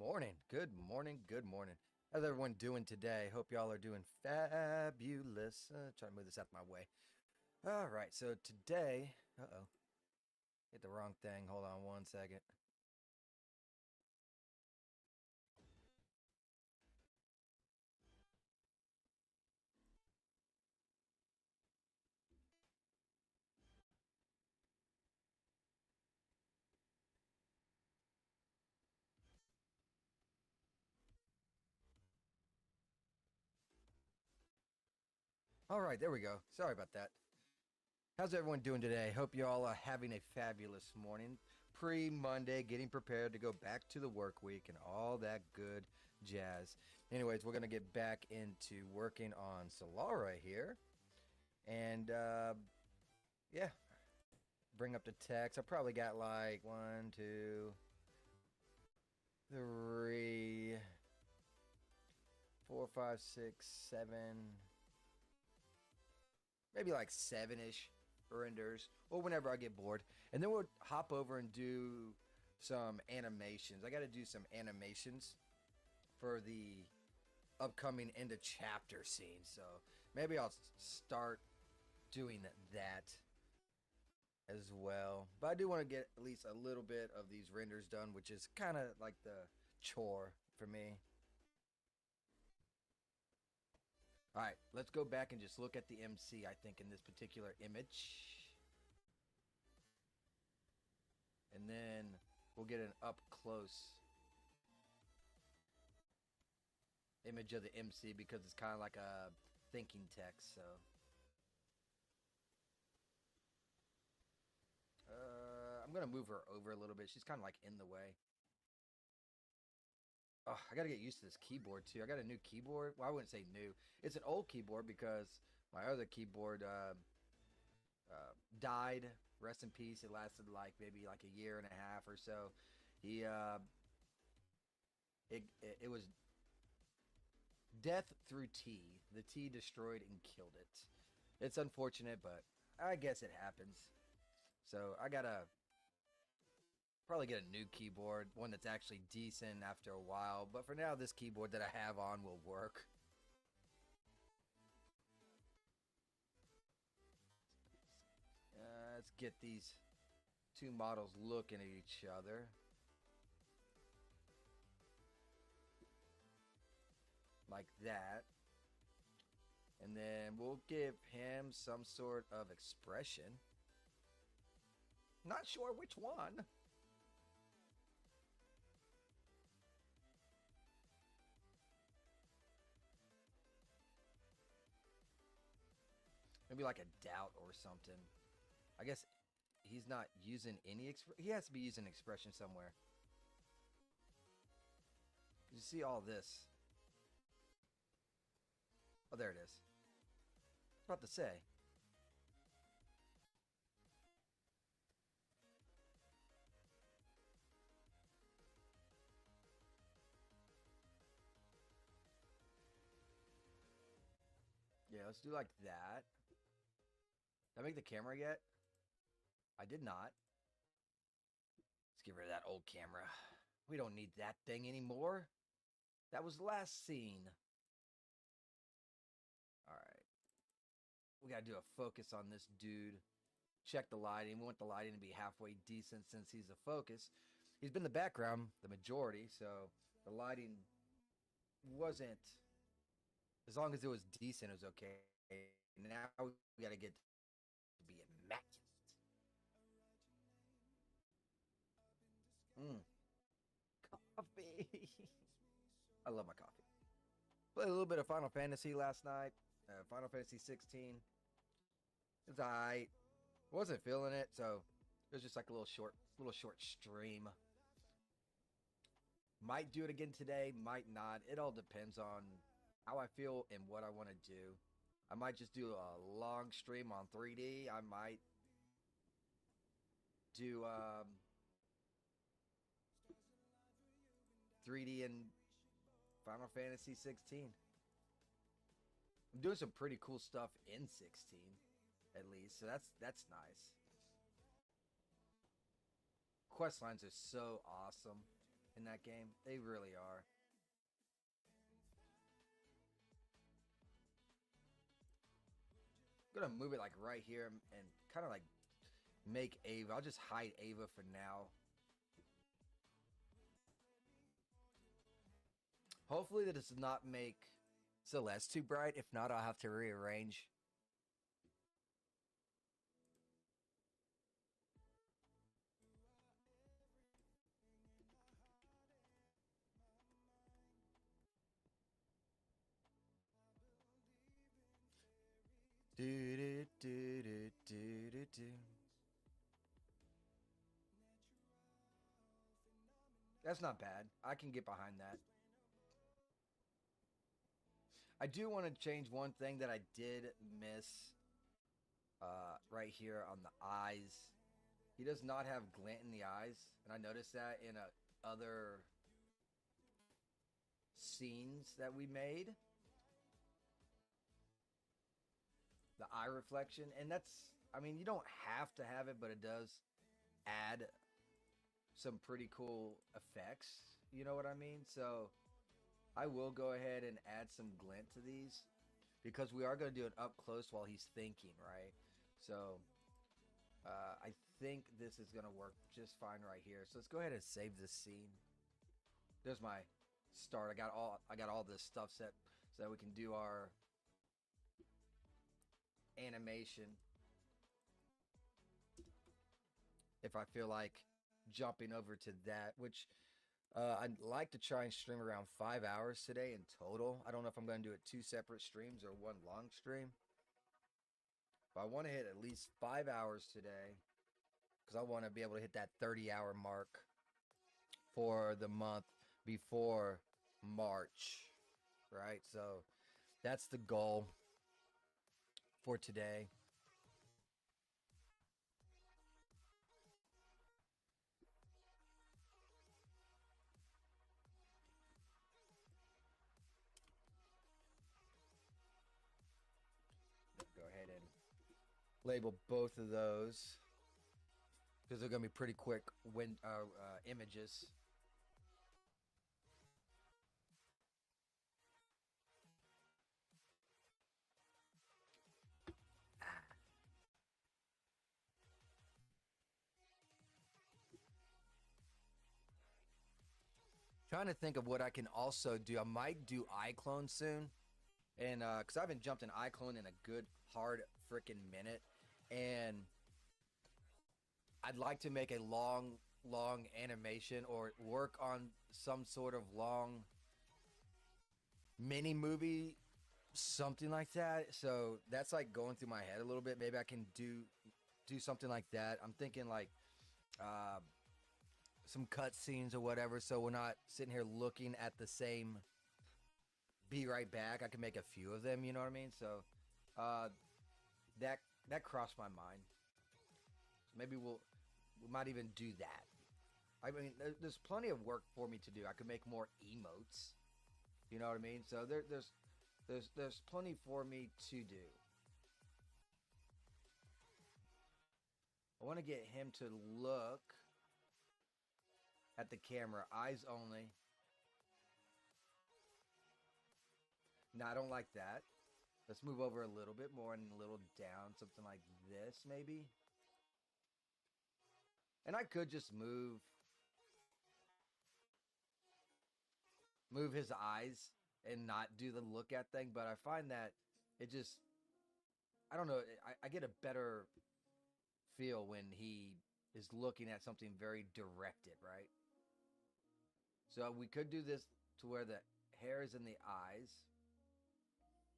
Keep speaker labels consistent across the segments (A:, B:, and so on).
A: morning. Good morning. Good morning. How's everyone doing today? Hope y'all are doing fabulous. Trying to move this out of my way. All right. So today, hit the wrong thing. Hold on one second. All right, there we go. Sorry about that. How's everyone doing today? Hope you all are having a fabulous morning. Pre-Monday, getting prepared to go back to the work week and all that good jazz. Anyways, we're going to get back into working on Selara here. And, yeah, bring up the text. I probably got like 1, 2, 3, 4, 5, 6, 7, maybe like 7-ish renders, or whenever I get bored. And then we'll hop over and do some animations. I got to do some animations for the upcoming end of chapter scene. So maybe I'll start doing that as well. But I do want to get at least a little bit of these renders done, which is kind of like the chore for me. All right, let's go back and just look at the MC, I think, in this particular image. And then we'll get an up close image of the MC because it's kind of like a thinking text. So I'm going to move her over a little bit. She's kind of like in the way. Oh, I got to get used to this keyboard too. I got a new keyboard. Well, I wouldn't say new. It's an old keyboard because my other keyboard died. Rest in peace. It lasted like maybe like a year and a half or so. He it was death through T. The T destroyed and killed it. It's unfortunate, but I guess it happens. So I gotta probably get a new keyboard, one that's actually decent after a while. But for now, this keyboard that I have on will work. Let's get these two models looking at each other. Like that. And then we'll give him some sort of expression. Not sure which one. Maybe like a doubt or something. I guess he's not using any he has to be using expression somewhere. You see all this. Oh, there it is. I was about to say. Yeah, let's do like that. Did I make the camera yet? I did not. Let's get rid of that old camera. We don't need that thing anymore. That was last scene. All right. We got to do a focus on this dude. Check the lighting. We want the lighting to be halfway decent since he's a focus. He's been in the background, the majority, so the lighting wasn't, as long as it was decent, it was okay. Now we got to get to be immaculate. Coffee. I love my coffee. Played a little bit of Final Fantasy last night. Final Fantasy 16. It's alright. Wasn't feeling it, so it was just like a little short stream. Might do it again today, might not. It all depends on how I feel and what I want to do. I might just do a long stream on 3D. I might do 3D in Final Fantasy 16. I'm doing some pretty cool stuff in 16, at least, so that's nice. Quest lines are so awesome. in that game. They really are. I'm gonna move it like right here and kind of like make Ava. I'll just hide Ava for now. Hopefully that does not make Celeste too bright. If not, I'll have to rearrange. Do do do do do do do. That's not bad. I can get behind that. I do want to change one thing that I did miss right here on the eyes. He does not have glint in the eyes, and I noticed that in other scenes that we made. The eye reflection, and that's, I mean, you don't have to have it, but it does add some pretty cool effects. You know what I mean? So I will go ahead and add some glint to these because we are going to do it up close while he's thinking, right? So I think this is going to work just fine right here. So let's go ahead and save this scene. There's my start. I got all this stuff set so that we can do our animation. If I feel like jumping over to that, which I'd like to try and stream around 5 hours today in total. I don't know if I'm going to do it 2 separate streams or 1 long stream. But I want to hit at least 5 hours today because I want to be able to hit that 30-hour mark for the month before March, right? So that's the goal for today. Go ahead and label both of those because they're going to be pretty quick images. Trying to think of what I can also do. I might do iClone soon. And because I haven't jumped in iClone in a good hard freaking minute. And I'd like to make a long animation or work on some sort of long mini movie, something like that. So that's like going through my head a little bit. Maybe I can do something like that. I'm thinking like some cut scenes or whatever, so we're not sitting here looking at the same be right back. I can make a few of them, you know what I mean? So that crossed my mind. Maybe we might even do that. I mean, there's plenty of work for me to do. I could make more emotes. You know what I mean? So there's plenty for me to do. I want to get him to look at the camera, eyes only. No, I don't like that. Let's move over a little bit more and a little down, something like this maybe. And I could just move his eyes and not do the look at thing, but I find that it just, I don't know, I get a better feel when he is looking at something very directed, right? So we could do this to where the hair is in the eyes,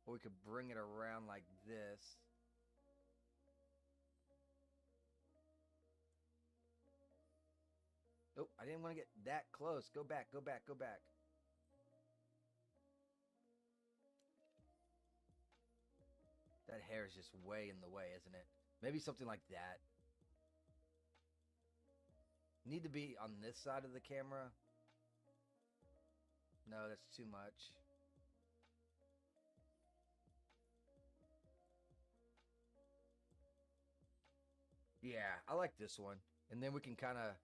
A: or we could bring it around like this. Oh, I didn't want to get that close. Go back, go back, go back. That hair is just way in the way, isn't it? Maybe something like that. Need to be on this side of the camera. No, that's too much. Yeah, I like this one. And then we can kind of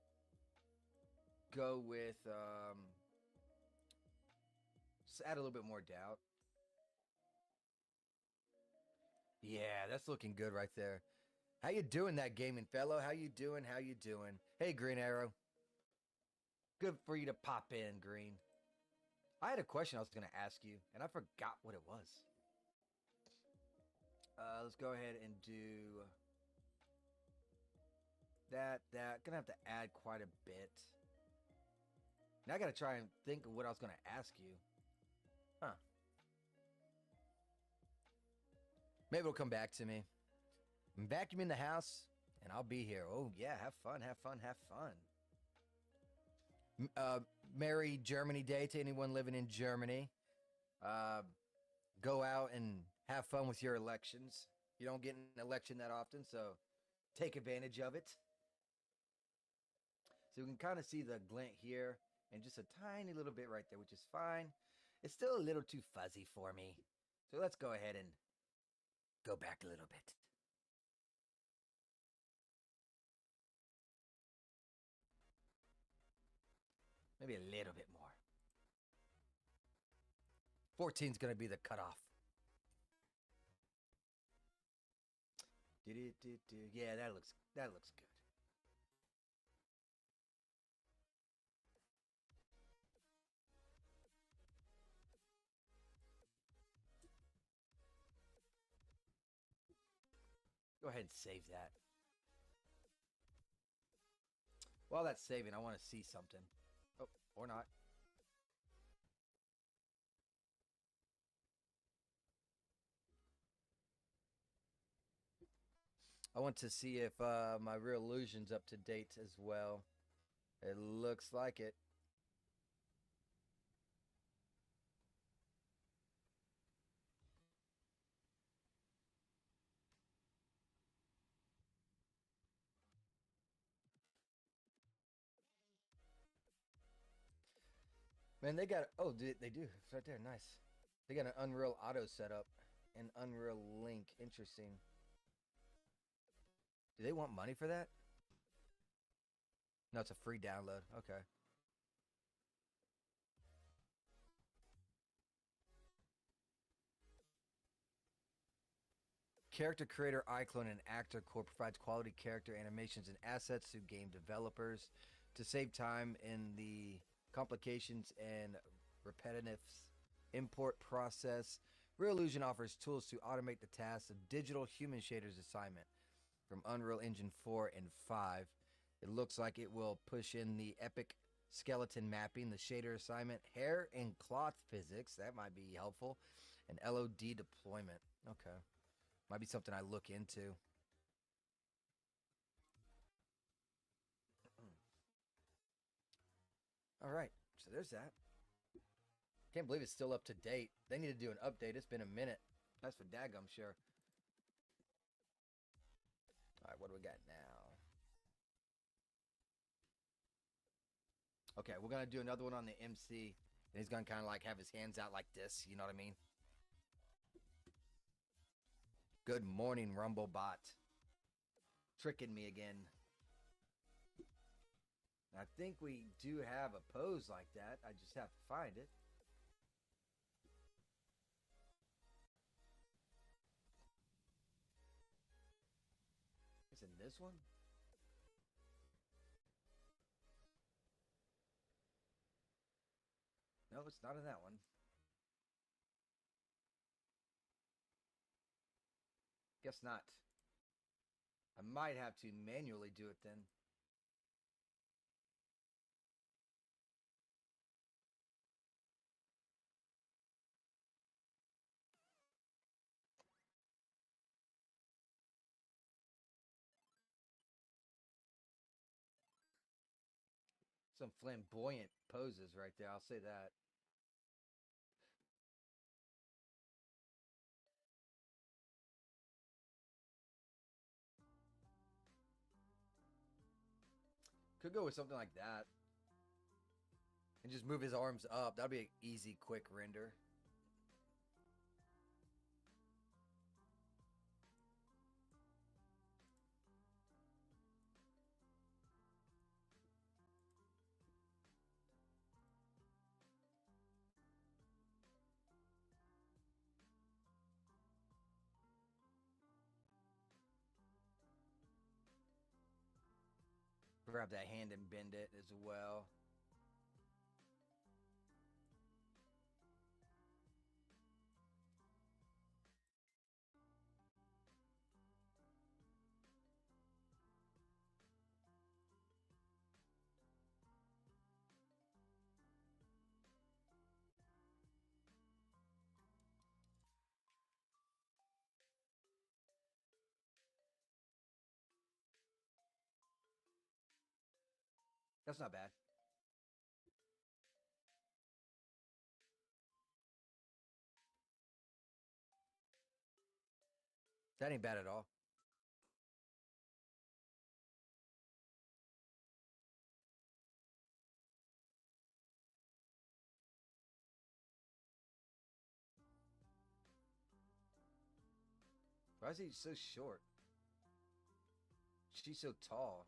A: go with just add a little bit more doubt. Yeah, that's looking good right there. How you doing, that gaming fellow? How you doing? How you doing? Hey, Green Arrow. Good for you to pop in, Green. I had a question I was going to ask you, and I forgot what it was. Let's go ahead and do that. Gonna have to add quite a bit. Now I gotta try and think of what I was gonna ask you. Huh. Maybe it'll come back to me. Vacuum in the house, and I'll be here. Oh yeah, have fun, have fun, have fun. Merry Germany Day to anyone living in Germany. Go out and have fun with your elections. You don't get an election that often, so take advantage of it. So we can kind of see the glint here and just a tiny little bit right there, which is fine. It's still a little too fuzzy for me. So let's go ahead and go back a little bit. Maybe a little bit more. 14 is going to be the cutoff. Yeah, that looks good. Go ahead and save that. While that's saving, I want to see something. Oh, or not. I want to see if my real illusion's up to date as well. It looks like it. Man, they got, oh, they do. It's right there. Nice. They got an Unreal Auto setup and Unreal Link. Interesting. Do they want money for that? No, it's a free download. Okay. Character creator iClone and Actor Core provides quality character animations and assets to game developers to save time in the complications and repetitive import process. Real Illusion offers tools to automate the tasks of digital human shaders assignment from Unreal Engine 4 and 5. It looks like it will push in the epic skeleton mapping, the shader assignment, hair and cloth physics. That might be helpful. And LOD deployment. Okay. Might be something I look into. All right. So there's that. Can't believe it's still up to date. They need to do an update. It's been a minute. That's for daggum sure. All right, what do we got now? Okay, we're going to do another one on the MC. And he's going to kind of like have his hands out like this. You know what I mean? Good morning, Rumblebot. Tricking me again. I think we do have a pose like that. I just have to find it. It's in this one? No, it's not in that one. Guess not. I might have to manually do it then. Some flamboyant poses right there, I'll say that. Could go with something like that. And just move his arms up. That'll be an easy, quick render. Grab that hand and bend it as well. That's not bad. That ain't bad at all. Why is he so short? She's so tall.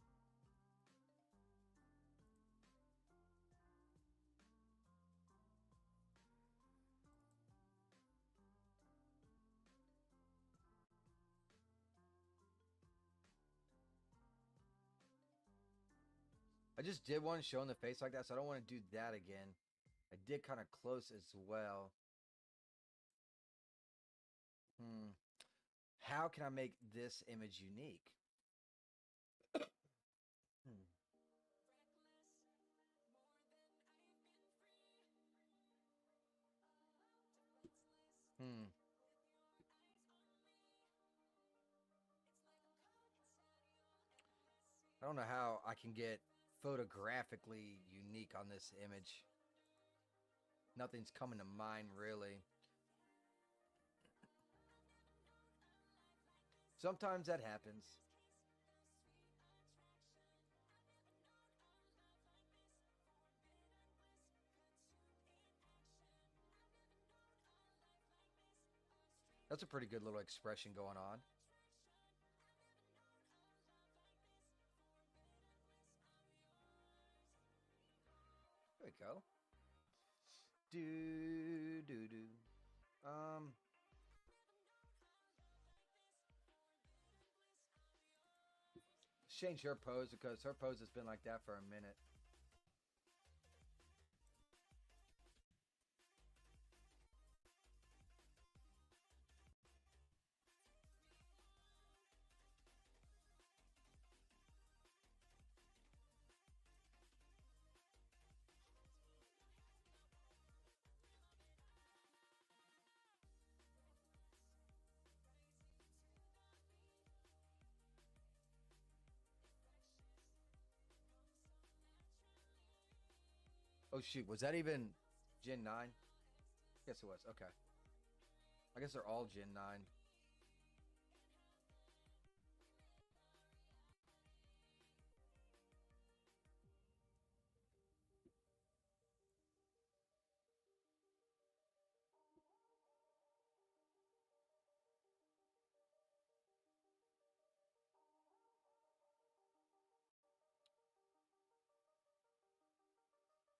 A: I just did one showing the face like that, so I don't want to do that again. I did kind of close as well. How can I make this image unique? Hmm. Hmm. I don't know how I can get photographically unique on this image. Nothing's coming to mind really. Sometimes that happens. That's a pretty good little expression going on. There we go. Do do do. Um. Change her pose because her pose has been like that for a minute. Oh shoot, was that even Gen 9? Yes, it was. Okay. I guess they're all Gen 9.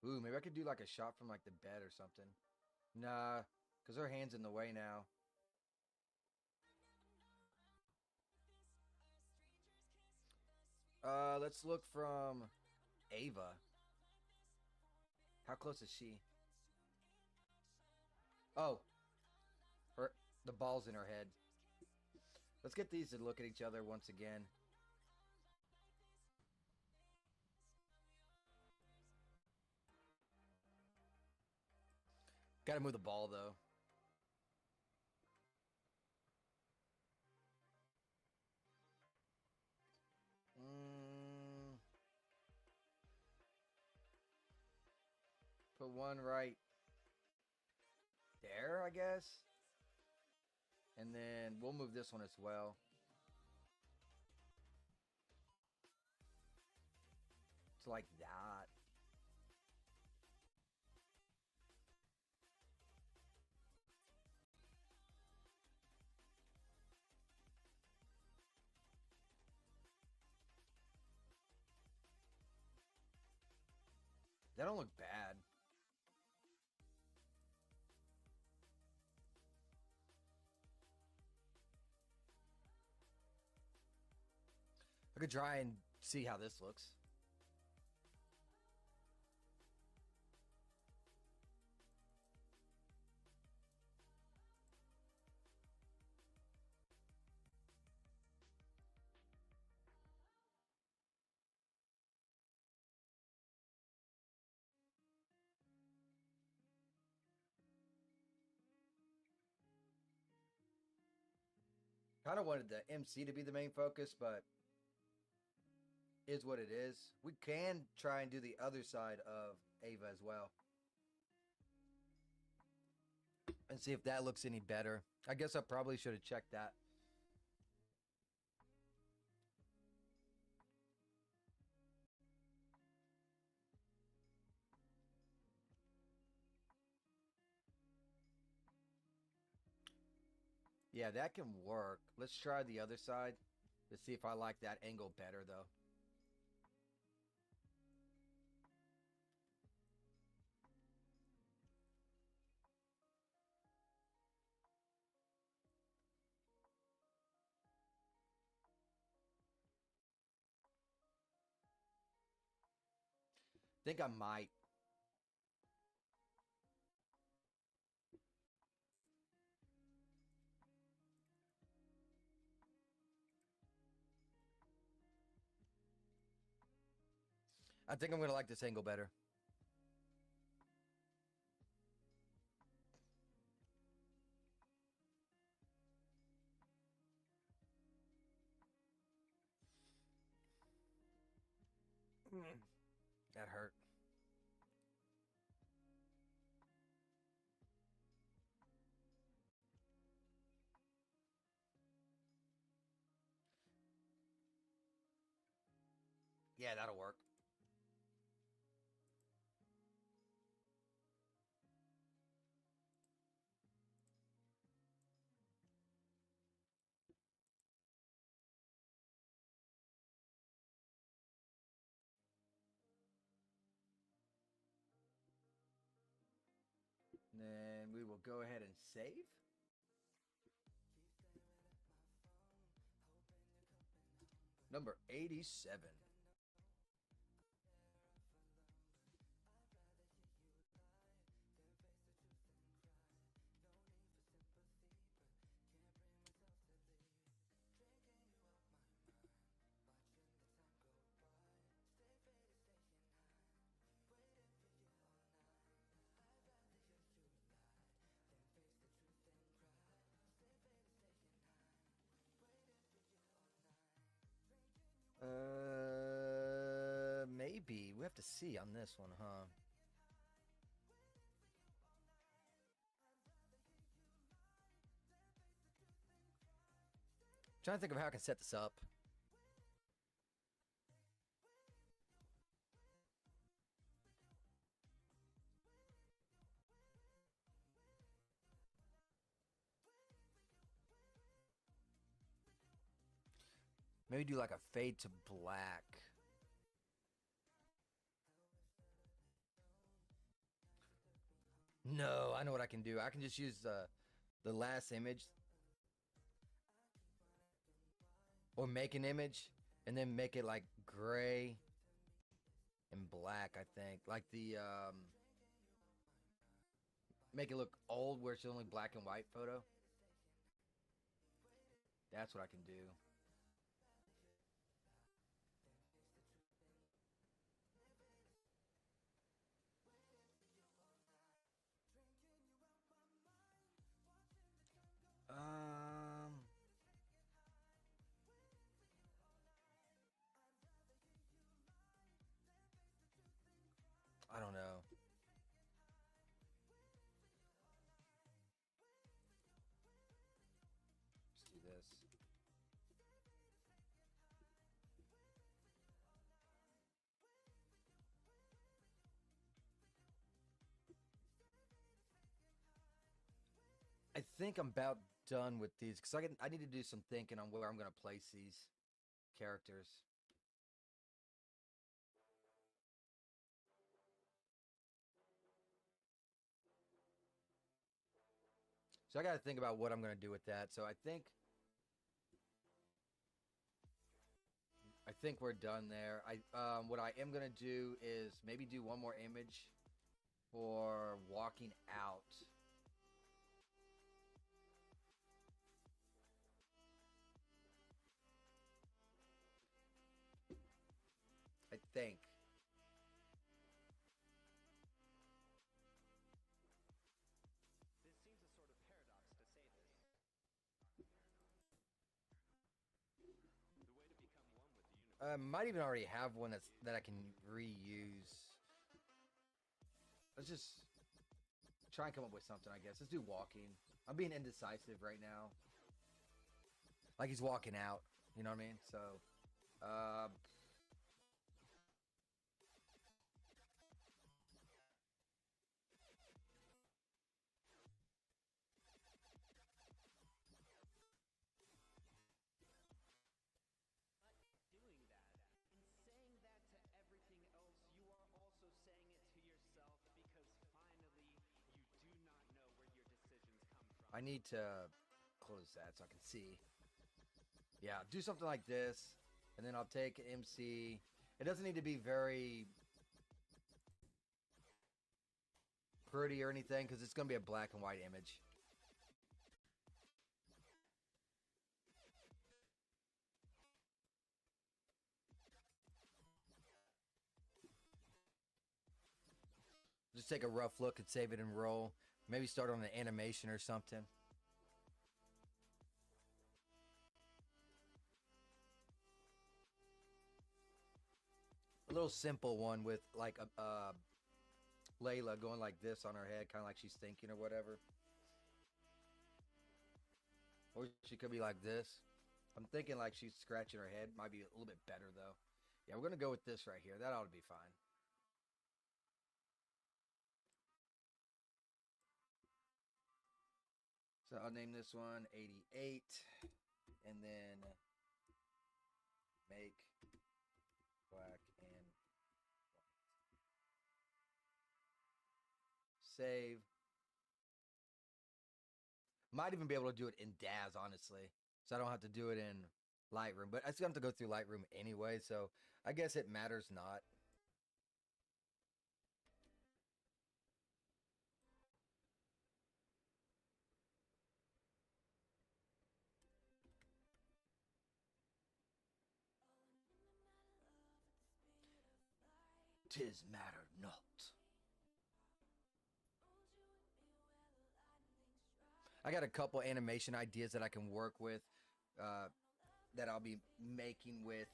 A: Ooh, maybe I could do like a shot from like the bed or something. Nah, because her hand's in the way now. Let's look from Ava. How close is she? Oh, her the ball's in her head. Let's get these to look at each other once again. Got to move the ball though. Mm, put one right there, I guess. And then we'll move this one as well. It's like that. That don't look bad. I could try and see how this looks. Kind of wanted the MC to be the main focus, but is what it is. We can try and do the other side of Ava as well and see if that looks any better. I guess I probably should have checked that. Yeah, that can work. Let's try the other side to see if I like that angle better, though. Think I might. I think I'm going to like this angle better. That hurt. Yeah, that'll work. Then we will go ahead and save. Number 87. Maybe. We have to see on this one, huh? Trying to think of how I can set this up. Maybe do like a fade to black. No, I know what I can do. I can just use the last image or make an image and then make it like gray and black, I think. Like the make it look old where it's only black and white photo. That's what I can do. Um I don't know. Let's do this. I think I'm about done with these because I need to do some thinking on where I'm going to place these characters. So I got to think about what I'm going to do with that. So I think we're done there. What I am going to do is maybe do one more image for walking out. I think. I might even already have one that I can reuse. Let's just try and come up with something, I guess. Let's do walking. I'm being indecisive right now. Like he's walking out. You know what I mean? So, uh, I need to close that so I can see. Yeah, do something like this, and then I'll take MC. It doesn't need to be very pretty or anything because it's going to be a black and white image. Just take a rough look and save it and roll. Maybe start on an animation or something. A little simple one with like a Layla going like this on her head, kind of like she's thinking or whatever. Or she could be like this. I'm thinking like she's scratching her head. Might be a little bit better though. Yeah, we're gonna go with this right here. That ought to be fine. So I'll name this one 88, and then make black and white. Save. Might even be able to do it in Daz, honestly, so I don't have to do it in Lightroom. But I still have to go through Lightroom anyway, so I guess it matters not. Tis matter not. I got a couple animation ideas that I can work with, that I'll be making with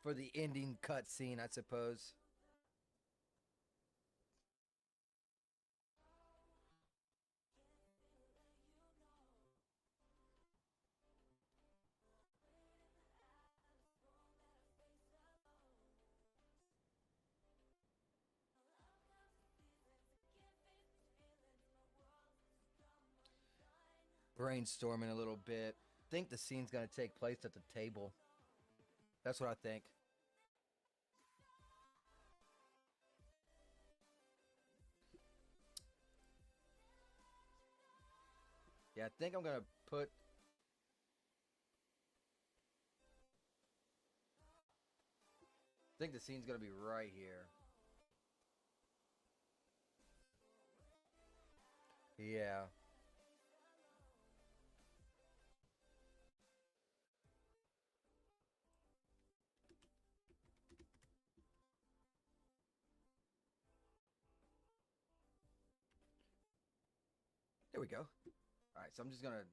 A: for the ending cutscene, I suppose. Brainstorming a little bit. Think the scene's gonna take place at the table. That's what I think. Yeah, I think I'm gonna put. I think the scene's gonna be right here. Yeah. There we go. All right, so I'm just gonna.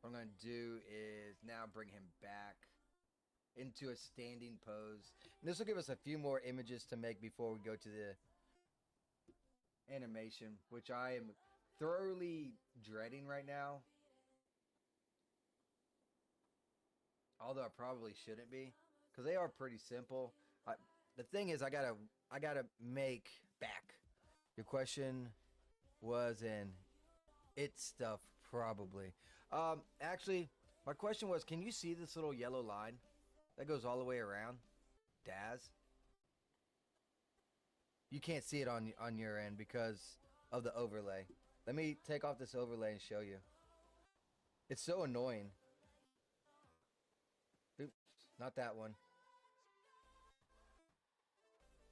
A: What I'm gonna do is now bring him back into a standing pose. And this will give us a few more images to make before we go to the animation, which I am thoroughly dreading right now. Although I probably shouldn't be, because they are pretty simple. The thing is, I gotta make back. Your question was in it stuff probably. Actually, my question was, can you see this little yellow line that goes all the way around? Daz? You can't see it on your end because of the overlay. Let me take off this overlay and show you. It's so annoying. Oops, not that one.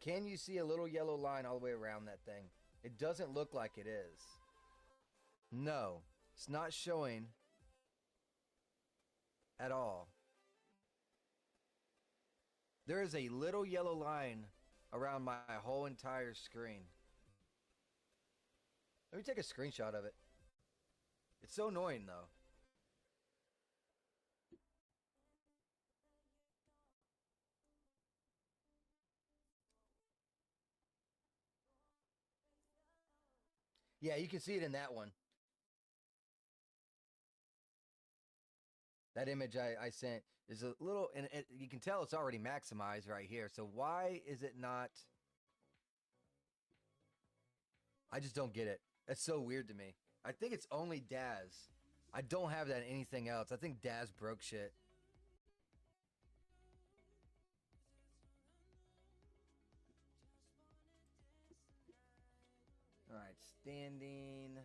A: Can you see a little yellow line all the way around that thing? It doesn't look like it is. No, it's not showing at all. There is a little yellow line around my whole entire screen. Let me take a screenshot of it. It's so annoying though. Yeah, you can see it in that one. That image I sent is a little, and you can tell it's already maximized right here. So why is it not? I just don't get it. That's so weird to me. I think it's only Daz. I don't have that in anything else. I think Daz broke shit. All right, standing.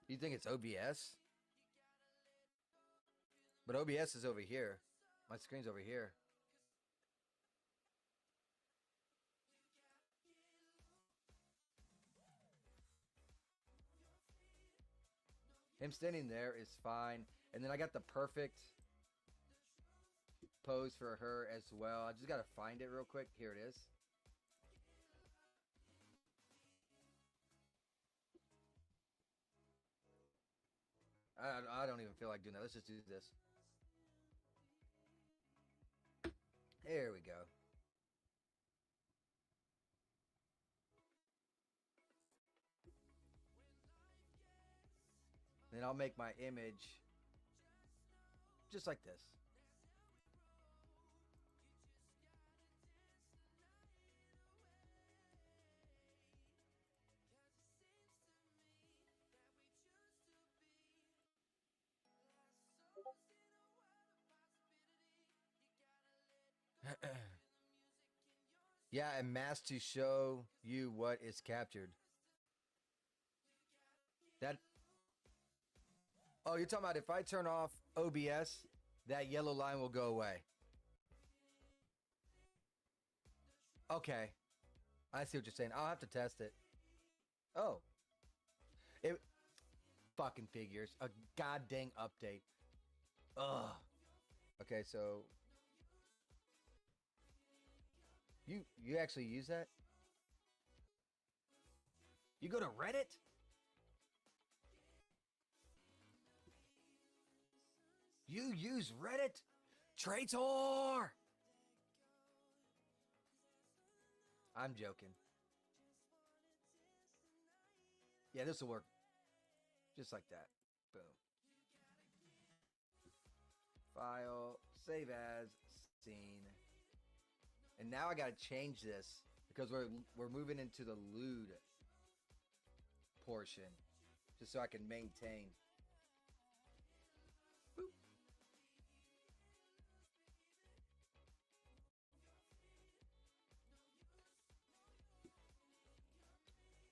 A: You think it's OBS? But OBS is over here. My screen's over here. Him standing there is fine. And then I got the perfect pose for her as well. I just got to find it real quick. Here it is. I don't even feel like doing that. Let's just do this. There we go. Then I'll make my image just like this. Yeah, and mask to show you what is captured. That. Oh, you're talking about if I turn off OBS, that yellow line will go away. Okay. I see what you're saying. I'll have to test it. Oh. It fucking figures. A goddamn update. Ugh. Okay, so you actually use that? You go to Reddit? You use Reddit? Traitor! I'm joking. Yeah, this will work. Just like that. Boom. File, save as, scene. And now I gotta change this because we're moving into the lewd portion. Just so I can maintain. Boop.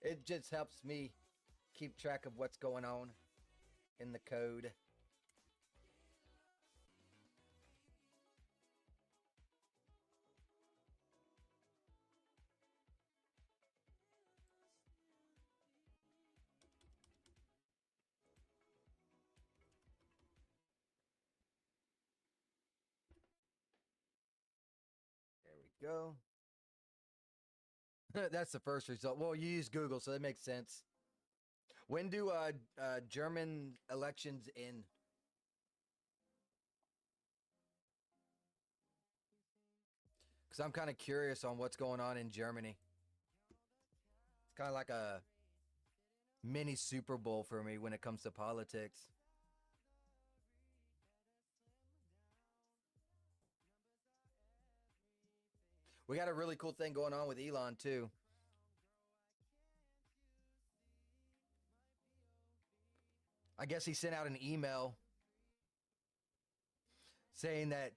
A: It just helps me keep track of what's going on in the code. There we go. That's the first result. Well, you use Google, so that makes sense. When do German elections end? Because I'm kind of curious on what's going on in Germany. It's kind of like a mini Super Bowl for me when it comes to politics. We got a really cool thing going on with Elon, too. I guess he sent out an email saying that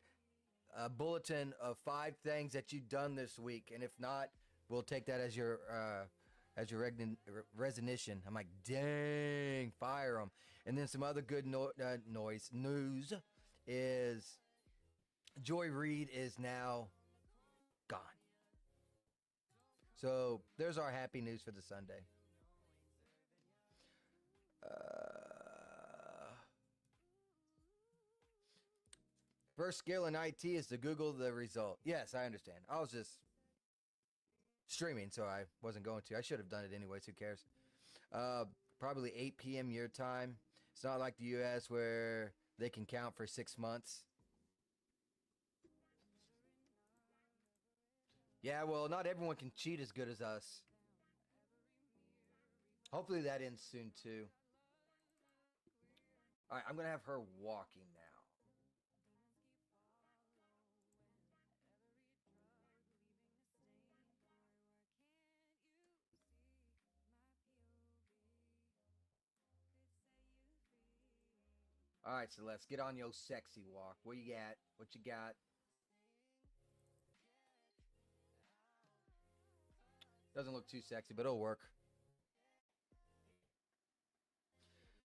A: a bulletin of 5 things that you've done this week, and if not, we'll take that as your resignation. I'm like, dang, fire him. And then some other good news is Joy Reid is now gone. So there's our happy news for the Sunday. First skill in IT is to Google the result. Yes, I understand. I was just streaming, so I wasn't going to. I should have done it anyways. Who cares? Probably 8 p.m. your time. It's not like the U.S. where they can count for 6 months. Yeah, well, not everyone can cheat as good as us. Hopefully that ends soon too. All right, I'm gonna have her walking now. All right, Celeste, get on your sexy walk. Where you at? What you got? Doesn't look too sexy, but it'll work.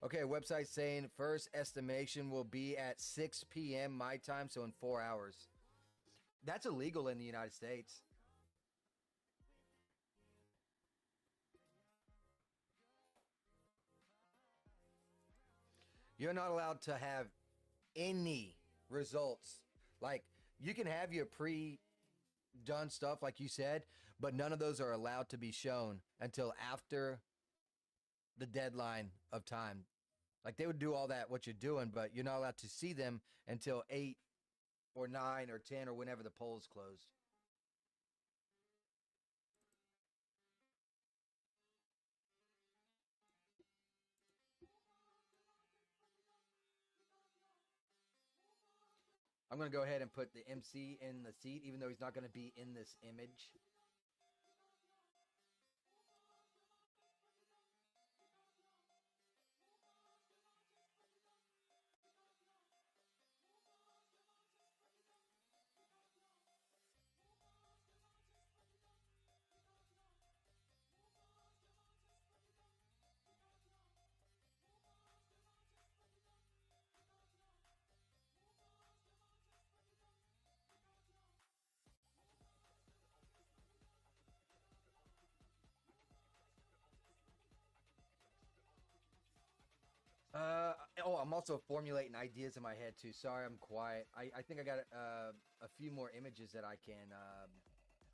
A: Okay, website saying first estimation will be at 6 p.m. my time, so in 4 hours. That's illegal in the United States. You're not allowed to have any results. Like, you can have your pre done stuff, like you said, but none of those are allowed to be shown until after the deadline of time. Like, they would do all that, what you're doing, but you're not allowed to see them until 8 or 9 or 10 or whenever the polls closed. I'm going to go ahead and put the MC in the seat, even though he's not going to be in this image. I'm also formulating ideas in my head too. Sorry, I'm quiet. I think I got a few more images that I can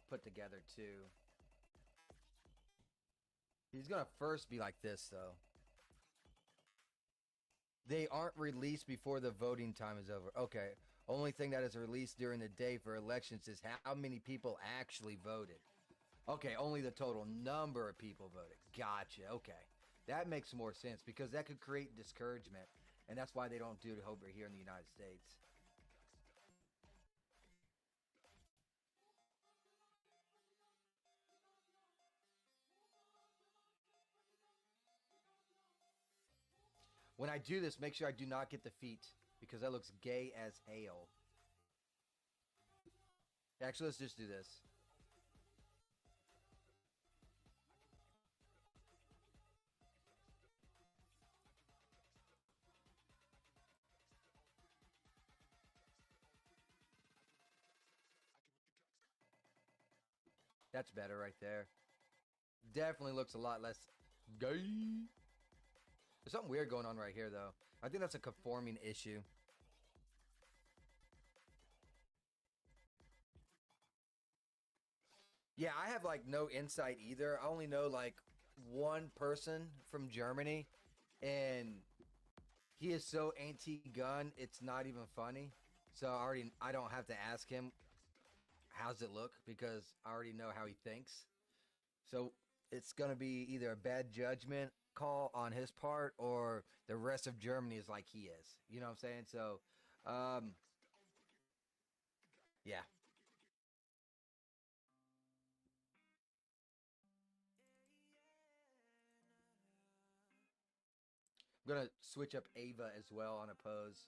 A: put together too. He's gonna first be like this though. They aren't released before the voting time is over. Okay. Only thing that is released during the day for elections is how many people actually voted. Okay, only the total number of people voted. Gotcha. Okay. That makes more sense because that could create discouragement. And that's why they don't do it over here in the United States. When I do this, make sure I do not get the feet because that looks gay as hell. Actually, let's just do this. That's better right there. Definitely looks a lot less gay. There's something weird going on right here, though. I think that's a conforming issue. Yeah, I have like no insight either. I only know like one person from Germany, and he is so anti-gun, it's not even funny. So I don't have to ask him how's it look because I already know how he thinks. So it's gonna be either a bad judgment call on his part or the rest of Germany is like he is. You know what I'm saying? So, um, yeah. I'm gonna switch up Ava as well on a pose.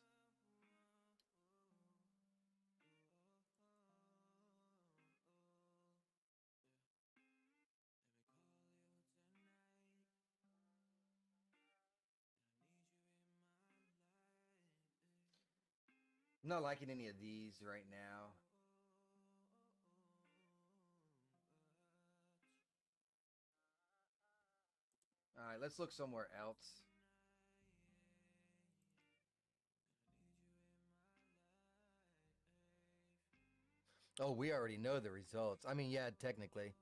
A: I'm not liking any of these right now. All right, let's look somewhere else. Oh, we already know the results. I mean, yeah, technically,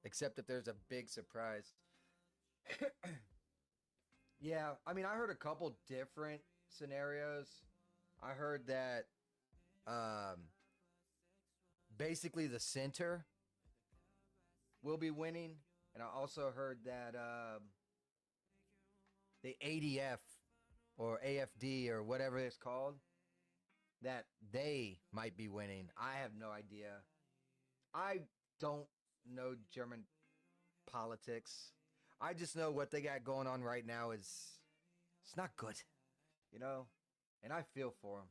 A: except that there's a big surprise. Yeah, I mean, I heard a couple different scenarios. I heard that um, basically the center will be winning. And I also heard that the ADF or AFD or whatever it's called, that they might be winning. I have no idea. I don't know German politics. I just know what they got going on right now is it's not good, you know? And I feel for them.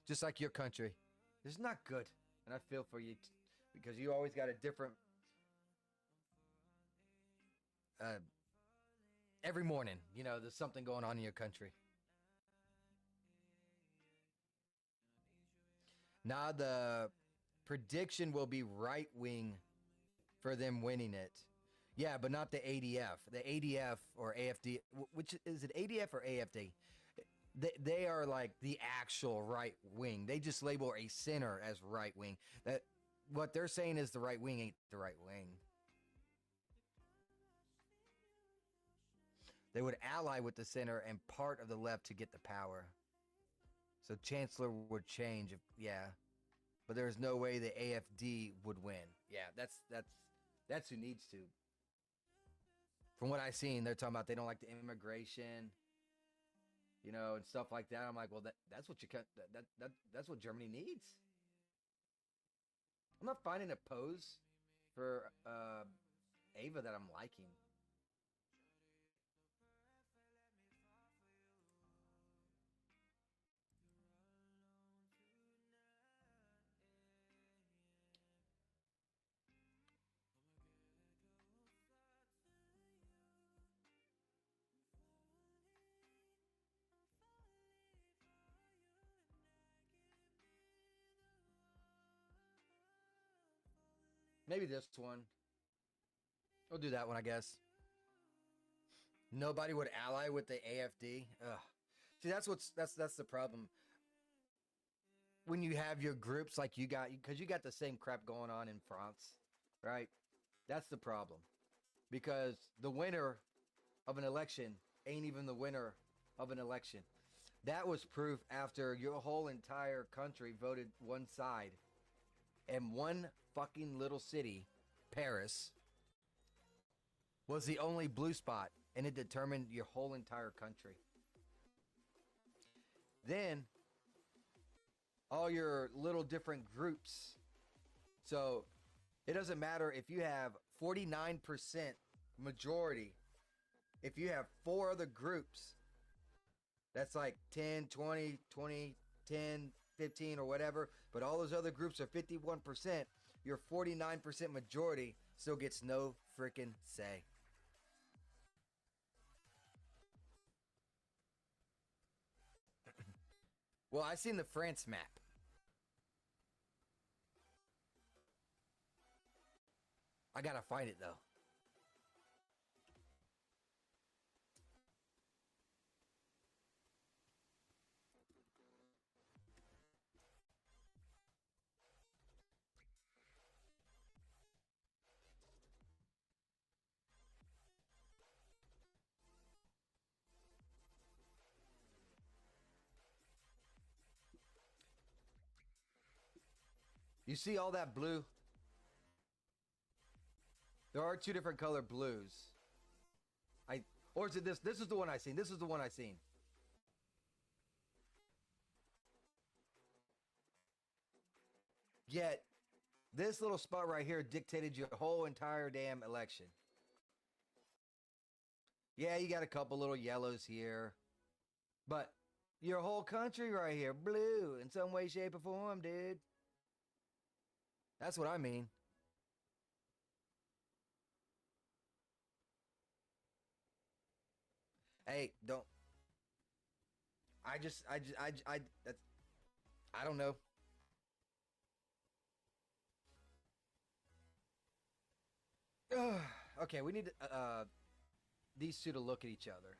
A: Just like your country. It's not good. And I feel for you because you always got a different uh, every morning, you know, there's something going on in your country. Now the prediction will be right wing for them winning it. Yeah, but not the ADF. The ADF or AFD, which is it ADF or AFD? They are like the actual right wing. They just label a center as right wing. That what they're saying is the right wing ain't the right wing. They would ally with the center and part of the left to get the power. So Chancellor would change if yeah. But there's no way the AFD would win. Yeah, that's who needs to. From what I've seen, they're talking about they don't like the immigration, you know, and stuff like that. I'm like, well, that's what that's what Germany needs. I'm not finding a pose for Ava that I'm liking. Maybe this one. We'll do that one, I guess. Nobody would ally with the AFD. Ugh. See, that's the problem. When you have your groups like you got, because you got the same crap going on in France, right? That's the problem. Because the winner of an election ain't even the winner of an election. That was proof after your whole entire country voted one side, and one fucking little city, Paris, was the only blue spot, and it determined your whole entire country. Then all your little different groups. So it doesn't matter if you have 49% majority. If you have four other groups, that's like 10, 20, 20, 10, 15 or whatever, but all those other groups are 51%, your 49% majority still gets no freaking say. Well, I seen the France map. I gotta find it though. You see all that blue? There are two different color blues. I or is it this? This is the one I seen. This is the one I seen. Yet this little spot right here dictated your whole entire damn election. Yeah, you got a couple little yellows here, but your whole country right here, blue in some way, shape, or form, dude. That's what I mean. Hey, don't. That's, I don't know. Okay, we need these two to look at each other.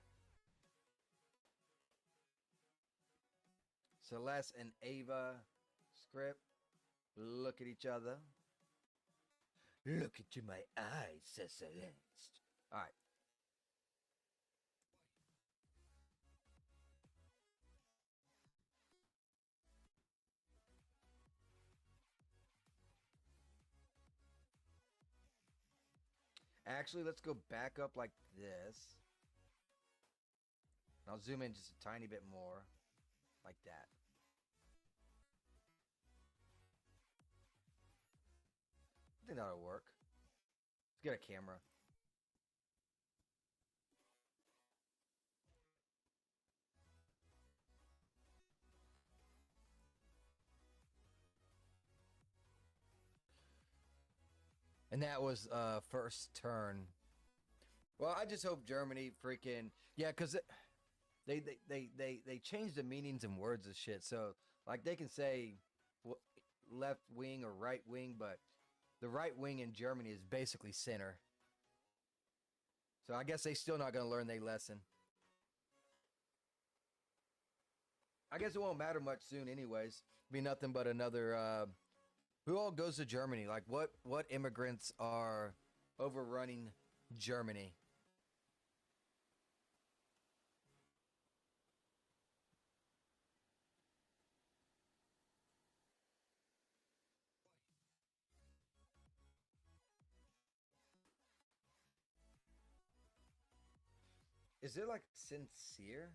A: Celeste and Ava script. Look at each other. Look into my eyes, says Celeste. All right. Actually, let's go back up like this. I'll zoom in just a tiny bit more, like that. I think that'll work. Let's get a camera. And that was first turn. Well, I just hope Germany freaking yeah, because they change the meanings and words of shit. So like they can say left wing or right wing, but the right wing in Germany is basically center. So I guess they still not gonna learn their lesson. I guess it won't matter much soon, anyways. Be nothing but another. Who all goes to Germany? Like what immigrants are overrunning Germany? Is it like sincere?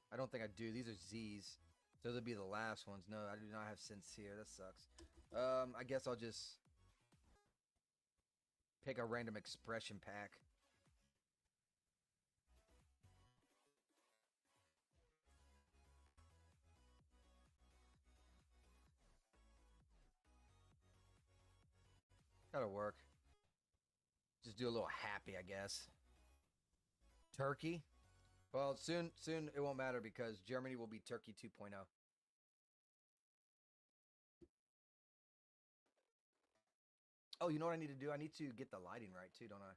A: I don't think I do. These are Z's. Those would be the last ones. No, I do not have sincere. That sucks. I guess I'll just pick a random expression pack. That'll work. Just do a little happy, I guess. Turkey. Well, soon it won't matter because Germany will be Turkey 2.0. Oh, you know what I need to do? I need to get the lighting right too, don't I?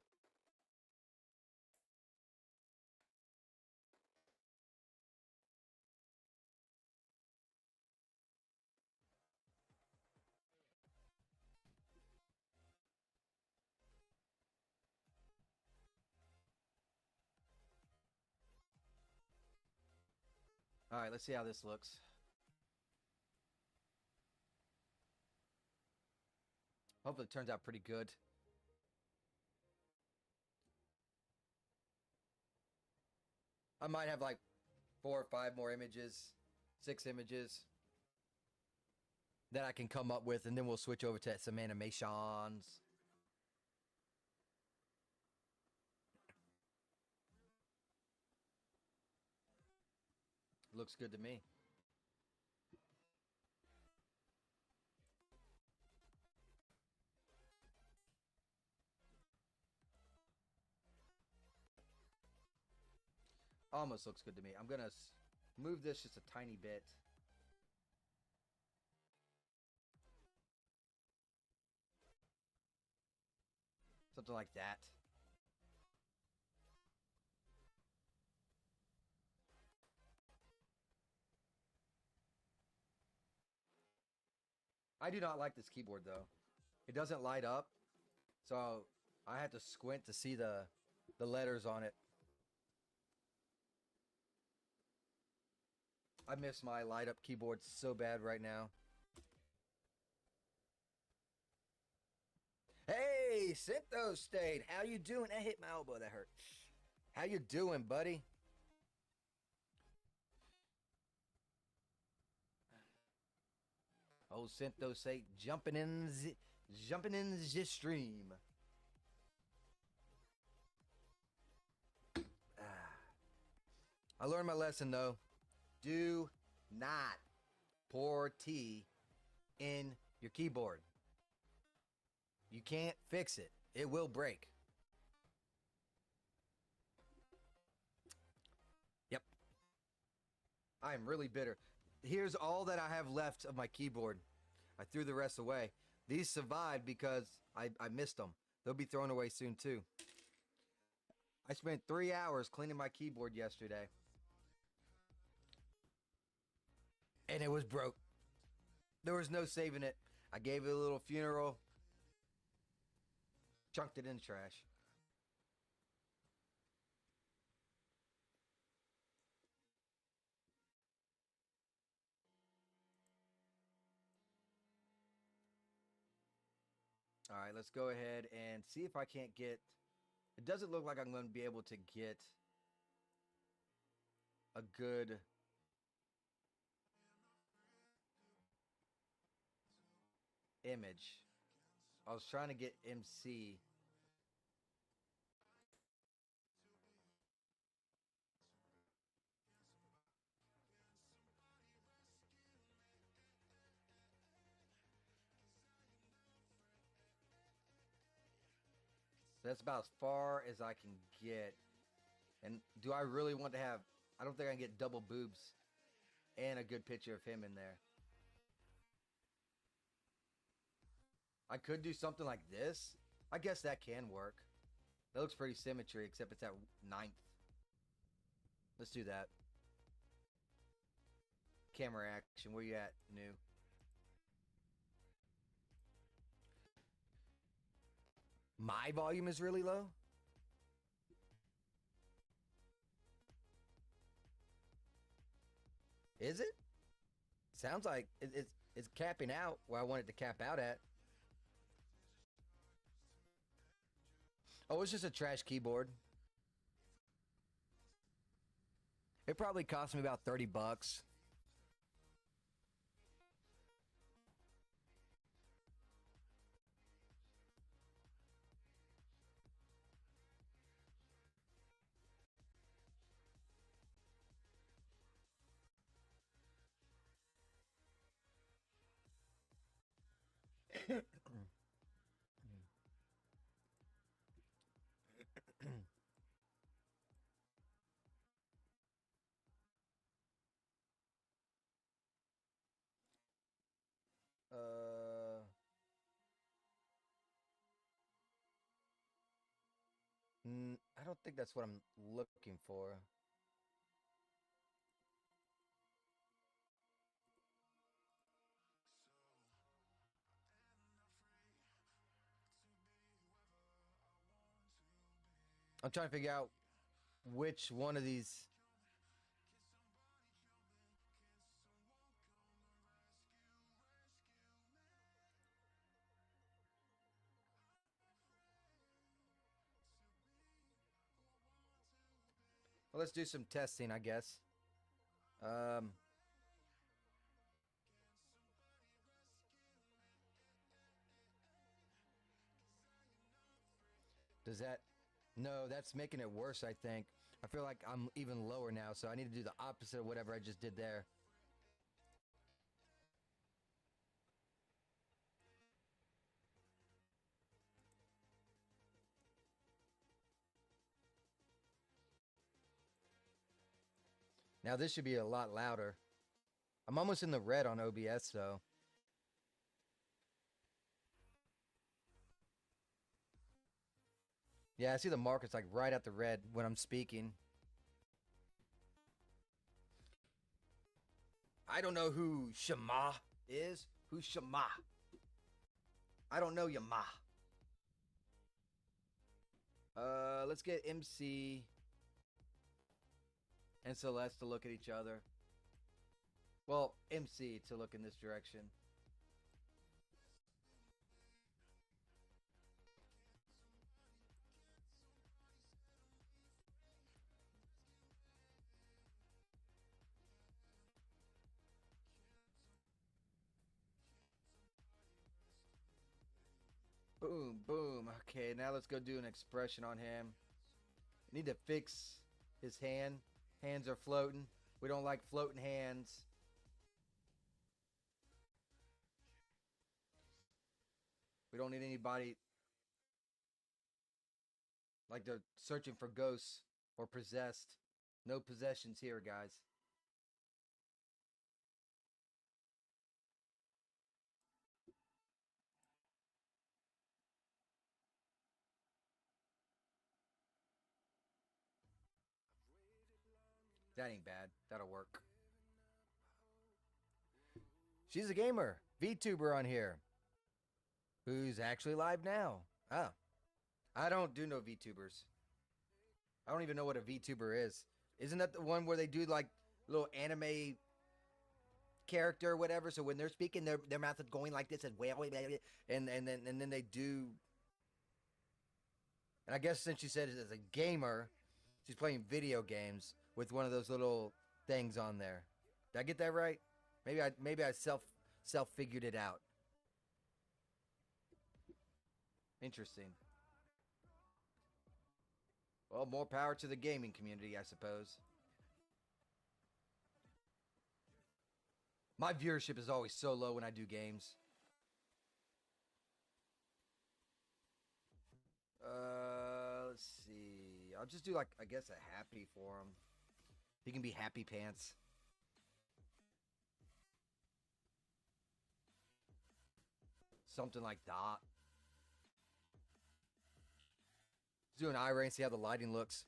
A: All right, let's see how this looks. Hopefully it turns out pretty good. I might have like 4 or 5 more images, 6 images that I can come up with, and then we'll switch over to some animations. Looks good to me. Almost looks good to me. I'm gonna move this just a tiny bit. Something like that. I do not like this keyboard though. It doesn't light up, so I had to squint to see the letters on it. I miss my light up keyboard so bad right now. Hey, Syntho State, how you doing? That hit my elbow. That hurt. How you doing, buddy? Oh, Syntho State jumping in the stream. I learned my lesson though. Do not pour tea in your keyboard. You can't fix it. It will break. Yep. I am really bitter. Here's all that I have left of my keyboard. I threw the rest away. These survived because I missed them. They'll be thrown away soon too. I spent 3 hours cleaning my keyboard yesterday. And it was broke. There was no saving it. I gave it a little funeral. Chunked it in the trash. All right, let's go ahead and see if I can't get. It doesn't look like I'm going to be able to get a good image. I was trying to get MC. That's about as far as I can get. And do I really want to have? I don't think I can get double boobs and a good picture of him in there. I could do something like this. I guess that can work. That looks pretty symmetry, except it's at ninth. Let's do that. Camera action. Where you at, new? My volume is really low. Is it? Sounds like it's capping out where I want it to cap out at. Oh, it's just a trash keyboard. It probably cost me about $30. uh, I don't think that's what I'm looking for. I'm trying to figure out which one of these. Well, let's do some testing, I guess. Um, does that? No, that's making it worse, I think. I feel like I'm even lower now, so I need to do the opposite of whatever I just did there. Now this should be a lot louder. I'm almost in the red on OBS, though. Yeah, I see the markers like right at the red when I'm speaking. I don't know who Shema is. Who's Shema? I don't know your ma. Let's get MC and Celeste to look at each other. Well, MC to look in this direction. Boom, boom. Okay, now let's go do an expression on him. Need to fix his hand. Hands are floating. We don't like floating hands. We don't need anybody like they're searching for ghosts or possessed. No possessions here, guys. That ain't bad. That'll work. She's a gamer. VTuber on here. Who's actually live now. Oh. I don't do no VTubers. I don't even know what a VTuber is. Isn't that the one where they do like little anime character or whatever. So when they're speaking, their mouth is going like this, and and then they do. And I guess since she said it as a gamer, she's playing video games with one of those little things on there. Did I get that right? Maybe I self figured it out. Interesting. Well, more power to the gaming community, I suppose. My viewership is always so low when I do games. Let's see. I'll just do like I guess a happy for him. He can be happy pants. Something like that. Let's do an eye ray, see how the lighting looks.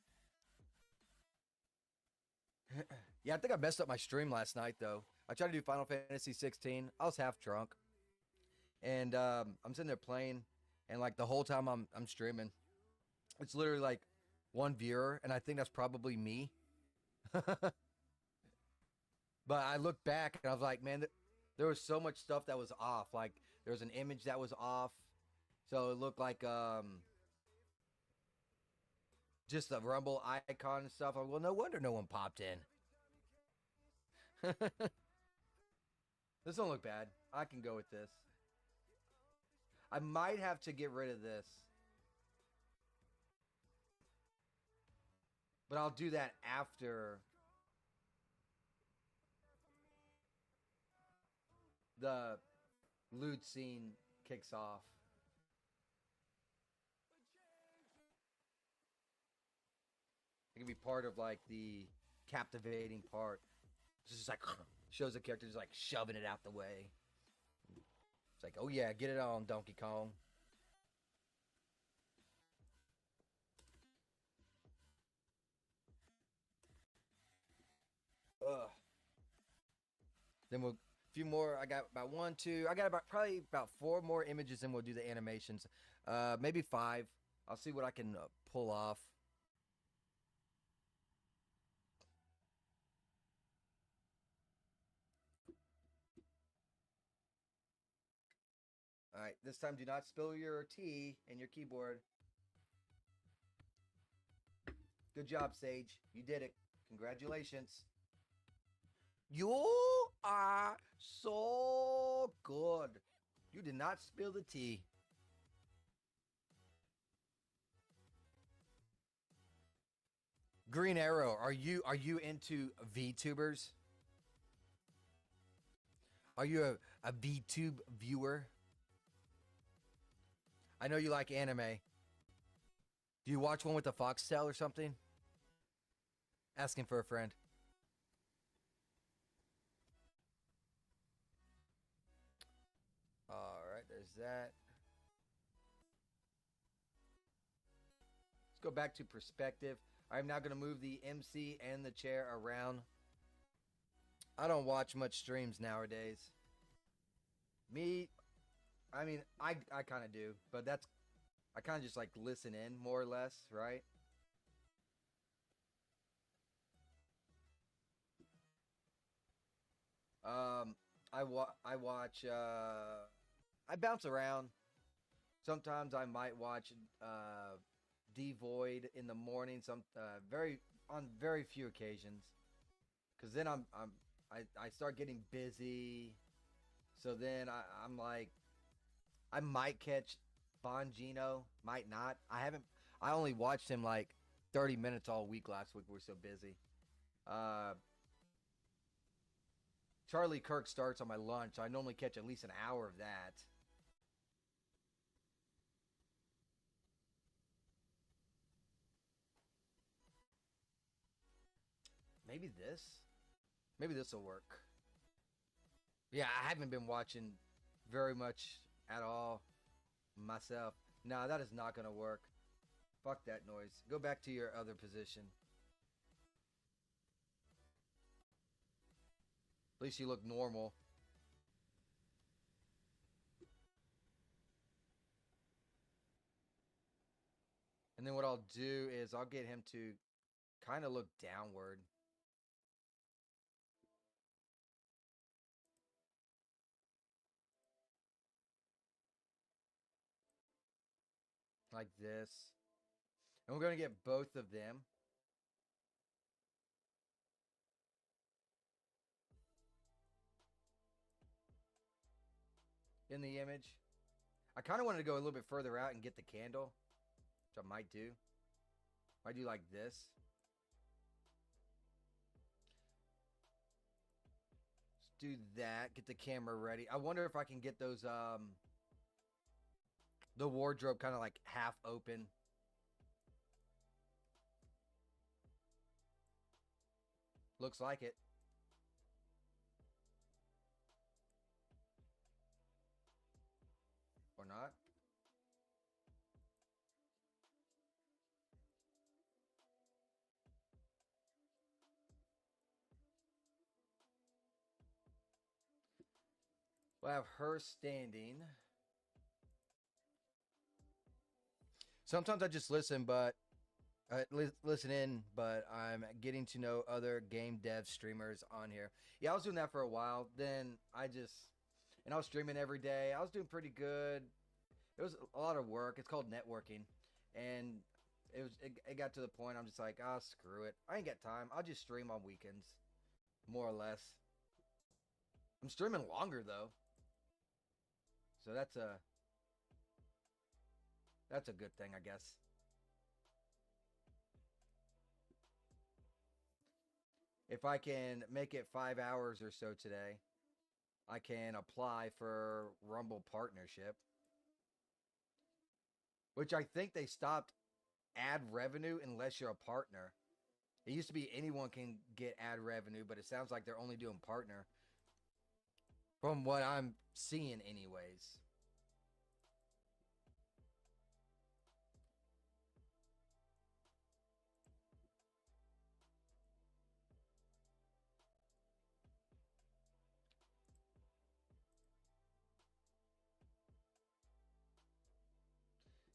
A: Yeah, I think I messed up my stream last night though. I tried to do Final Fantasy 16. I was half drunk, and I'm sitting there playing, and like the whole time I'm streaming, it's literally like one viewer, and I think that's probably me. But I looked back and I was like, man, there was so much stuff that was off. Like there was an image that was off, so it looked like just the Rumble icon and stuff. Well, no wonder no one popped in. This don't look bad. I can go with this. I might have to get rid of this, but I'll do that after the loot scene kicks off. It can be part of like the captivating part. It's just like shows the character just like shoving it out the way. It's like, oh yeah, get it on, Donkey Kong. Ugh. Then we'll few more. I got about one, two. I got probably about 4 more images, and we'll do the animations. Maybe 5. I'll see what I can pull off. All right, this time do not spill your tea in your keyboard. Good job, Sage. You did it. Congratulations. You are so good. You did not spill the tea. Green Arrow, are you into VTubers? Are you a VTube viewer? I know you like anime. Do you watch one with a foxtail or something? Asking for a friend. Alright, there's that. Let's go back to perspective. I'm now going to move the MC and the chair around. I don't watch much streams nowadays. I mean, I kind of do, but I kind of just like listen in more or less, right? I watch, I bounce around. Sometimes I might watch, Devoid in the morning, on very few occasions. Cause then I start getting busy. So then I'm like, I might catch Bongino, might not. I only watched him like 30 minutes all week last week. We're so busy. Charlie Kirk starts on my lunch. I normally catch at least an hour of that. Maybe this? Maybe this will work. Yeah, I haven't been watching very much at all myself. No, that is not going to work. Fuck that noise. Go back to your other position. At least you look normal. And then what I'll do is I'll get him to kind of look downward. like this. And we're going to get both of them. In the image. I kind of wanted to go a little bit further out and get the candle, which I might do. Might do like this. Let's do that. Get the camera ready. I wonder if I can get those, the wardrobe kind of like half open. Looks like it. Or not. We'll have her standing. Sometimes I just listen, but listen in, but I'm getting to know other game dev streamers on here. Yeah, I was doing that for a while. Then and I was streaming every day. I was doing pretty good. It was a lot of work. It's called networking, and it got to the point I'm just like, ah, screw it. I ain't got time. I'll just stream on weekends, more or less. I'm streaming longer though, so that's a good thing, I guess. If I can make it 5 hours or so today, I can apply for Rumble partnership, which I think they stopped ad revenue unless you're a partner. It used to be anyone can get ad revenue, but it sounds like they're only doing partner. From what I'm seeing anyways.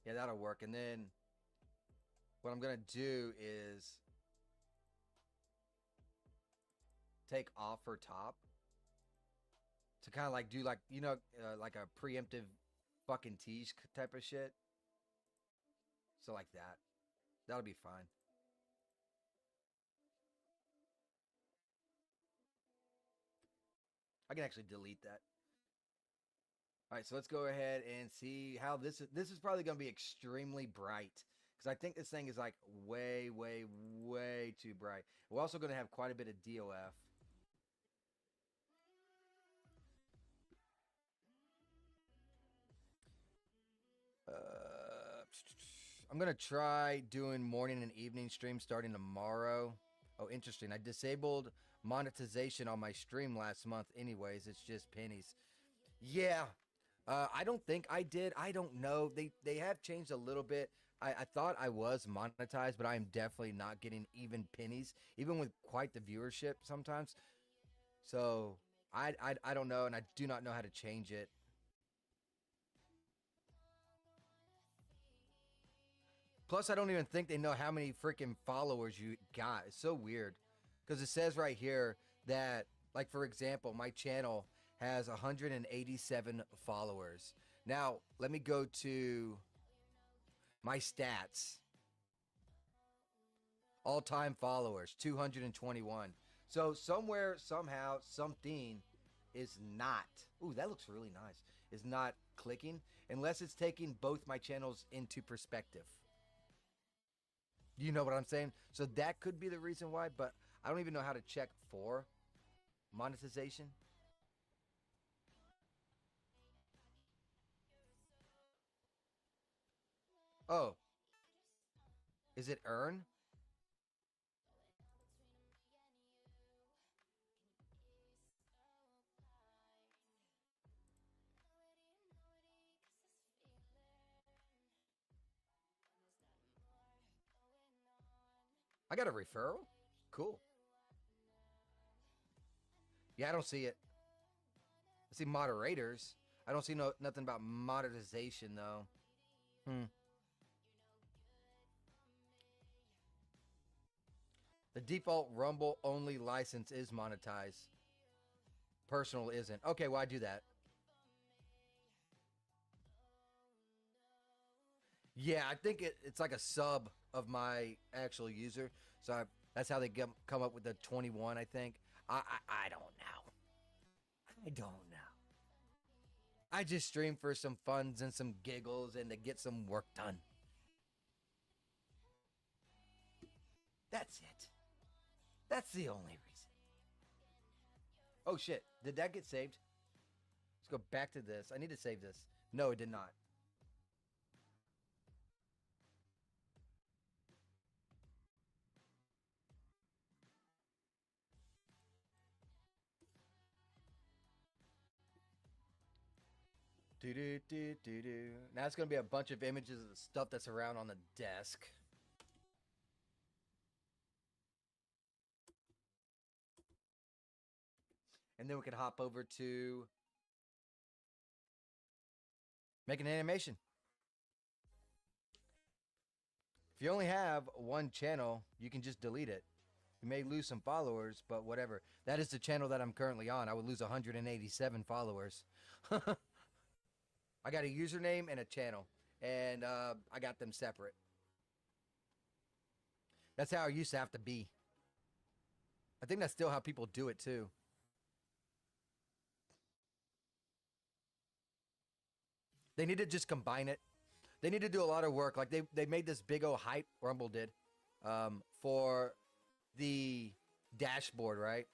A: Yeah, that'll work. And then what I'm going to do is take offer top to kind of like do like, like a preemptive fucking tease type of shit. So like that. That'll be fine. I can actually delete that. All right, so let's go ahead and see how this is probably going to be extremely bright because I think this thing is like way, way, way too bright. We're also going to have quite a bit of DOF. I'm going to try doing morning and evening streams starting tomorrow. Oh, interesting. I disabled monetization on my stream last month anyways. It's just pennies. Yeah. I don't think I did. I don't know. They have changed a little bit. I thought I was monetized, but I am definitely not getting even pennies, even with quite the viewership sometimes. So I don't know, and I do not know how to change it. Plus, I don't even think they know how many freaking followers you got. It's so weird. Because it says right here that, like, for example, my channel has 187 followers. Now, let me go to my stats. All-time followers, 221. So somewhere, somehow, something is not. Ooh, that looks really nice. Is not clicking unless it's taking both my channels into perspective. You know what I'm saying? So that could be the reason why, but I don't even know how to check for monetization. Oh, is it earn? I got a referral? Cool. Yeah, I don't see it. I see moderators. I don't see nothing about monetization though. Hmm. The default Rumble only license is monetized. Personal isn't. Okay, well I do that. Yeah, I think it's like a sub of my actual user. So that's how they come up with the 21. I think. I don't know. I don't know. I just stream for some funs and some giggles and to get some work done. That's it. That's the only reason. Oh shit! Did that get saved? Let's go back to this. I need to save this. No, it did not. Do do do do do. Now it's gonna be a bunch of images of the stuff that's around on the desk. And then we can hop over to make an animation. If you only have one channel, you can just delete it. You may lose some followers, but whatever. That is the channel that I'm currently on. I would lose 187 followers. I got a username and a channel, and I got them separate. That's how it used to have to be. I think that's still how people do it too. They need to just combine it. They need to do a lot of work. Like they made this big old hype, Rumble did, for the dashboard, right?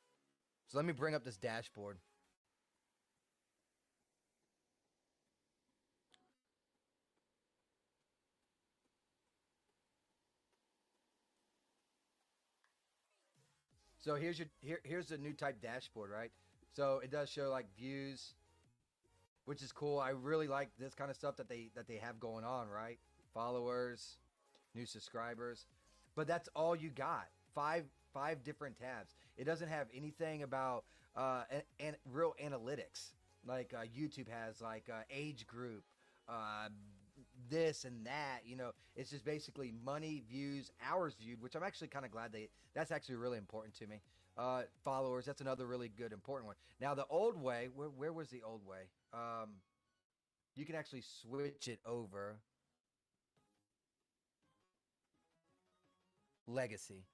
A: So let me bring up this dashboard. So here's a new type dashboard, right? So it does show like views, which is cool. I really like this kind of stuff that they have going on, right? Followers, new subscribers, but that's all you got. Five different tabs. It doesn't have anything about and real analytics like YouTube has, like age group, uh, this and that. You know, it's just basically money, views, hours viewed, which I'm actually kind of glad that's actually really important to me. Followers, that's another really good important one. Now the old way, where was the old way? You can actually switch it over. Legacy.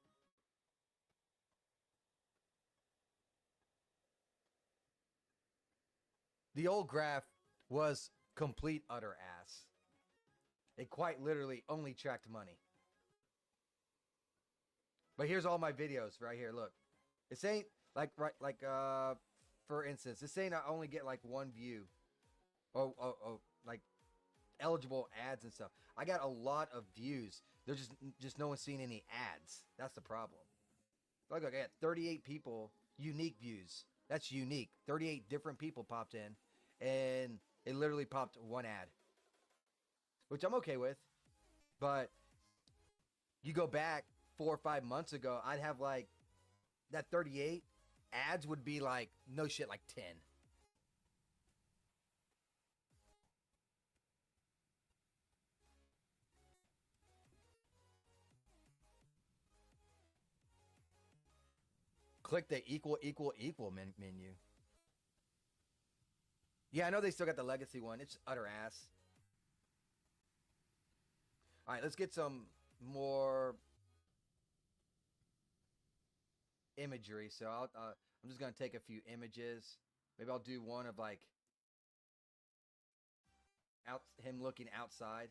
A: The old graph was complete utter ass. It quite literally only tracked money. But here's all my videos right here. Look, it's saying for instance, it's saying I only get like one view. Like eligible ads and stuff. I got a lot of views. There's just no one's seeing any ads. That's the problem. Look, I got 38 people unique views. That's unique. 38 different people popped in, and it literally popped one ad, which I'm okay with. But you go back 4 or 5 months ago, I'd have like that 38 ads would be like no shit, like 10. Click the equal menu. Yeah, I know they still got the legacy one. It's utter ass. All right, let's get some more imagery. So I'm just gonna take a few images. Maybe I'll do one of like him looking outside.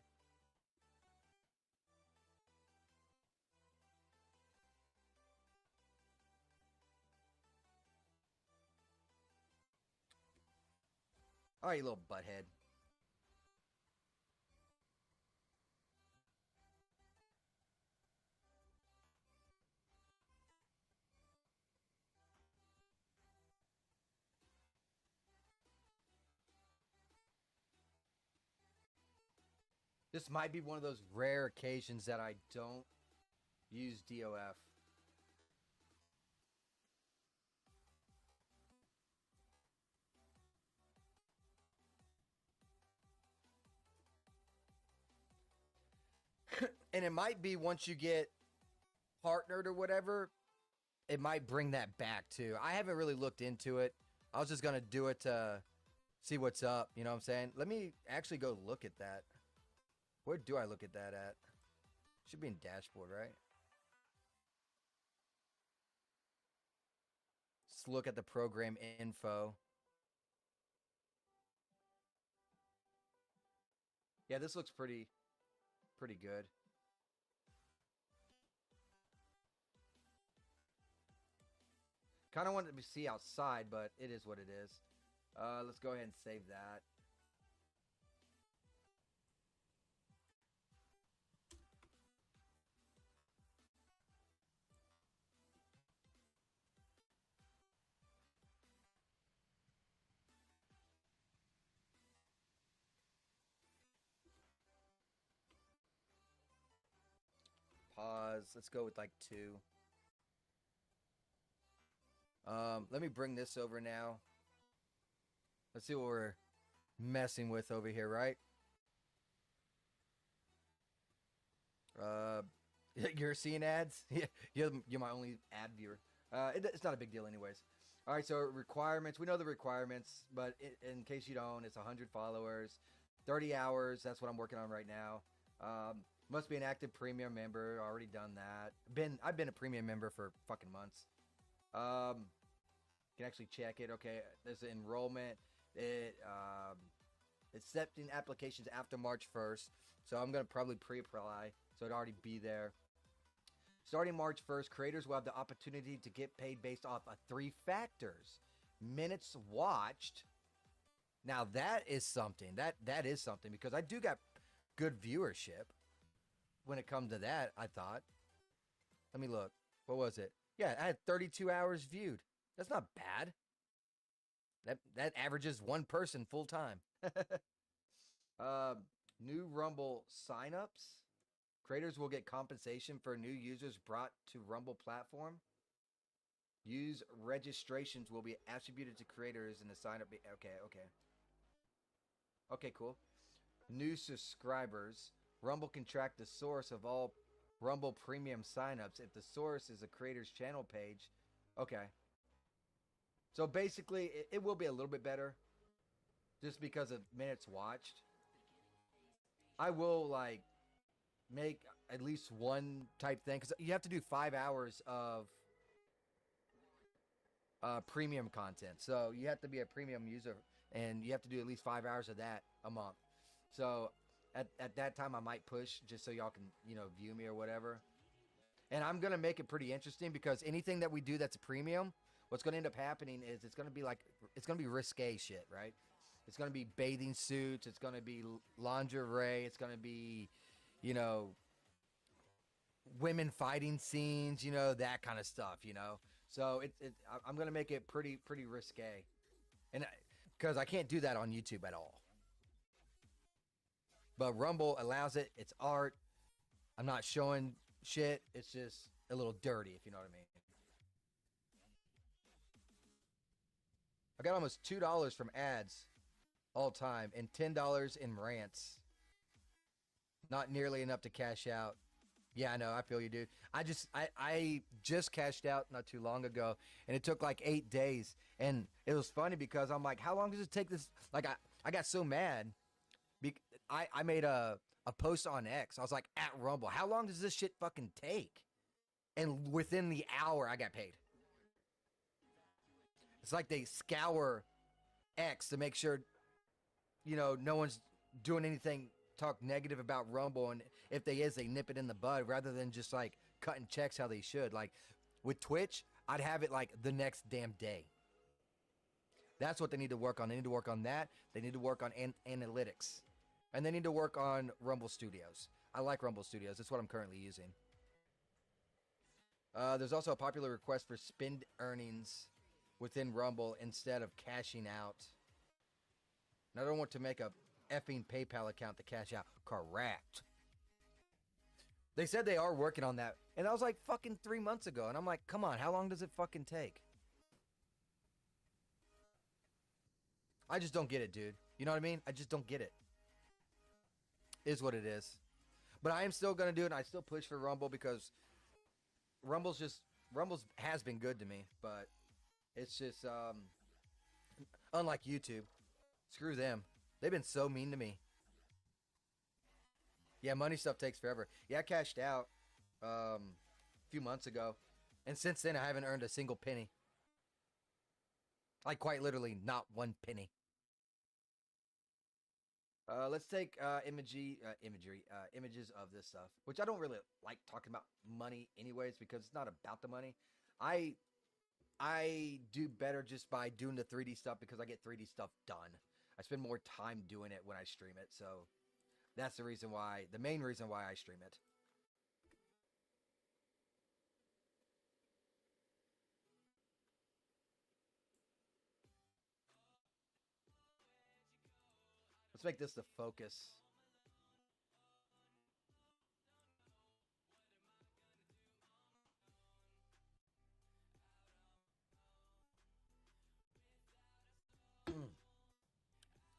A: All right, you little butthead. This might be one of those rare occasions that I don't use DOF. And it might be once you get partnered or whatever, it might bring that back too. I haven't really looked into it. I was just gonna do it to see what's up. You know what I'm saying? Let me actually go look at that. Where do I look at that at? Should be in dashboard, right? Let's look at the program info. Yeah, this looks pretty good. Kind of wanted to see outside, but it is what it is. Let's go ahead and save that. Pause. Let's go with like 2. Let me bring this over now. Let's see what we're messing with over here, right? Uh, you're seeing ads? Yeah, you're my only ad viewer. It's not a big deal, anyways. All right, so requirements. We know the requirements, but in case you don't, it's 100 followers, 30 hours. That's what I'm working on right now. Must be an active premium member. Already done that. I've been a premium member for fucking months. Can actually check it. Okay, there's the enrollment. Accepting applications after March 1st. So I'm gonna probably pre-apply, so it'd already be there. Starting March 1st, creators will have the opportunity to get paid based off of 3 factors: minutes watched. Now that is something. That is something, because I do got good viewership when it comes to that. I thought. Let me look. What was it? Yeah, I had 32 hours viewed. That's not bad. That averages 1 person full time. New Rumble signups. Creators will get compensation for new users brought to Rumble platform. Use registrations will be attributed to creators in the sign up. Okay, cool. New subscribers. Rumble can track the source of all Rumble premium signups if the source is a creator's channel page. Okay. So basically, it will be a little bit better just because of minutes watched. I will, like, make at least one type thing, because you have to do 5 hours of premium content. So you have to be a premium user, and you have to do at least 5 hours of that a month. So at that time, I might push just so y'all can, view me or whatever. And I'm going to make it pretty interesting, because anything that we do that's a premium, what's going to end up happening is it's going to be risque shit, right? It's going to be bathing suits. It's going to be lingerie. It's going to be, women fighting scenes, that kind of stuff, So I'm going to make it pretty risque. And because I can't do that on YouTube at all. But Rumble allows it. It's art. I'm not showing shit. It's just a little dirty, if you know what I mean. I got almost $2 from ads all time and $10 in rants. Not nearly enough to cash out. Yeah, I know. I feel you, dude. I just cashed out not too long ago, and it took like 8 days. And it was funny because I'm like, how long does it take this? Like, I got so mad. I made a post on X. I was like, at Rumble, how long does this shit fucking take? And within the hour, I got paid. It's like they scour X to make sure, no one's doing anything, talk negative about Rumble, and if they is, they nip it in the bud rather than just like cutting checks how they should. Like with Twitch, I'd have it like the next damn day. That's what they need to work on. They need to work on that. They need to work on analytics, and they need to work on Rumble Studios. I like Rumble Studios. That's what I'm currently using. There's also a popular request for spend earnings within Rumble instead of cashing out. And I don't want to make a effing PayPal account to cash out. Correct. They said they are working on that. And that was like fucking 3 months ago. And I'm like, come on, how long does it fucking take? I just don't get it, dude. You know what I mean? I just don't get it. Is what it is. But I am still going to do it. And I still push for Rumble because Rumble's has been good to me. But it's just, unlike YouTube. Screw them. They've been so mean to me. Yeah, money stuff takes forever. Yeah, I cashed out a few months ago, and since then I haven't earned a single penny. Like quite literally, not one penny. Let's take images of this stuff, which I don't really like talking about money, anyways, because it's not about the money. I I do better just by doing the 3D stuff because I get 3D stuff done. I spend more time doing it when I stream it, so that's the main reason why I stream it. Let's make this the focus.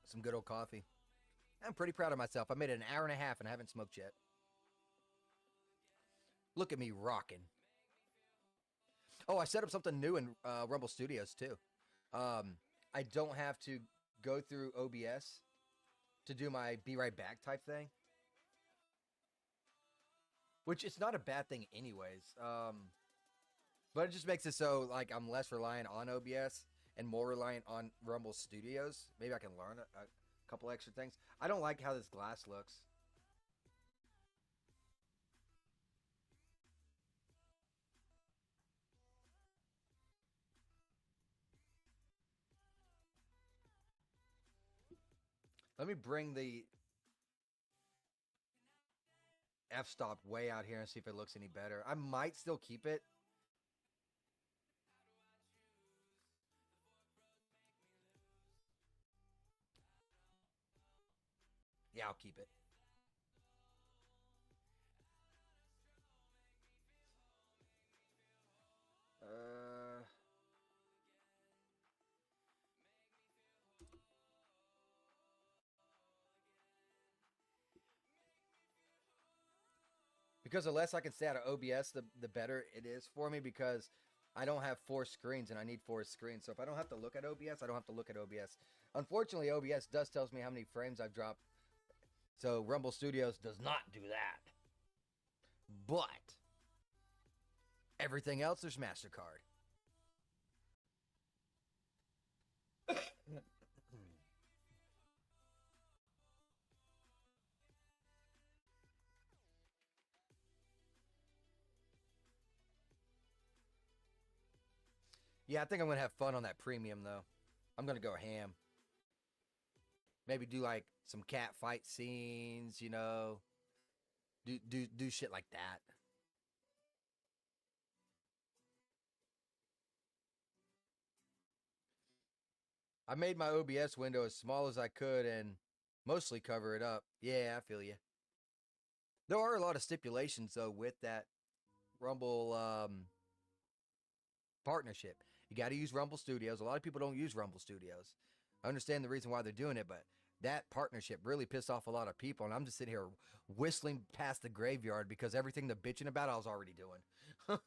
A: Some good old coffee. I'm pretty proud of myself. I made it an hour and a half and I haven't smoked yet. Look at me rocking. Oh, I set up something new in Rumble Studios too. I don't have to go through OBS to do my be right back type thing, which it's not a bad thing anyways. But it just makes it so like I'm less reliant on OBS and more reliant on Rumble Studios. Maybe I can learn a couple extra things. I don't like how this glass looks. Let me bring the f-stop way out here and see if it looks any better. I might still keep it. Yeah, I'll keep it. Uh, because the less I can stay out of OBS, the better it is for me because I don't have four screens and I need four screens. So if I don't have to look at OBS, I don't have to look at OBS. Unfortunately, OBS does tells me how many frames I've dropped. So Rumble Studios does not do that. But everything else, there's MasterCard. Yeah, I think I'm gonna have fun on that premium though. I'm gonna go ham. Maybe do like some cat fight scenes, you know. Do shit like that. I made my OBS window as small as I could and mostly cover it up. Yeah, I feel you. There are a lot of stipulations though with that Rumble partnership. You got to use Rumble Studios. A lot of people don't use Rumble Studios. I understand the reason why they're doing it, but that partnership really pissed off a lot of people. And I'm just sitting here whistling past the graveyard because everything they're bitching about, I was already doing.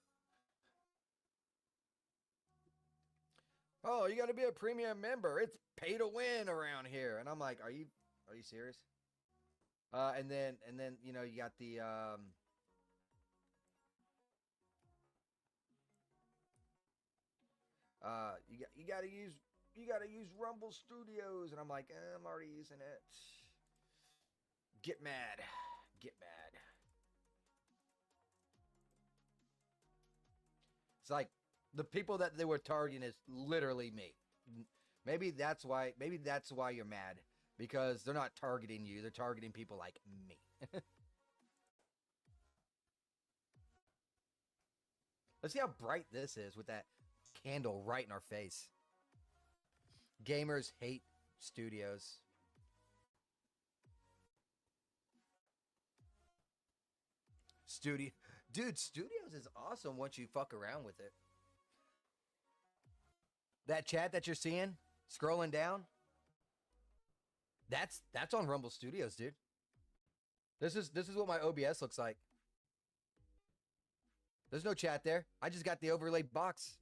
A: Oh, you got to be a premium member. It's pay to win around here. And I'm like, are you serious? And then you know you got the you gotta use Rumble Studios, and I'm like, I'm already using it. Get mad, get mad. It's like the people that they were targeting is literally me. Maybe that's why. Maybe that's why you're mad because they're not targeting you. They're targeting people like me. Let's see how bright this is with that candle right in our face. Gamers hate studios. Studio, dude, studios is awesome once you fuck around with it. That chat that you're seeing, scrolling down, that's on Rumble Studios, dude. This is what my OBS looks like. There's no chat there. I just got the overlay box.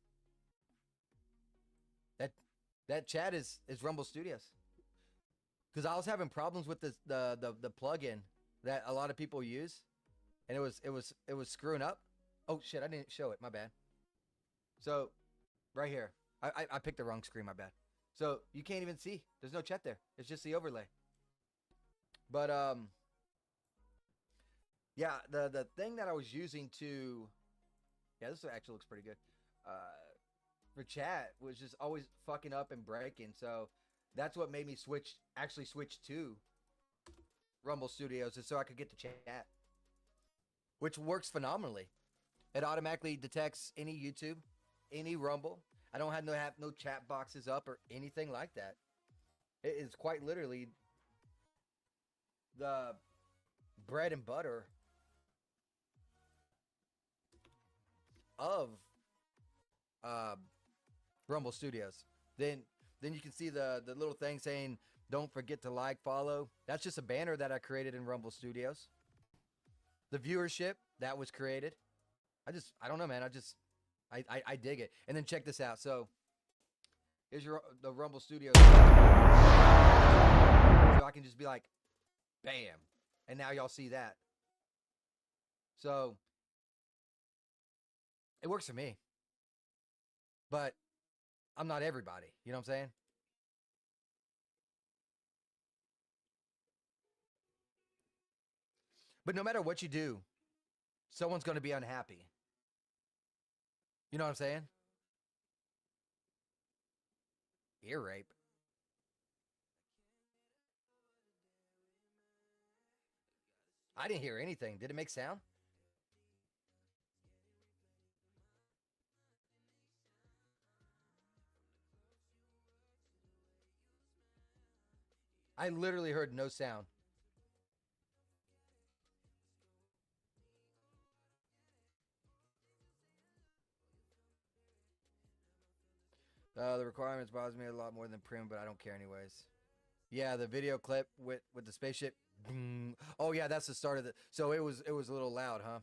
A: That that chat is Rumble Studios. Because I was having problems with the plugin that a lot of people use, and it was screwing up. Oh shit, I didn't show it. My bad. So right here, I picked the wrong screen. My bad. So you can't even see. There's no chat there. It's just the overlay. But yeah, the thing that I was using to, yeah, this actually looks pretty good. For chat was just always fucking up and breaking. So that's what made me switch to Rumble Studios, is so I could get to chat, which works phenomenally. It automatically detects any YouTube, any Rumble. I don't have no chat boxes up or anything like that. It is quite literally the bread and butter of uh, Rumble Studios. Then you can see the little thing saying don't forget to like, follow. That's just a banner that I created in Rumble Studios. The viewership that was created. I don't know, man. I dig it. And then check this out. So here's the Rumble Studios. So I can just be like, bam. And now y'all see that. So it works for me. But I'm not everybody. You know what I'm saying? But no matter what you do, someone's going to be unhappy. You know what I'm saying? Ear rape. I didn't hear anything. Did it make sound? I literally heard no sound. The requirements bothers me a lot more than Prim, but I don't care anyways. Yeah, the video clip with the spaceship. Oh yeah, that's the start of the. So it was a little loud, huh?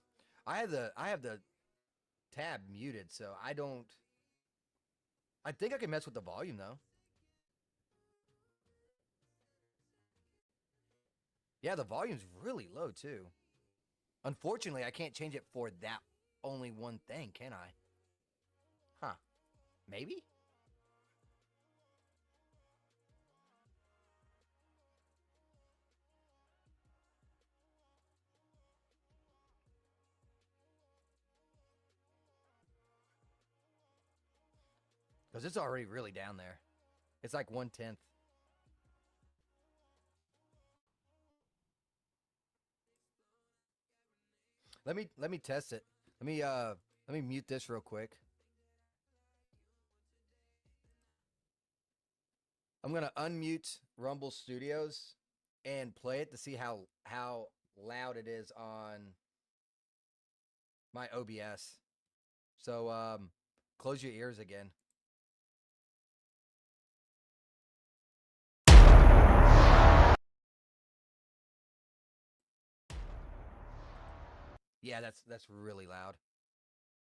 A: I have the tab muted, so I don't. I think I can mess with the volume though. Yeah, the volume's really low too. Unfortunately, I can't change it for that only one thing, can I? Huh? Maybe. Because it's already really down there. It's like 1/10. Let me test it. Let me mute this real quick. I'm gonna unmute Rumble Studios and play it to see how loud it is on my OBS. So close your ears again. Yeah, that's really loud.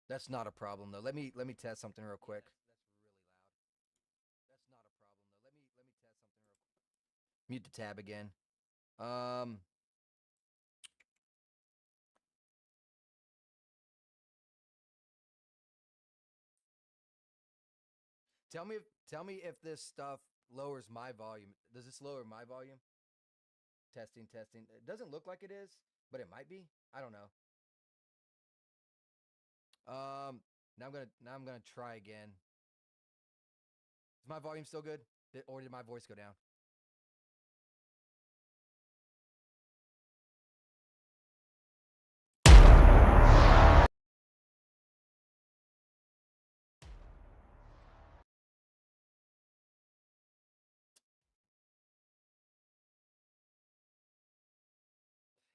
A: That's not a problem though. Let me test something real quick. That's not a problem though. Let me test something real quick. Mute the tab again. Um tell me if this stuff lowers my volume. Does this lower my volume? Testing, testing. It doesn't look like it is, but it might be. I don't know. Now I'm gonna try again. Is my volume still good? Or did my voice go down?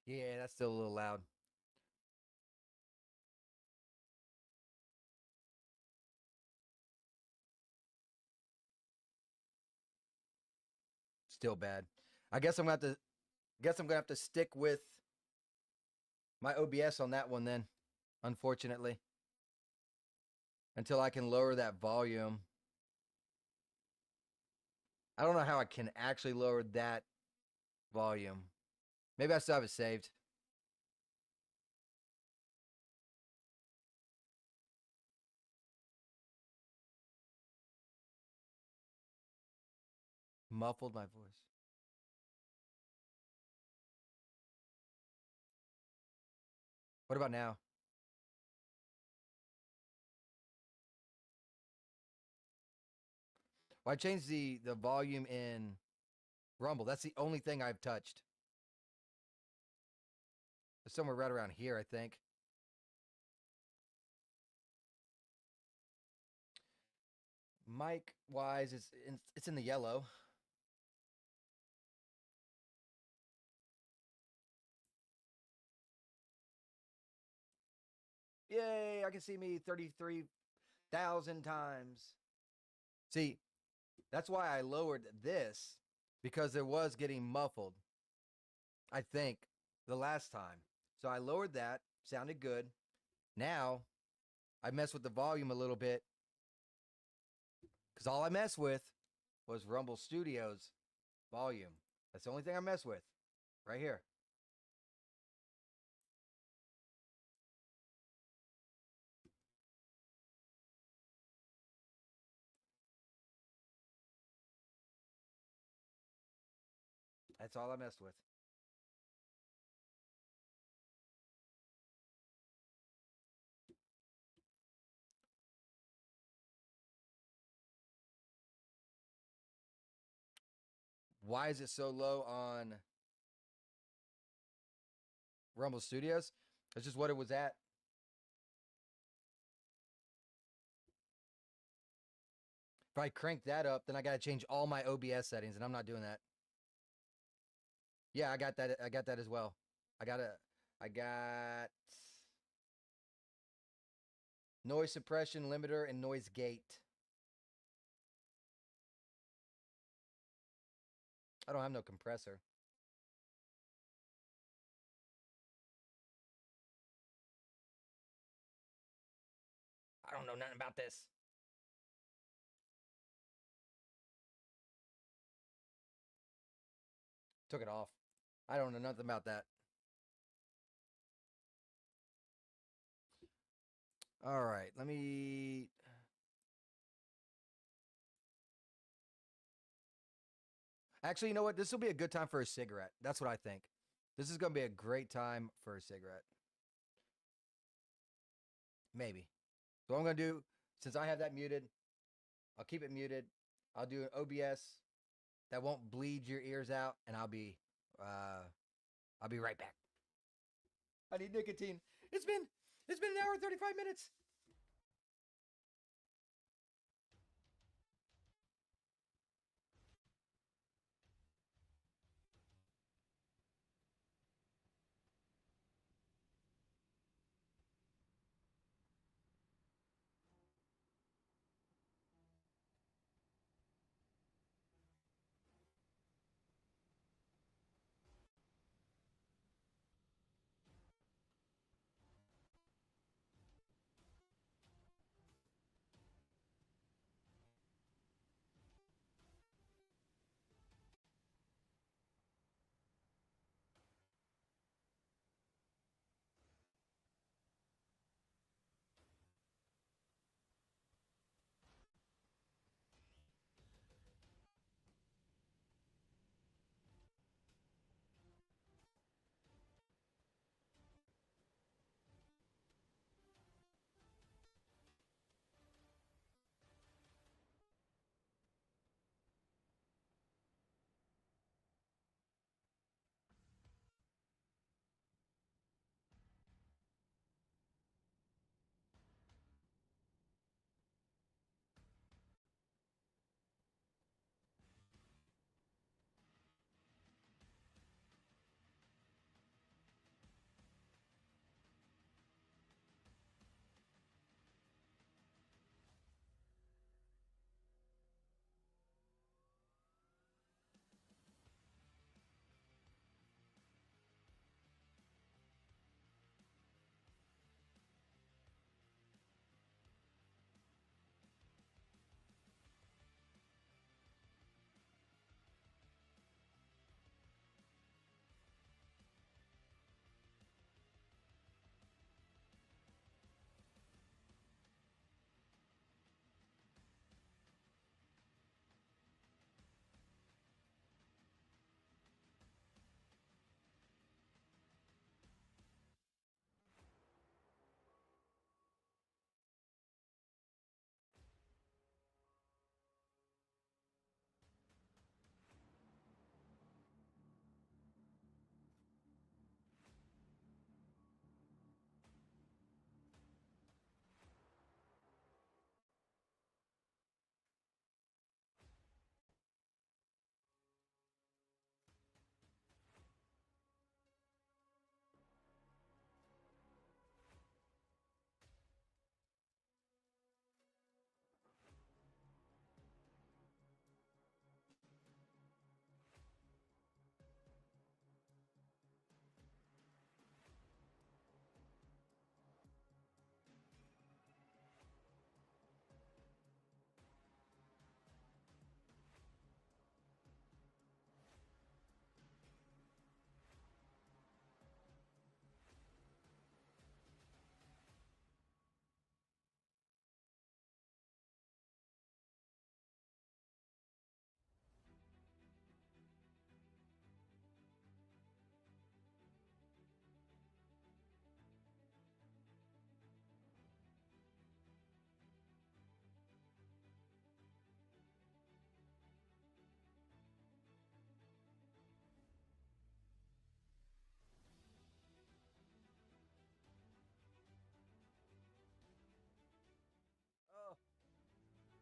A: Yeah, that's still a little loud. Still bad. I guess I'm gonna have to stick with my OBS on that one then, unfortunately. Until I can lower that volume. I don't know how I can actually lower that volume. Maybe I still have it saved. Muffled my voice. What about now? Well, I changed the volume in Rumble. That's the only thing I've touched. It's somewhere right around here, I think. Mic wise, it's in the yellow. Yay! I can see me 33,000 times. See, that's why I lowered this because it was getting muffled. I think the last time. So I lowered that. Sounded good. Now I messed with the volume a little bit because all I messed with was Rumble Studios volume. That's the only thing I messed with right here. That's all I messed with. Why is it so low on Rumble Studios? That's just what it was at. If I crank that up, then I got to change all my OBS settings, and I'm not doing that. Yeah, I got that. I got that as well. I got noise suppression limiter and noise gate. I don't have no compressor. I don't know nothing about this. Took it off. I don't know nothing about that. All right, let me. Actually, you know what? This will be a good time for a cigarette. That's what I think. This is going to be a great time for a cigarette. Maybe. So what I'm going to do, since I have that muted, I'll keep it muted. I'll do an OBS that won't bleed your ears out, and I'll be right back. I need nicotine. It's been an hour and 35 minutes.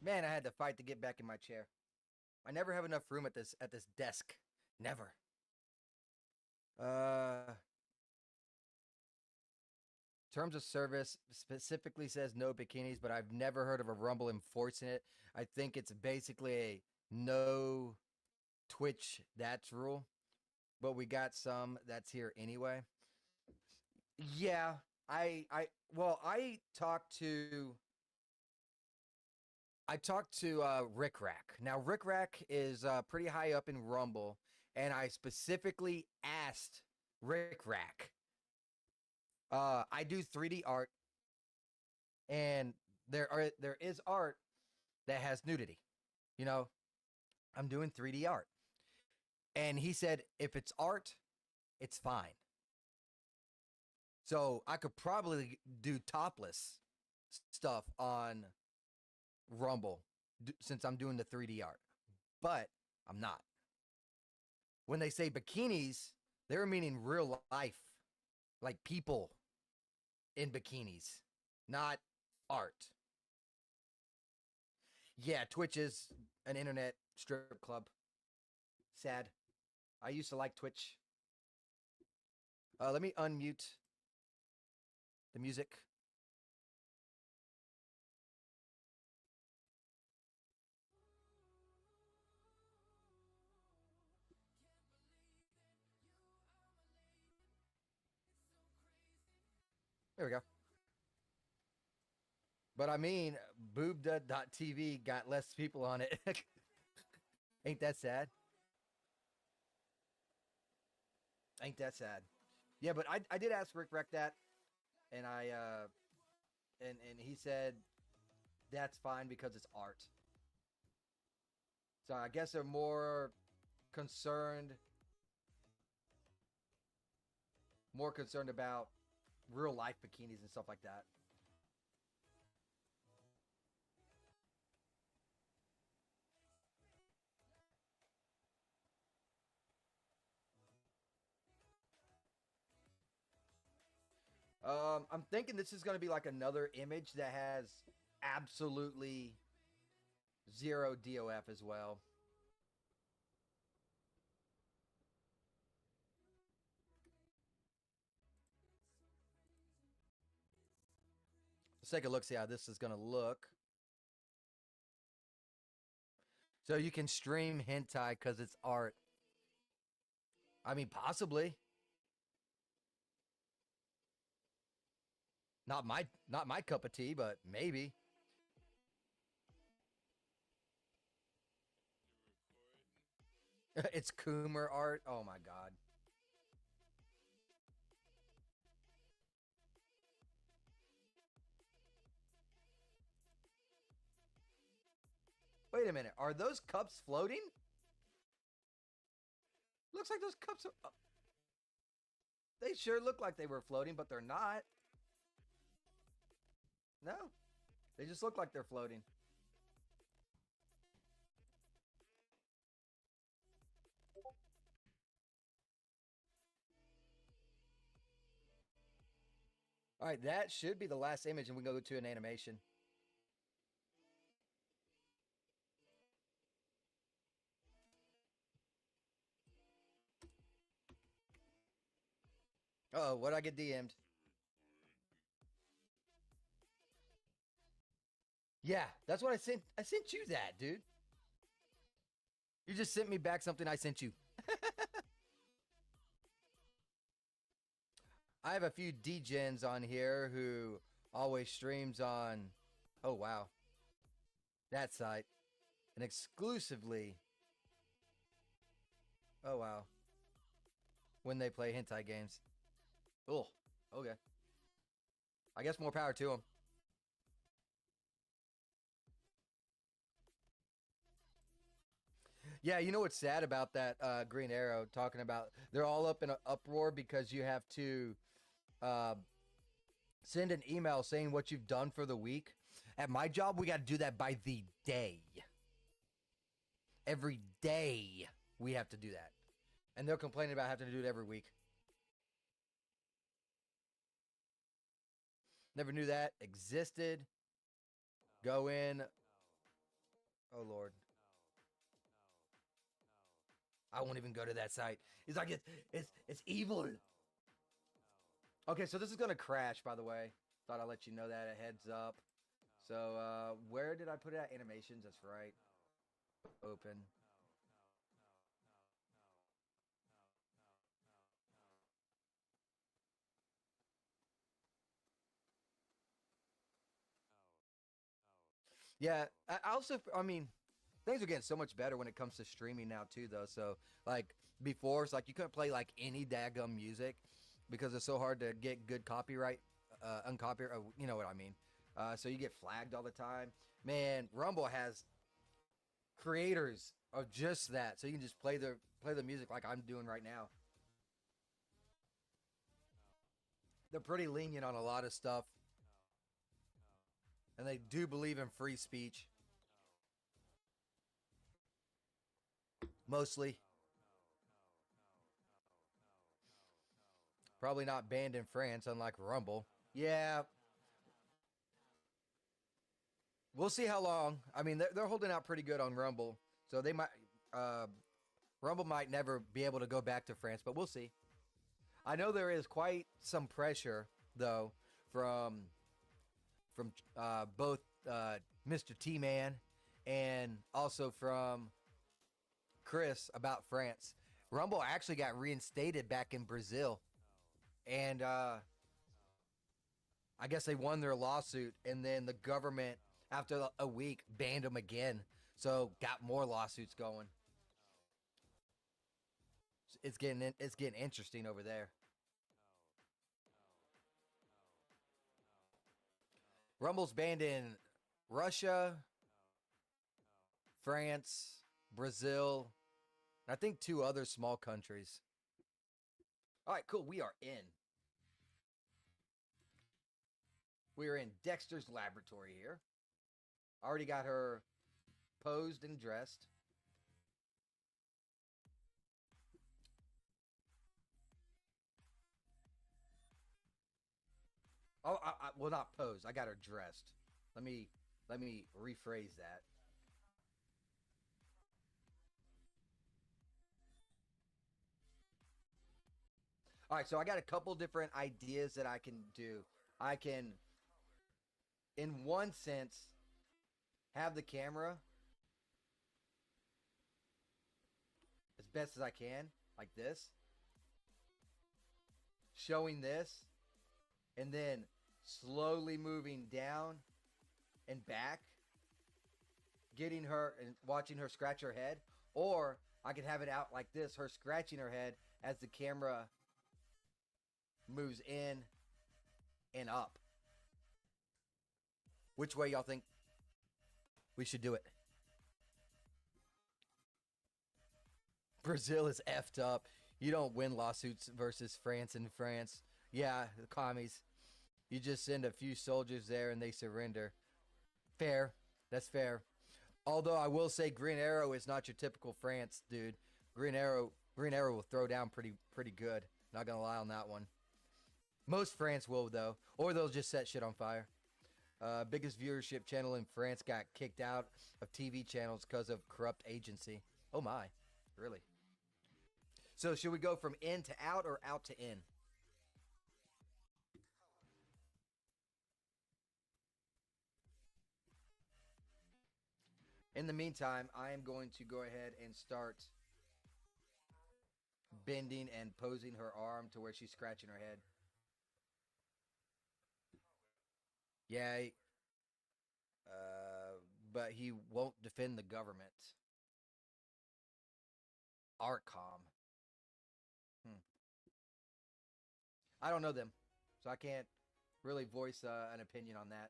A: Man, I had to fight to get back in my chair. I never have enough room at this desk. Never. Uh Terms of service specifically says no bikinis, but I've never heard of a Rumble enforcing it. I think it's basically a no Twitch that's rule, but we got some that's here anyway. Yeah, I well, I talked to Rick Rack. Now Rick Rack is pretty high up in Rumble, and I specifically asked Rick Rack. I do 3D art, and there is art that has nudity. You know, I'm doing 3D art, and he said if it's art, it's fine. So I could probably do topless stuff on Rumble since I'm doing the 3D art, but I'm not. When they say bikinis, they're meaning real life, like people in bikinis, not art. Yeah, Twitch is an internet strip club. Sad. I used to like Twitch. Let me unmute the music. There we go. But I mean, boobda.tv got less people on it. Ain't that sad? Ain't that sad? Yeah, but I did ask Rick Rec that, and and he said that's fine because it's art. So I guess they're concerned more concerned about real life bikinis and stuff like that. I'm thinking this is going to be like another image that has absolutely zero DOF as well. Let's take a look, see how this is going to look. So you can stream hentai because it's art. I mean, possibly. Not my cup of tea, but maybe. It's Coomer art. Oh my god. Wait a minute. Are those cups floating? Looks like those cups are. They sure look like they were floating, but they're not. No. They just look like they're floating. All right, that should be the last image, and we can go to an animation. Oh, what I get DM'd? Yeah, that's what I sent. I sent you that, dude. You just sent me back something I sent you. I have a few DGens on here who always streams on. Oh wow, that site, and exclusively. Oh wow, when they play hentai games. Oh, okay. I guess more power to them. Yeah, you know what's sad about that Green Arrow talking about? They're all up in an uproar because you have to uh, send an email saying what you've done for the week. At my job, we got to do that by the day. Every day we have to do that. And they're complaining about having to do it every week. Never knew that existed. Go in. Oh Lord. I won't even go to that site. He's like, it's evil. Okay, so this is gonna crash, by the way. Thought I'd let you know that. A heads up. So where did I put it at? Animations, that's right. Open. Yeah, I also, I mean, things are getting so much better when it comes to streaming now too, though. So like before, it's like you couldn't play like any daggum music because it's so hard to get good copyright, uncopyright. You know what I mean? So you get flagged all the time. Man, Rumble has creators of just that, so you can just play the music like I'm doing right now. They're pretty lenient on a lot of stuff, and they do believe in free speech mostly. Probably not banned in France, unlike Rumble. Yeah, we'll see how long. I mean, they're holding out pretty good on Rumble, so they might. Uh, Rumble might never be able to go back to France, but we'll see. I know there is quite some pressure though from both Mr. T Man and also from Chris about France. Rumble actually got reinstated back in Brazil, and I guess they won their lawsuit, and then the government, after a week, banned them again. So got more lawsuits going. It's getting interesting over there. Rumble's banned in Russia, France, Brazil, and I think two other small countries. All right, cool. We are in. We are in Dexter's laboratory here. Already got her posed and dressed. Oh, well, not posed. I got her dressed. Let me let me rephrase that. All right, so I got a couple different ideas that I can do. I can, in one sense, have the camera as best as I can, like this, showing this, and then slowly moving down and back, getting her and watching her scratch her head. Or I could have it out like this, her scratching her head as the camera moves in and up. Which way y'all think we should do it? Brazil is effed up. You don't win lawsuits versus France and France. Yeah, the commies. You just send a few soldiers there and they surrender. Fair. That's fair. Although I will say Green Arrow is not your typical France dude. Green Arrow will throw down pretty good. Not gonna lie on that one. Most France will though, or they'll just set shit on fire. Biggest viewership channel in France got kicked out of TV channels because of corrupt agency. Oh my, really? So should we go from in to out or out to in? In the meantime, I am going to go ahead and start bending and posing her arm to where she's scratching her head. Yeah, but he won't defend the government. Artcom. Hmm. I don't know them, so I can't really voice an opinion on that.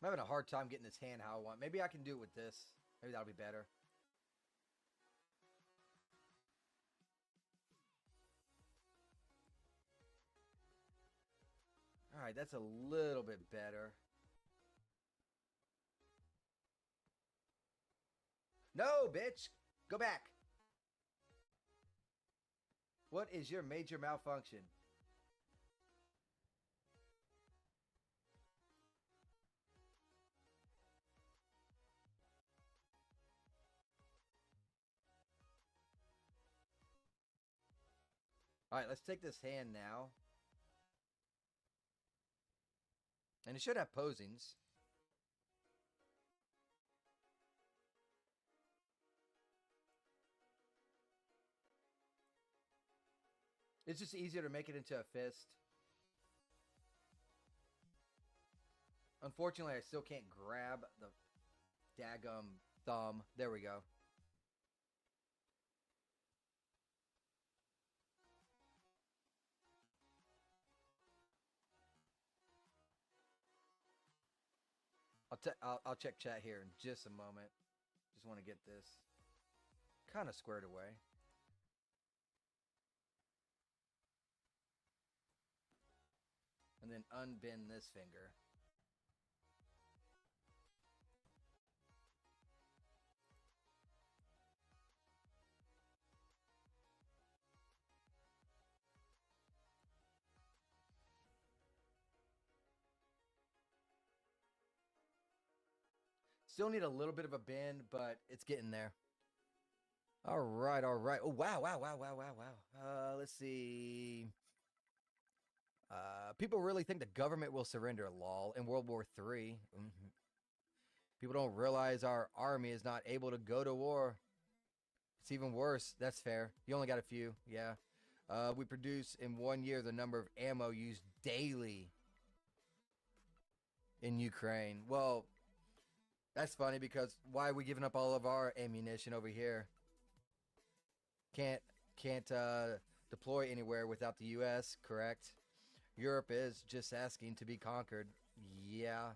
A: I'm having a hard time getting this hand how I want. Maybe I can do it with this. Maybe that'll be better. Alright, that's a little bit better. No, bitch! Go back! What is your major malfunction? Alright, let's take this hand now. And it should have posings. It's just easier to make it into a fist. Unfortunately, I still can't grab the daggum thumb. There we go. I'll check chat here in just a moment. Just want to get this kind of squared away. And then unbend this finger. Still need a little bit of a bend, but it's getting there. All right, all right. Oh, wow, wow, wow, wow, wow, wow. Let's see. People really think the government will surrender, lol, in World War III. People don't realize our army is not able to go to war. It's even worse. That's fair. You only got a few. Yeah. We produce in 1 year the number of ammo used daily in Ukraine. Well, that's funny because why are we giving up all of our ammunition over here? Can't deploy anywhere without the U.S., correct? Europe is just asking to be conquered. Yeah.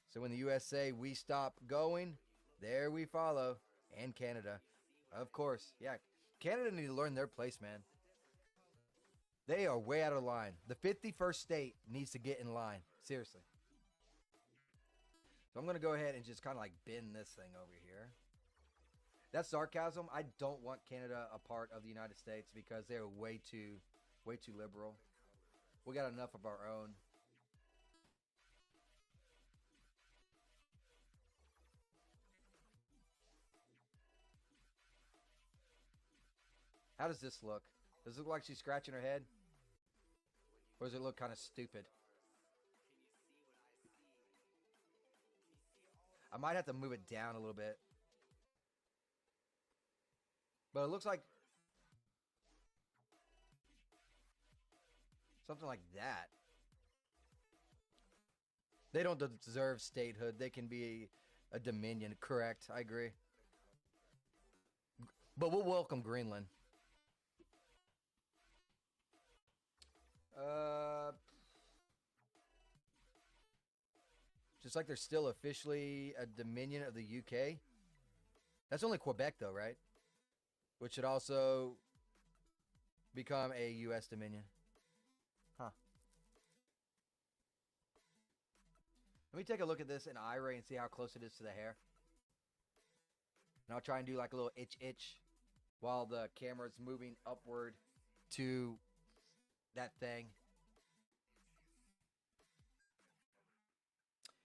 A: So when the U.S. say we stop going, there we follow. And Canada. Of course. Yeah. Canada need to learn their place, man. They are way out of line. The 51st state needs to get in line. Seriously. So I'm going to go ahead and just kind of like bend this thing over here. That's sarcasm. I don't want Canada a part of the United States because they're way too liberal. We got enough of our own. How does this look? Does it look like she's scratching her head? Or does it look kind of stupid? I might have to move it down a little bit. But it looks like something like that. They don't deserve statehood. They can be a dominion. Correct. I agree. But we'll welcome Greenland. Just like they're still officially a dominion of the UK. That's only Quebec, though, right? Which should also become a U.S. dominion. Huh. Let me take a look at this in iRay and see how close it is to the hair. And I'll try and do like a little itch while the camera's moving upward to that thing.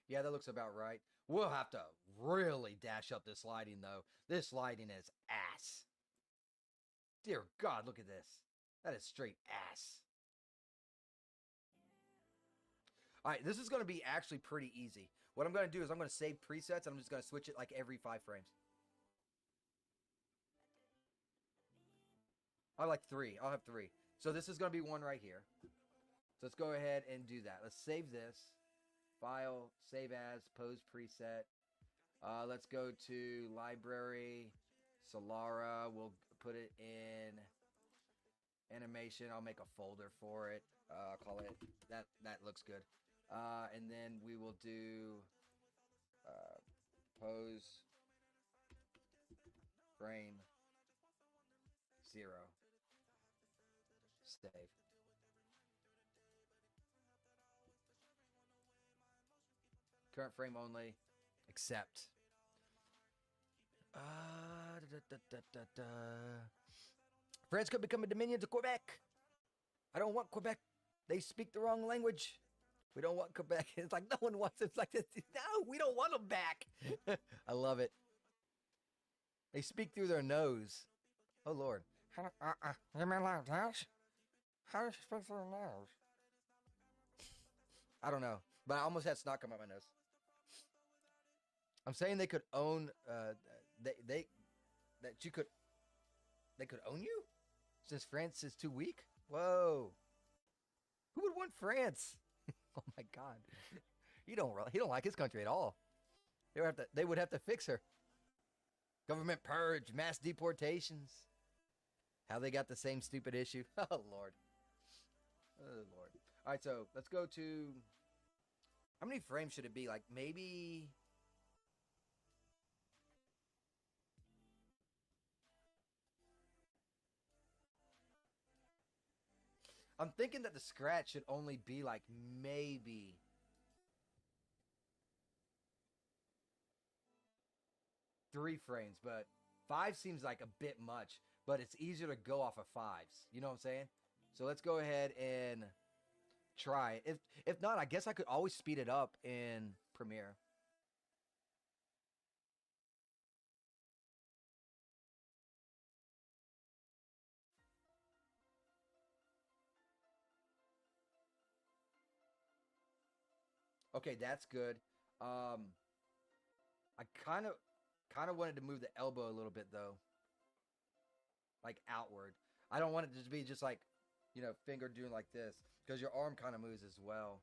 A: Yeah, that looks about right. We'll have to really dash up this lighting, though. This lighting is ass. Dear God, look at this. That is straight ass. All right, this is going to be actually pretty easy. What I'm going to do is I'm going to save presets, and I'm just going to switch it like every 5 frames. I like 3. I'll have 3. So this is going to be one right here. So let's go ahead and do that. Let's save this. File, save as, pose preset. Let's go to library, Selara. We'll put it in animation. I'll make a folder for it. Call it that. That looks good. And then we will do pose frame 0. Save. Current frame only. Accept. France could become a dominion to Quebec. I don't want Quebec. They speak the wrong language. We don't want Quebec. It's like no one wants it. It's like, no, we don't want them back. I love it. They speak through their nose. Oh, Lord. You mean like this? How does she speak through her nose? I don't know. But I almost had snot come out my nose. I'm saying they could own, they could own you? Since France is too weak? Whoa. Who would want France? Oh my God. He don't like his country at all. They would have to fix her. Government purge, mass deportations. How they got the same stupid issue. Oh Lord. Oh Lord. All right, so let's go to, how many frames should it be? Like maybe, I'm thinking that the scratch should only be like maybe 3 frames, but 5 seems like a bit much, but it's easier to go off of 5s. You know what I'm saying? So let's go ahead and try it. If not, I guess I could always speed it up in Premiere. Okay, that's good. I kind of wanted to move the elbow a little bit though, like outward. I don't want it to be just like, finger doing like this because your arm kind of moves as well.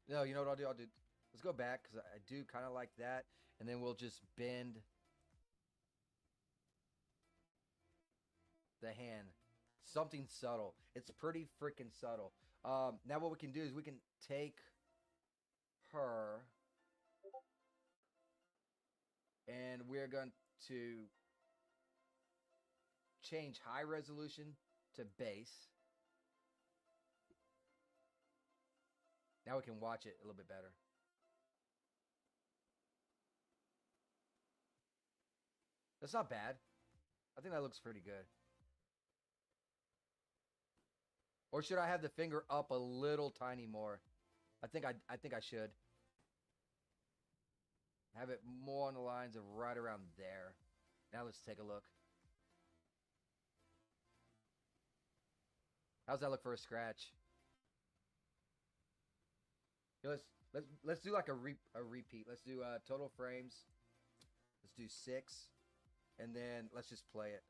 A: No, you know what I'll do? Let's go back because I do kind of like that, and then we'll just bend the hand. Something subtle. It's pretty freaking subtle. Now what we can do is we can take her and we're going to change high resolution to base. Now we can watch it a little bit better. That's not bad. I think that looks pretty good. Or should I have the finger up a little tiny more? I think I should. Have it more on the lines of right around there. Now let's take a look. How's that look for a scratch? Let's do like a repeat. Let's do total frames. Let's do 6, and then let's just play it.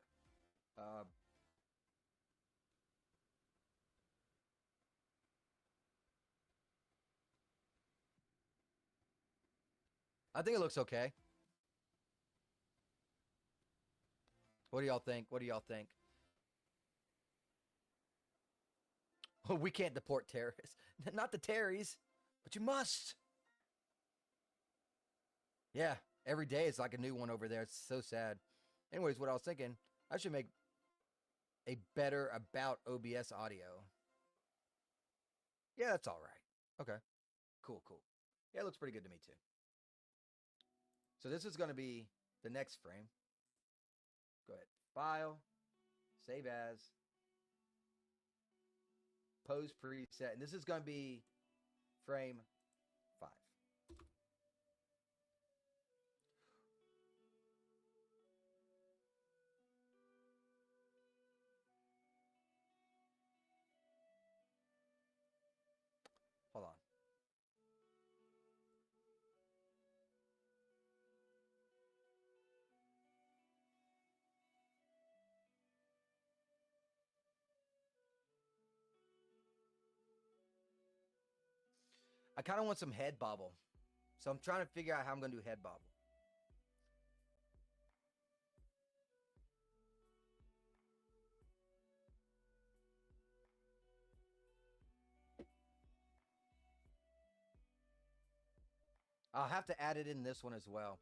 A: I think it looks okay. What do y'all think? What do y'all think? We can't deport terrorists. Not the Terrys, but you must. Yeah, every day it's like a new one over there. It's so sad. Anyways, what I was thinking, I should make a better about OBS audio. Yeah, that's all right. Okay. Cool, cool. Yeah, it looks pretty good to me too. So this is going to be the next frame. Go ahead. File. Save as. Pose preset. And this is going to be frame 5. Hold on. I kind of want some head bobble. So I'm trying to figure out how I'm going to do head bobble. I'll have to add it in this one as well.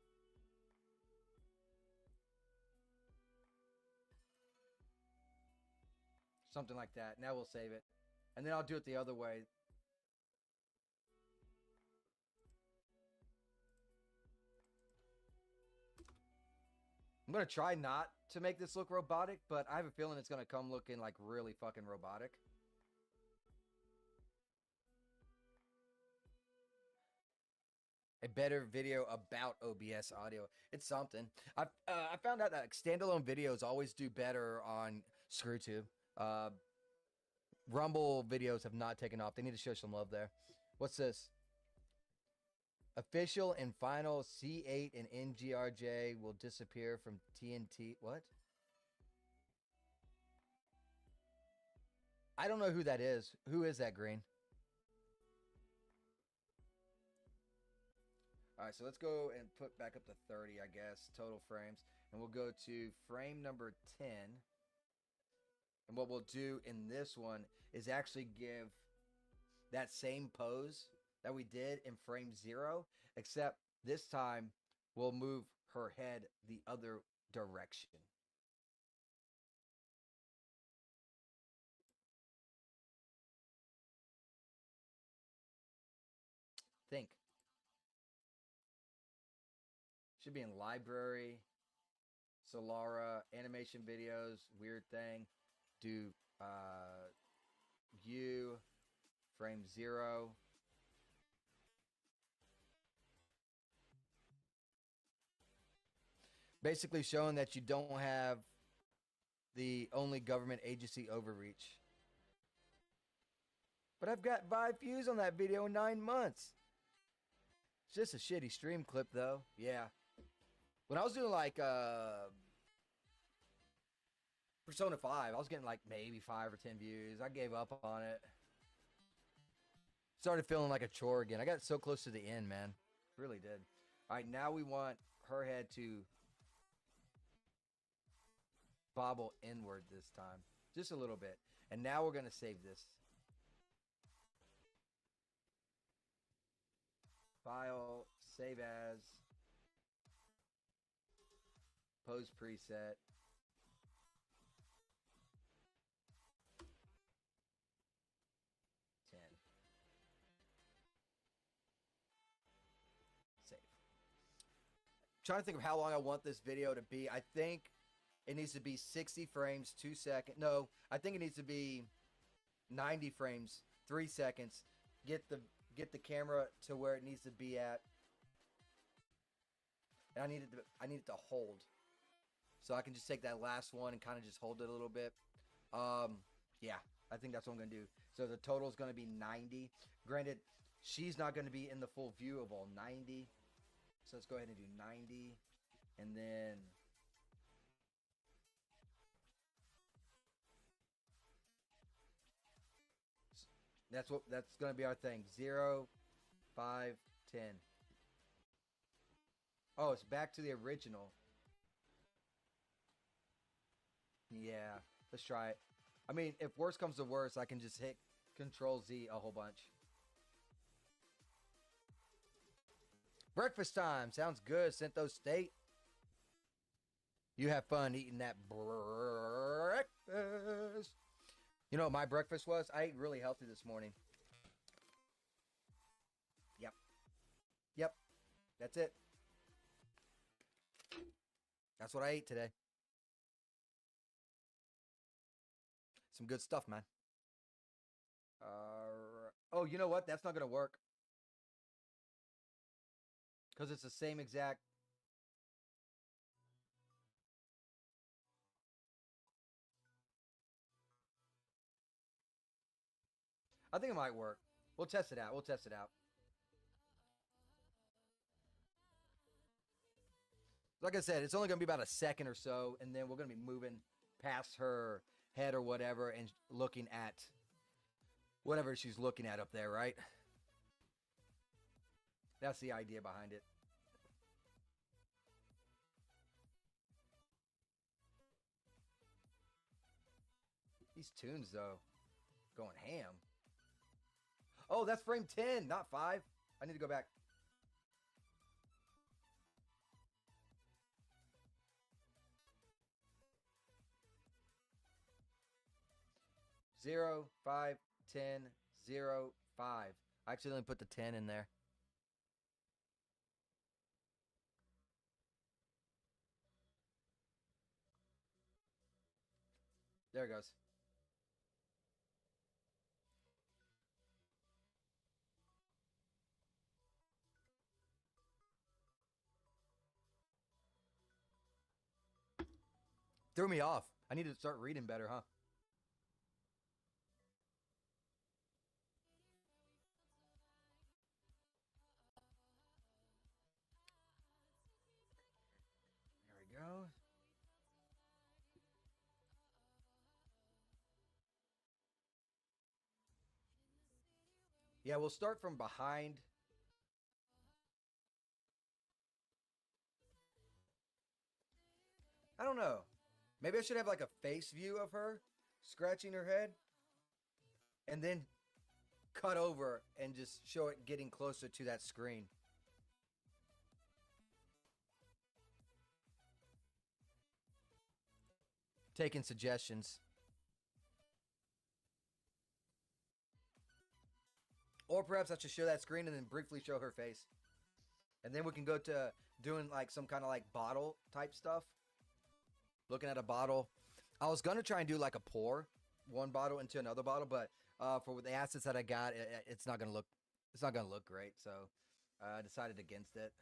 A: Something like that. Now we'll save it. And then I'll do it the other way. I'm going to try not to make this look robotic, but I have a feeling it's going to come looking like really fucking robotic. A better video about OBS audio. It's something. I found out that standalone videos always do better on ScrewTube. Rumble videos have not taken off. They need to show some love there. What's this? Official and final C8 and NGRJ will disappear from TNT. What? I don't know who that is. Who is that, Green? All right, so let's go and put back up to 30, I guess, total frames. And we'll go to frame number 10. And what we'll do in this one is actually give that same pose that we did in frame 0, except this time we'll move her head the other direction. Think. Should be in library, Selara, animation videos, weird thing. Do you, frame 0. Basically showing that you don't have the only government agency overreach. But I've got 5 views on that video in 9 months. It's just a shitty stream clip, though. Yeah. When I was doing, like, Persona 5, I was getting, like, maybe 5 or 10 views. I gave up on it. Started feeling like a chore again. I got so close to the end, man. Really did. All right, now we want her head to bobble inward this time. Just a little bit. And now we're going to save this. File, save as, pose preset. Save. Trying to think of how long I want this video to be. I think it needs to be 60 frames, 2 seconds. No, I think it needs to be 90 frames, 3 seconds. Get the camera to where it needs to be at. And I need it to hold. So I can just take that last one and kind of just hold it a little bit. Yeah, I think that's what I'm going to do. So the total is going to be 90. Granted, she's not going to be in the full view of all 90. So let's go ahead and do 90. And then that's going to be our thing. 0, 5, 10. Oh, it's back to the original. Yeah, let's try it. I mean, if worse comes to worse, I can just hit Control Z a whole bunch. Breakfast time. Sounds good, Cento State. You have fun eating that breakfast. You know what my breakfast was? I ate really healthy this morning. Yep. That's it. That's what I ate today. Some good stuff, man. Oh, you know what? That's not going to work. Because it's the same exact... I think it might work. We'll test it out. Like I said, it's only going to be about a second or so, and then we're going to be moving past her head or whatever and looking at whatever she's looking at up there, right? That's the idea behind it. These tunes, though, going ham. Oh, that's frame 10, not 5. I need to go back. 0, 5, 10, 0, 5. I accidentally put the 10 in there. There it goes. Threw me off. I need to start reading better, huh? There we go. Yeah, we'll start from behind. I don't know. Maybe I should have like a face view of her scratching her head and then cut over and just show it getting closer to that screen. Taking suggestions. Or perhaps I should show that screen and then briefly show her face. And then we can go to doing like some kind of like bottle type stuff. Looking at a bottle. I was going to try and do like a pour one bottle into another bottle, but for the assets that I got, it's not going to look great. So I decided against it.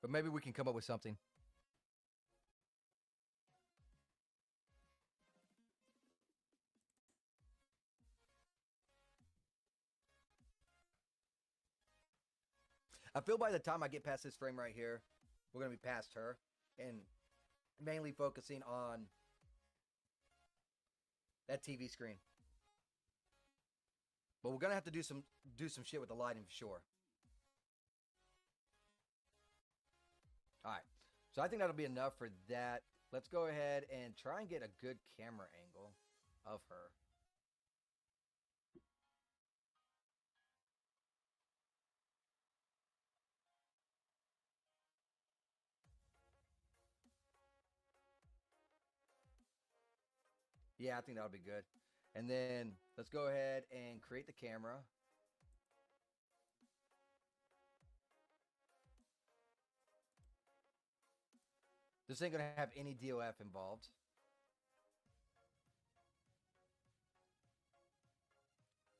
A: But maybe we can come up with something. I feel by the time I get past this frame right here, we're going to be past her and mainly focusing on that TV screen. But we're going to have to do some shit with the lighting for sure. All right. So I think that'll be enough for that. Let's go ahead and try and get a good camera angle of her. Yeah, I think that'll be good. And then let's go ahead and create the camera. This ain't going to have any DOF involved.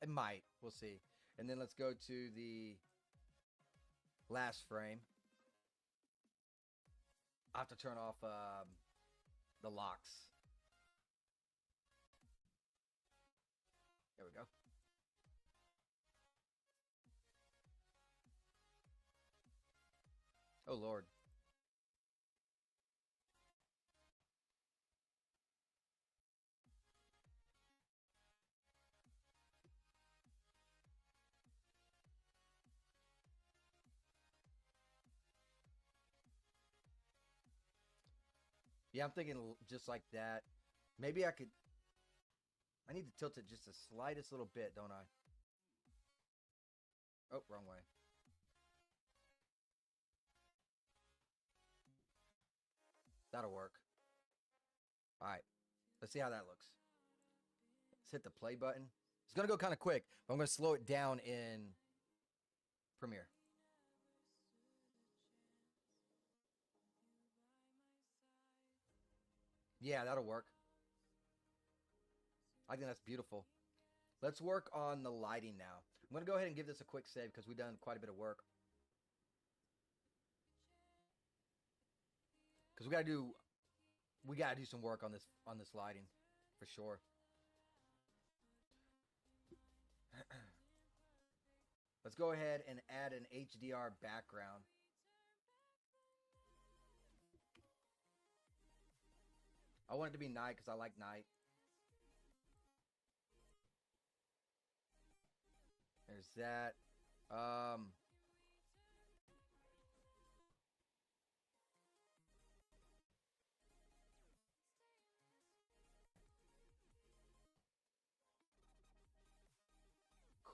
A: It might. We'll see. And then let's go to the last frame. I have to turn off the locks. There we go. Oh, Lord. Yeah, I'm thinking just like that. Maybe I could... I need to tilt it just the slightest little bit, don't I? Oh, wrong way. That'll work. All right. Let's see how that looks. Let's hit the play button. It's going to go kind of quick, but I'm going to slow it down in Premiere. Yeah, that'll work. I think that's beautiful. Let's work on the lighting now. I'm going to go ahead and give this a quick save because we've done quite a bit of work. Because we gotta do some work on this lighting for sure. Let's go ahead and add an HDR background. I want it to be night because I like night. There's that. Um,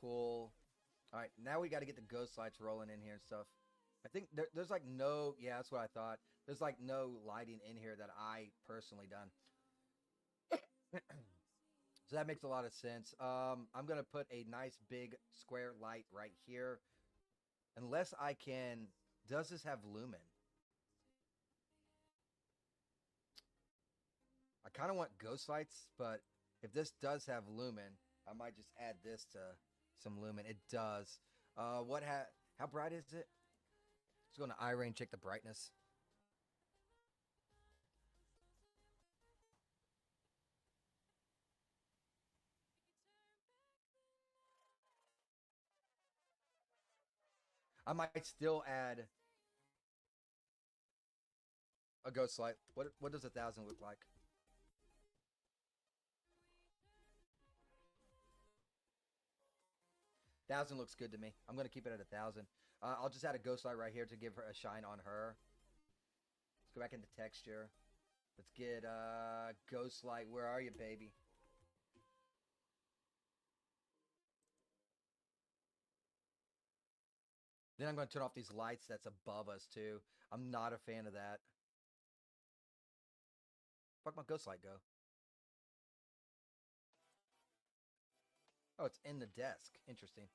A: cool. All right, now we got to get the ghost lights rolling in here and stuff. I think there's like no, yeah, that's what I thought. There's like no lighting in here that I personally done. So that makes a lot of sense. I'm gonna put a nice big square light right here. Unless I can, does this have lumen? I kind of want ghost lights, but if this does have lumen, I might just add this to some lumen. It does. How bright is it? Let's go to iRange, check the brightness. I might still add a ghost light. What does 1,000 look like? Thousand looks good to me. I'm gonna keep it at 1,000. I'll just add a ghost light right here to give her a shine on her. Let's go back into texture. Let's get ghost light. Where are you, baby? Then I'm gonna turn off these lights that's above us too. I'm not a fan of that. Fuck my ghost light go. Oh, it's in the desk. Interesting.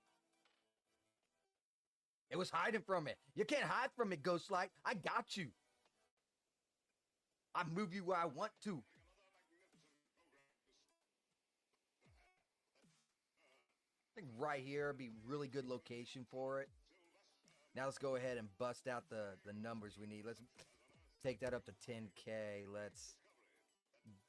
A: It was hiding from it. You can't hide from it, ghost light. I got you. I move you where I want to. I think right here would be really good location for it. Now let's go ahead and bust out the numbers we need. Let's take that up to 10K. Let's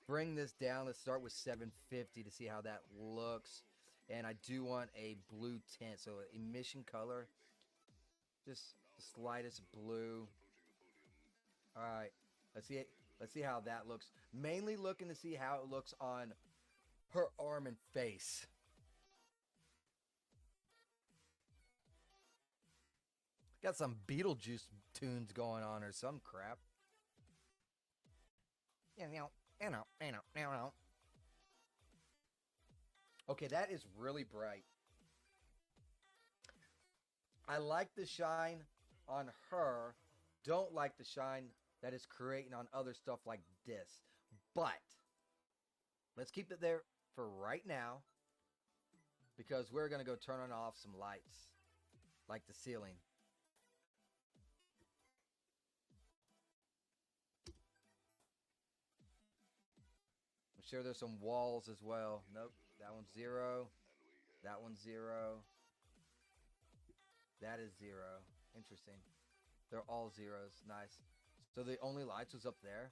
A: bring this down. Let's start with 750 to see how that looks. And I do want a blue tint. So emission color, just the slightest blue. All right, let's see it. Let's see how that looks. Mainly looking to see how it looks on her arm and face. Got some Beetlejuice tunes going on or some crap. Okay, that is really bright. I like the shine on her. Don't like the shine that is creating on other stuff like this. But let's keep it there for right now because we're going to go turn on off some lights like the ceiling. I'm sure there's some walls as well. Nope, that one's 0. That one's 0. That is 0. Interesting. They're all zeros. Nice. So the only lights was up there?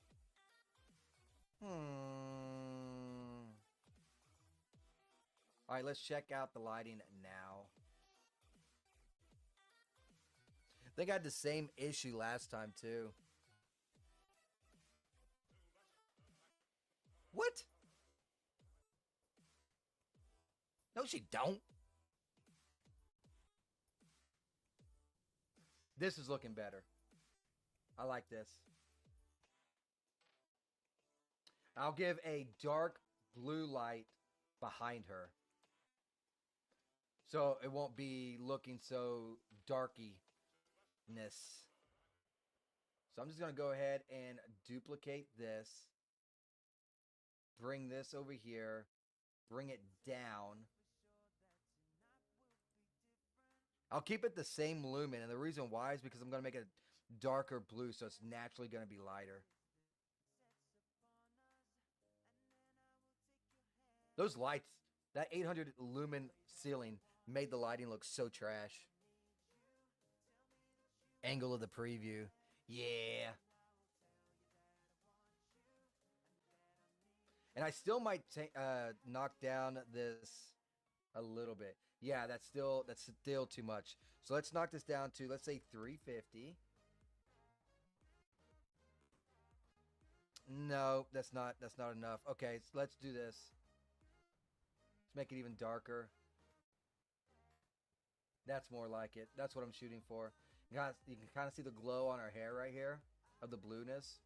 A: Alright, let's check out the lighting now. I think I had the same issue last time too. What? No, she don't. This is looking better. I like this. I'll give a dark blue light behind her. So it won't be looking so darky-ness. So I'm just going to go ahead and duplicate this. Bring this over here. Bring it down. I'll keep it the same lumen, and the reason why is because I'm going to make it darker blue, so it's naturally going to be lighter. Those lights, that 800 lumen ceiling made the lighting look so trash. Angle of the preview. Yeah. And I still might knock down this a little bit. Yeah, that's still too much. So let's knock this down to, let's say 350. No, that's not enough. Okay, so let's do this. Let's make it even darker. That's more like it. That's what I'm shooting for. You can kind of see the glow on her hair right here of the blueness.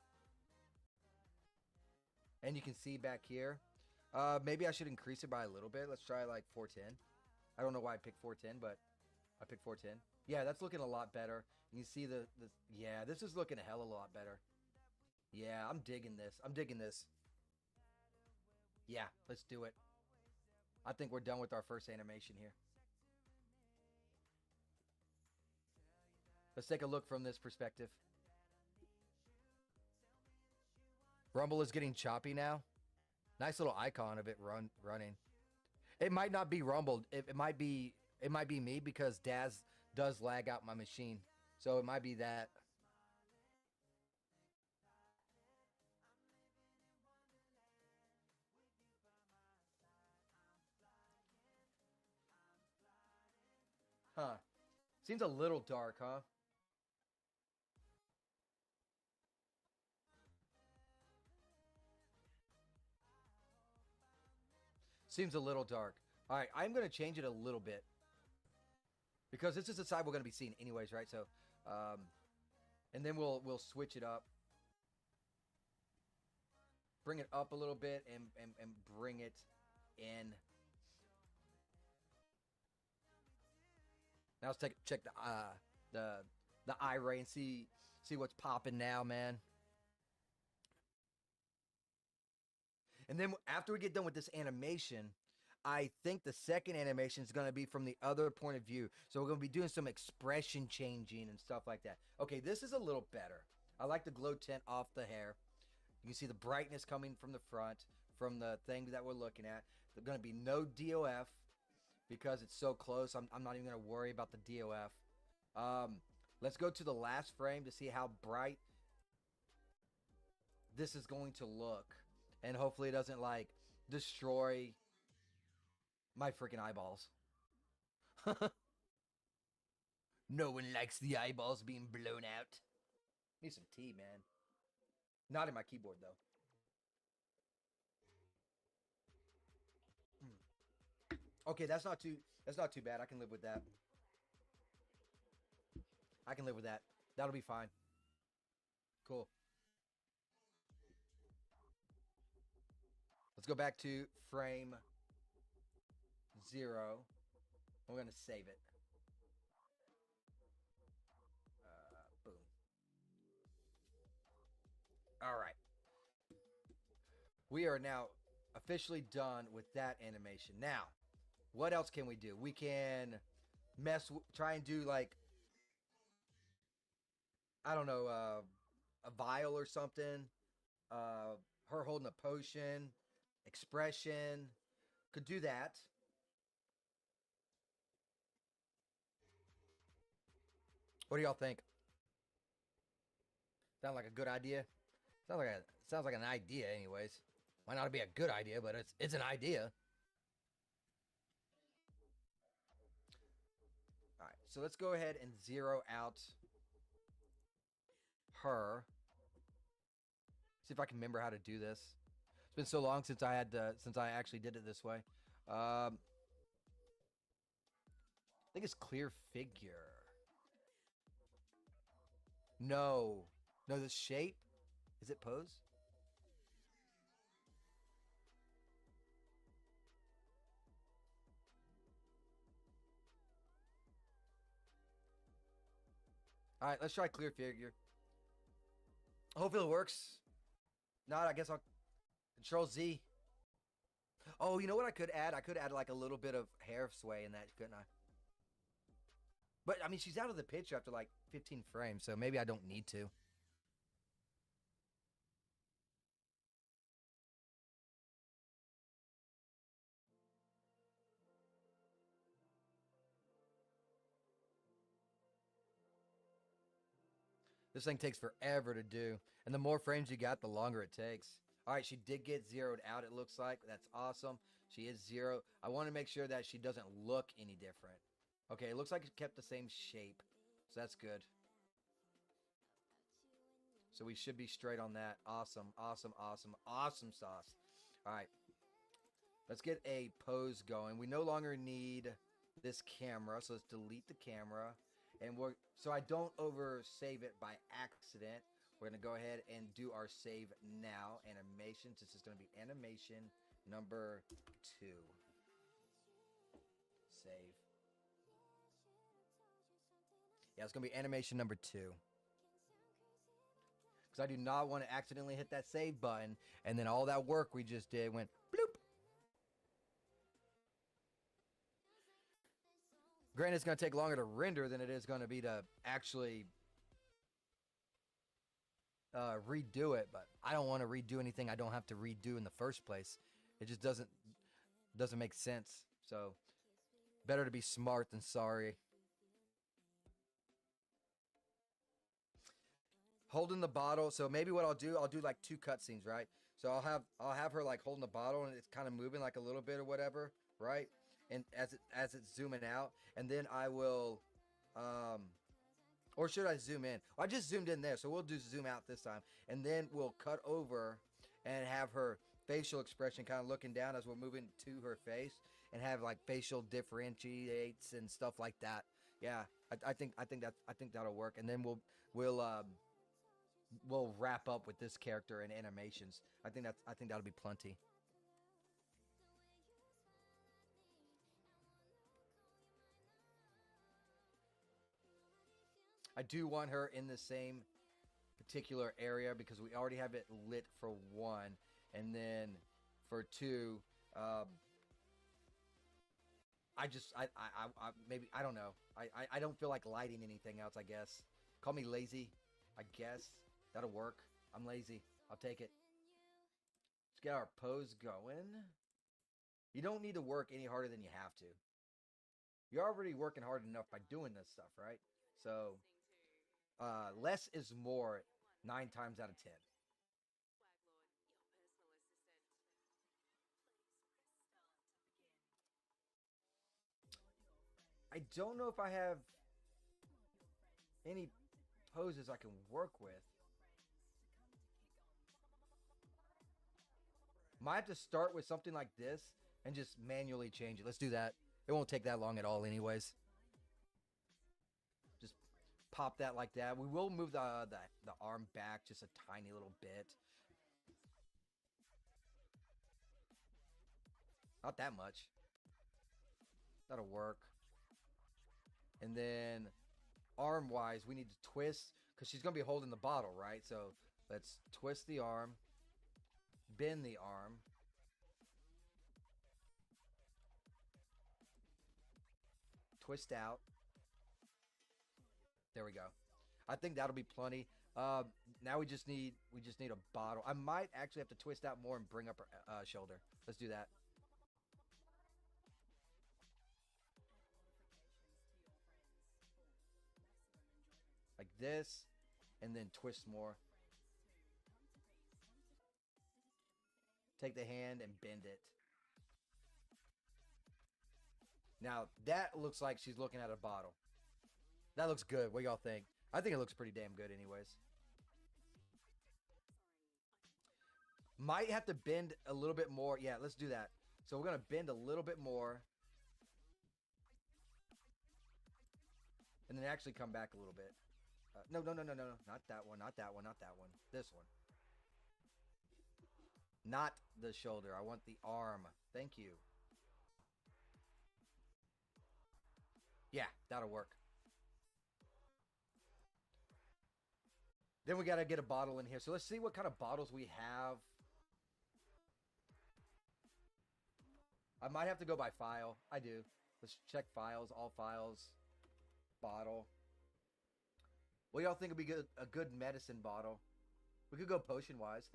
A: And you can see back here. Maybe I should increase it by a little bit. Let's try like 410. I don't know why I picked 410, but I picked 410. Yeah, that's looking a lot better. You see yeah, this is looking a hell of a lot better. Yeah, I'm digging this. I'm digging this. Yeah, let's do it. I think we're done with our first animation here. Let's take a look from this perspective. Rumble is getting choppy now. Nice little icon of it running. It might not be Rumble. It might be me because Daz does lag out my machine. So it might be that. Huh. Seems a little dark, huh? Seems a little dark. All right, I'm going to change it a little bit. Because this is the side we're going to be seeing anyways, right? So, and then we'll switch it up. Bring it up a little bit and bring it in. Now let's check the eye ray and see what's popping now, man. And then after we get done with this animation, I think the second animation is going to be from the other point of view. So we're going to be doing some expression changing and stuff like that. Okay, this is a little better. I like the glow tint off the hair. You can see the brightness coming from the front, from the thing that we're looking at. There's going to be no DOF because it's so close. I'm not even going to worry about the DOF. Let's go to the last frame to see how bright this is going to look. And hopefully it doesn't, like, destroy my freaking eyeballs. No one likes the eyeballs being blown out. Need some tea, man. Not in my keyboard, though. Okay, that's not too bad. I can live with that. I can live with that. That'll be fine. Cool. Let's go back to frame 0. We're going to save it. Boom. All right. We are now officially done with that animation. Now, what else can we do? We can try and do, like, I don't know, a vial or something. Her holding a potion. Expression. Could do that. What do y'all think? Sound like a good idea? Sounds like an idea, anyways. Might not be a good idea, but it's an idea. All right, so let's go ahead and zero out her. See if I can remember how to do this. It's been so long since I actually did it this way. I think it's clear figure. No, the shape. Is it pose? All right, let's try clear figure. Hopefully it works. Not, I guess I'll Control Z. Oh, you know what I could add? I could add like a little bit of hair sway in that, couldn't I? But I mean, she's out of the picture after like 15 frames, so maybe I don't need to. This thing takes forever to do. And the more frames you got, the longer it takes. All right, she did get zeroed out, it looks like. That's awesome. She is zero. I want to make sure that she doesn't look any different. Okay, it looks like it kept the same shape. So that's good. So we should be straight on that. Awesome, awesome, awesome, awesome sauce. All right. Let's get a pose going. We no longer need this camera, so let's delete the camera. And so I don't over save it by accident. We're gonna go ahead and do our save now. Animations. This is gonna be animation number 2. save. Yeah, it's going to be animation number 2. Because I do not want to accidentally hit that save button, and then all that work we just did went bloop. Granted, it's going to take longer to render than it is going to be to actually redo it, but I don't want to redo anything I don't have to redo in the first place. It just doesn't make sense. So, better to be smart than sorry. Holding the bottle. So maybe what I'll do like 2 cutscenes, right? So I'll have her like holding the bottle and it's kind of moving like a little bit or whatever, right? And as it's zooming out, and then I will, or should I zoom in? Well, I just zoomed in there, so we'll do zoom out this time, and then we'll cut over and have her facial expression kind of looking down as we're moving to her face, and have like facial differentiates and stuff like that. Yeah, I think that'll work, and then we'll wrap up with this character and animations. I think that'll be plenty. I do want her in the same particular area because we already have it lit for 1, and then for 2, I maybe, I don't know. I don't feel like lighting anything else, I guess. Call me lazy, I guess. That'll work. I'm lazy. I'll take it. Let's get our pose going. You don't need to work any harder than you have to. You're already working hard enough by doing this stuff, right? So, less is more 9 times out of 10. I don't know if I have any poses I can work with. Might have to start with something like this and just manually change it. Let's do that. It won't take that long at all anyways. Just pop that like that. We will move the arm back just a tiny little bit. Not that much. That'll work. And then arm-wise, we need to twist, because she's going to be holding the bottle, right? So let's twist the arm, bend the arm, twist out. There we go. I think that'll be plenty. Now we just need a bottle. I might actually have to twist out more and bring up her shoulder. Let's do that. Like this, and then twist more. Take the hand and bend it. Now, that looks like she's looking at a bottle. That looks good. What y'all think? I think it looks pretty damn good anyways. Might have to bend a little bit more. Yeah, let's do that. So we're going to bend a little bit more. And then actually come back a little bit. No. Not that one. Not that one. Not that one. This one. Not the shoulder. I want the arm. Thank you. Yeah, that'll work. Then we got to get a bottle in here. So let's see what kind of bottles we have. I might have to go by file. I do. Let's check files. All files. Bottle. What y'all think would be a good medicine bottle? We could go potion-wise.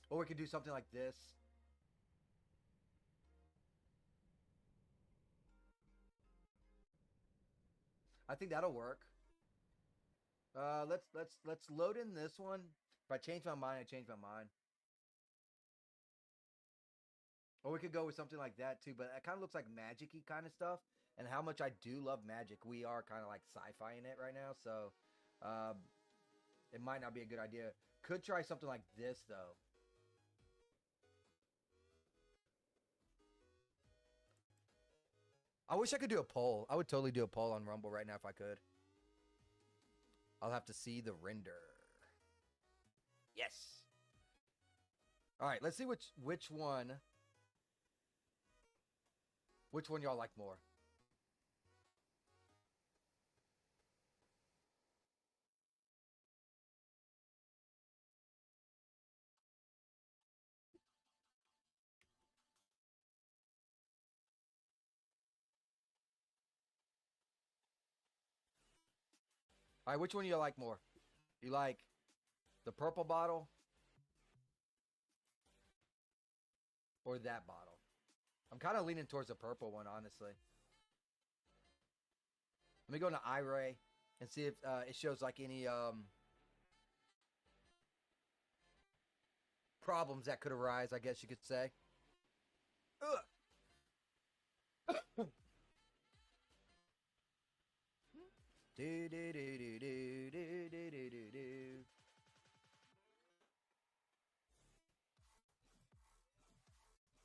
A: Or we could do something like this. I think that'll work. Let's load in this one. If I change my mind, I change my mind. Or we could go with something like that too, but it kind of looks like magic-y kind of stuff. And how much I do love magic. We are kind of like sci-fi in it right now, so it might not be a good idea. Could try something like this though. I wish I could do a poll. I would totally do a poll on Rumble right now if I could. I'll have to see the render. Yes. All right, let's see which one y'all like more. All right, which one do you like more? You like the purple bottle or that bottle? I'm kind of leaning towards the purple one, honestly. Let me go into iRay and see if it shows like any problems that could arise, I guess you could say. Ugh. do, do, do, do, do, do, do, do, do.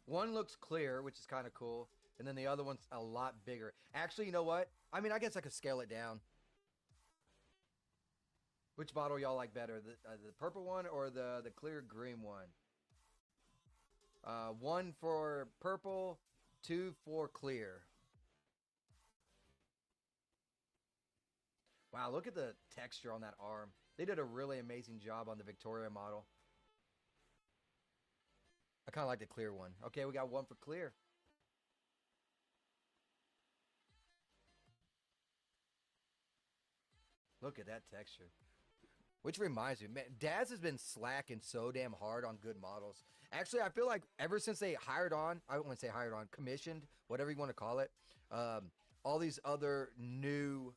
A: One looks clear, which is kind of cool, and then the other one's a lot bigger. Actually, you know what? I mean, I guess I could scale it down. Which bottle y'all like better, the purple one or the clear green one? One for purple, two for clear. Wow, look at the texture on that arm. They did a really amazing job on the Victoria model. I kind of like the clear one. Okay, we got one for clear. Look at that texture. Which reminds me, man, Daz has been slacking so damn hard on good models. Actually, I feel like ever since they hired on, I don't want to say hired on, commissioned, whatever you want to call it, all these other new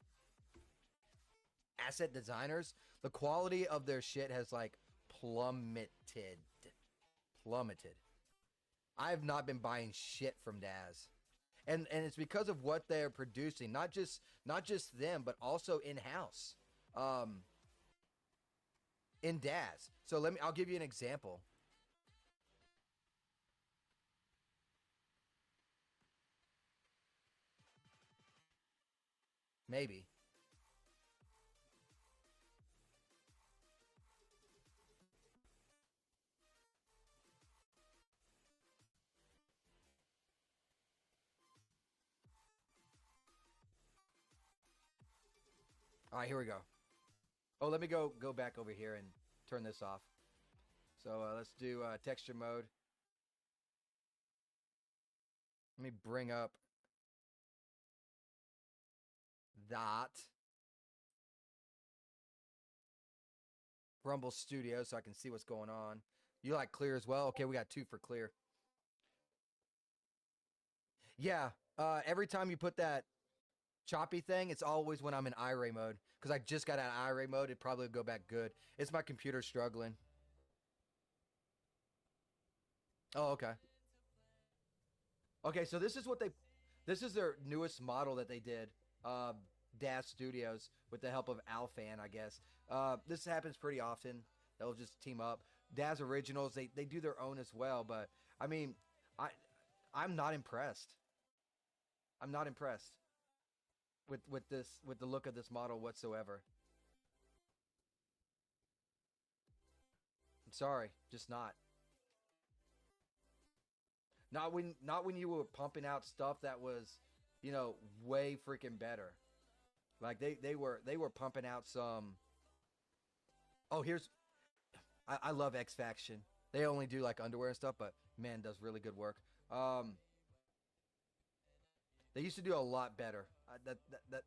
A: asset designers, the quality of their shit has like plummeted. Plummeted. I have not been buying shit from Daz. And it's because of what they're producing, not just them, but also in house. In Daz. So I'll give you an example. Maybe. All right, here we go. Oh, let me go back over here and turn this off. So let's do texture mode. Let me bring up that Rumble Studio so I can see what's going on. You like clear as well? Okay, we got two for clear. Yeah, every time you put that choppy thing, it's always when I'm in iRay mode. Because I just got out of iRay mode, it'd probably go back good. It's my computer struggling. Oh, okay. Okay, so this is their newest model that they did. Daz Studios with the help of Alfan, I guess. This happens pretty often. They'll just team up. Daz Originals, they do their own as well, but I mean, I I'm not impressed. I'm not impressed with the look of this model whatsoever. I'm sorry, just not. Not when you were pumping out stuff that was, way freaking better. Like they were pumping out some. Oh, I love X Faction. They only do like underwear and stuff, but man, does really good work. Um, they used to do a lot better. That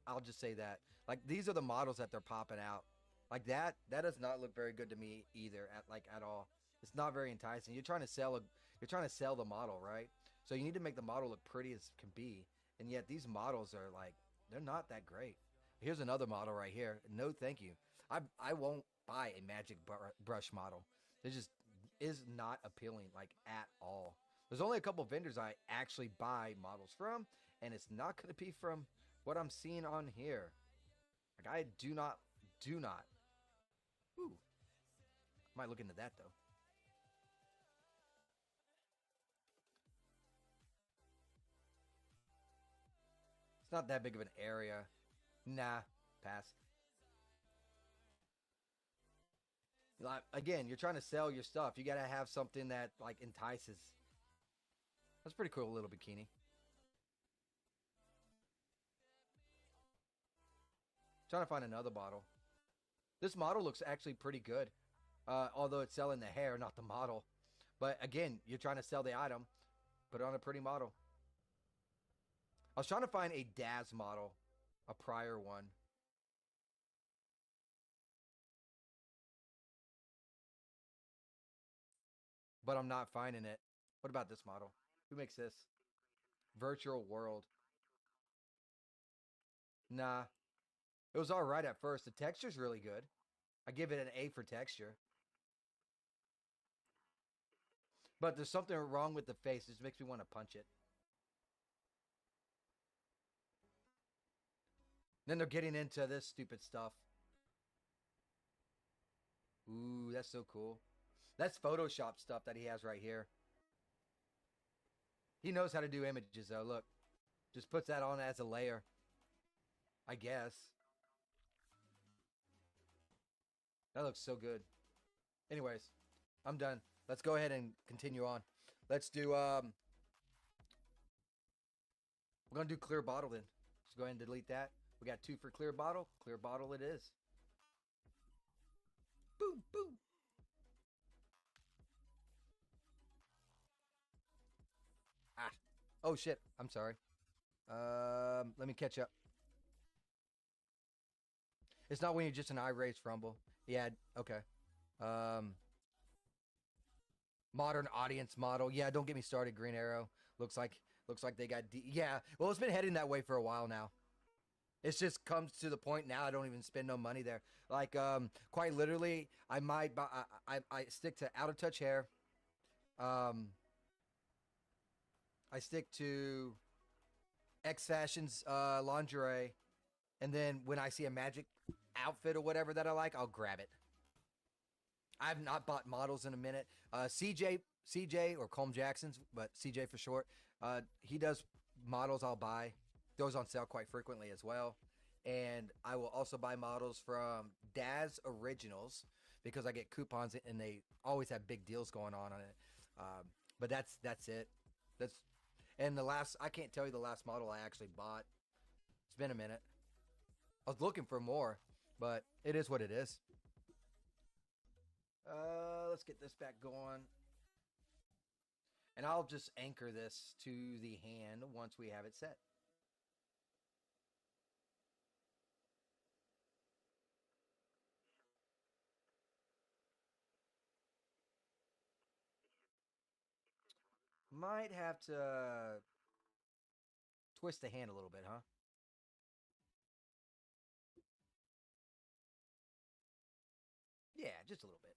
A: I'll just say that. Like these are the models that they're popping out. Like that does not look very good to me either at all. It's not very enticing. You're trying to sell the model, right? So you need to make the model look pretty as can be. And yet these models are like they're not that great. Here's another model right here. No, thank you. I won't buy a magic brush model. It just is not appealing like at all. There's only a couple vendors I actually buy models from, and it's not going to be from what I'm seeing on here. Like I do not. Ooh, might look into that though. It's not that big of an area. Nah, pass. Like, again, you're trying to sell your stuff. You got to have something that like entices. That's pretty cool little bikini. Trying to find another bottle. This model looks actually pretty good. Although it's selling the hair, not the model. But again, you're trying to sell the item. Put it on a pretty model. I was trying to find a Daz model. A prior one. But I'm not finding it. What about this model? Who makes this? Virtual World. Nah. It was alright at first. The texture's really good. I give it an A for texture. But there's something wrong with the face. It just makes me want to punch it. Then they're getting into this stupid stuff. Ooh, that's so cool. That's Photoshop stuff that he has right here. He knows how to do images, though. Look. Just puts that on as a layer. I guess. That looks so good. Anyways, I'm done. Let's go ahead and continue on. Let's do, we're going to do clear bottle then. Just go ahead and delete that. We got 2 for clear bottle. Clear bottle it is. Boom, boom. Ah. Oh, shit. I'm sorry. Let me catch up. It's not when you're just an irate rumble. Yeah, okay. Modern audience model. Yeah, don't get me started. Green Arrow looks like they got yeah. Well, it's been heading that way for a while now. It's just comes to the point now. I don't even spend no money there. Like quite literally, I might buy. I stick to out of touch hair. I stick to X Fashion's lingerie, and then when I see a magic outfit or whatever that I like, I'll grab it. I've not bought models in a minute. CJ or Colm Jackson's, but CJ for short. He does models I'll buy. Those on sale quite frequently as well. And I will also buy models from Daz Originals because I get coupons and they always have big deals going on it. But that's it. And the last, I can't tell you the last model I actually bought. It's been a minute. I was looking for more, but it is what it is. Let's get this back going. And I'll just anchor this to the hand once we have it set. Might have to twist the hand a little bit, huh? Yeah, just a little bit.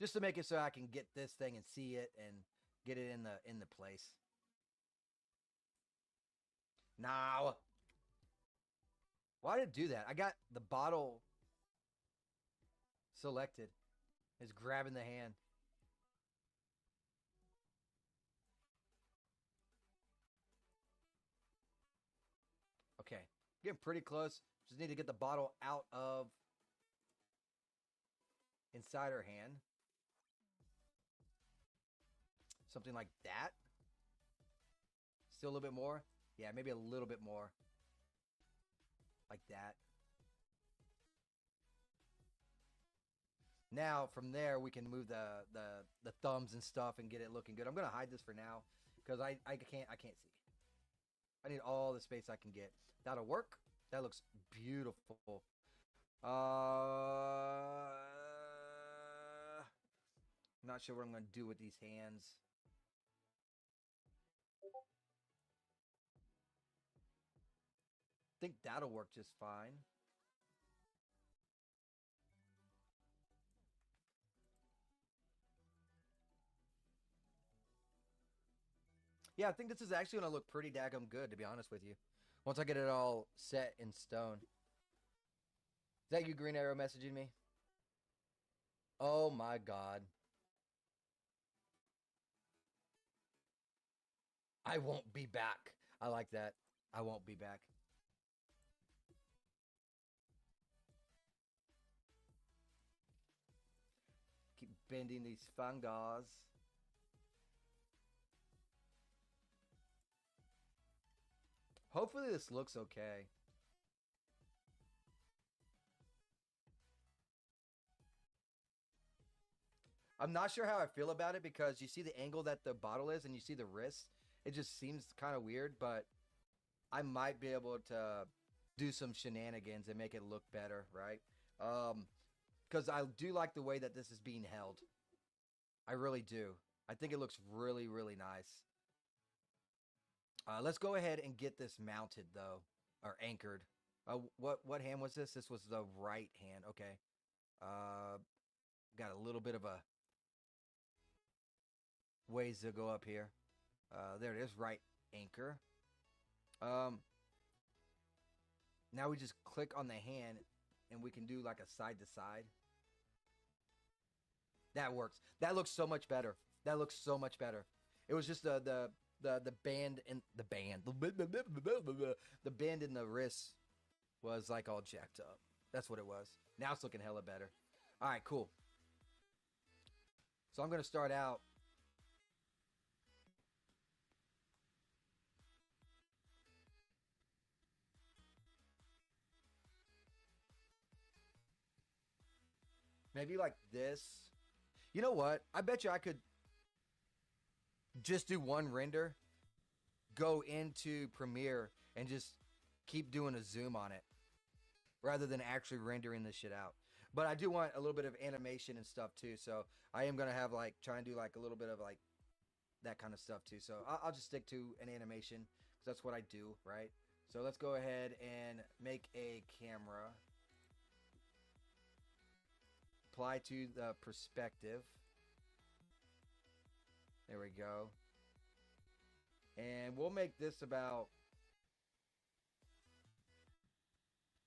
A: Just to make it so I can get this thing and see it and get it in the place. Now, why did it do that? I got the bottle selected. It's grabbing the hand. Okay, getting pretty close. Just need to get the bottle out of inside her hand. Something like that. Still a little bit more. Yeah, maybe a little bit more. Like that. Now, from there, we can move the thumbs and stuff and get it looking good. I'm going to hide this for now because I can't see. I need all the space I can get. That'll work. That looks beautiful. Not sure what I'm going to do with these hands. I think that'll work just fine. Yeah, I think this is actually going to look pretty daggum good, to be honest with you. Once I get it all set in stone. Is that you, Green Arrow, messaging me? Oh my god. I won't be back. I like that. I won't be back. bending these fingers. Hopefully this looks okay. I'm not sure how I feel about it because you see the angle that the bottle is and you see the wrist. It just seems kind of weird, but I might be able to do some shenanigans and make it look better, right? Because I do like the way that this is being held. I really do. I think it looks really, really nice. Let's go ahead and get this mounted though, or anchored. What hand was this? This was the right hand. Okay. Uh, got a little bit of a ways to go up here. There it is, right anchor. Um, Now we just click on the hand, and we can do like a side to side. That works. That looks so much better. That looks so much better. It was just the band and the band the band in the wrist was like all jacked up. That's what it was. Now it's looking hella better. All right, cool. So I'm gonna start out. Maybe like this. You know what? I bet you I could just do one render, go into Premiere, and just keep doing a zoom on it rather than actually rendering this shit out. But I do want a little bit of animation and stuff too. So I am gonna have like try and do like a little bit of like that kind of stuff too. So I'll just stick to an animation because that's what I do, right? So let's go ahead and make a camera. Apply to the perspective. There we go. And we'll make this about...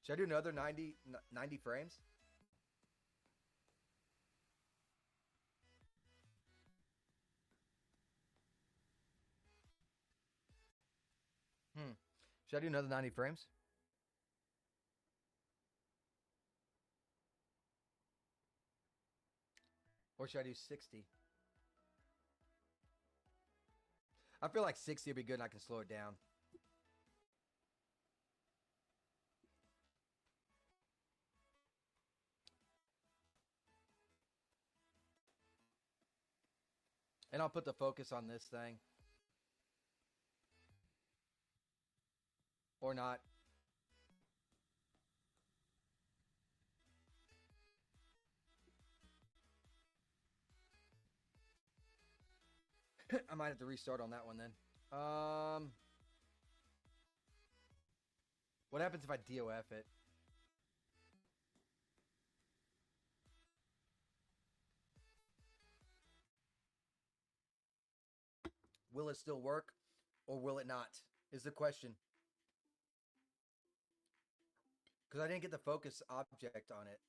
A: Should I do another 90 frames? Should I do another 90 frames? Or should I do 60? I feel like 60 would be good and I can slow it down. And I'll put the focus on this thing. Or not. I might have to restart on that one then. What happens if I DOF it? Will it still work or will it not? Is the question. Because I didn't get the focus object on it.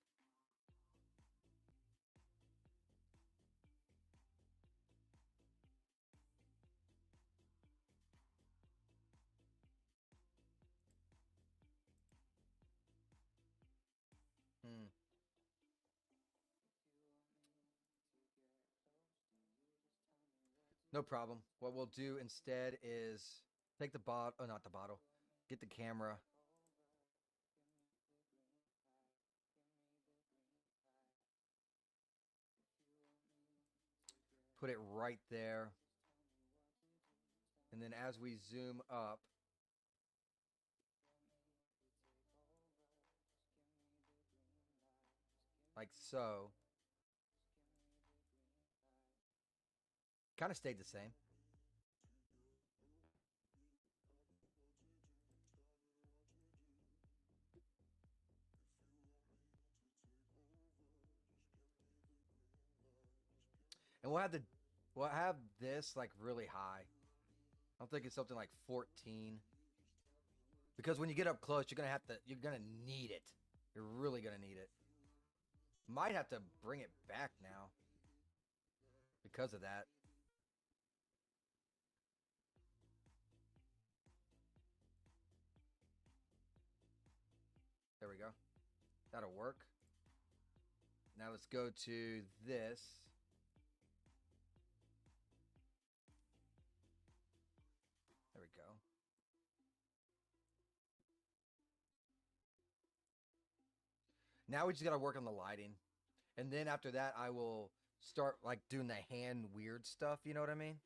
A: No problem. What we'll do instead is take the bottle, oh, not the bottle, get the camera. Put it right there. And then as we zoom up, like so, kind of stayed the same. And we'll have this like really high. I'm thinking something like 14. Because when you get up close, you're gonna need it. You're really gonna need it. Might have to bring it back now because of that. There we go. That'll work. Now let's go to this. Now we just got to work on the lighting. And then after that, I will start like doing the hand weird stuff. You know what I mean?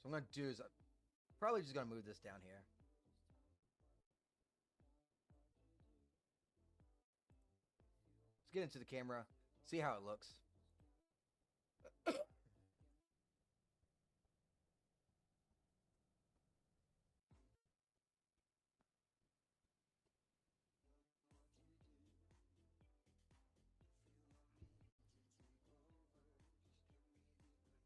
A: So I'm going to do is probably just going to move this down here. Let's get into the camera, see how it looks.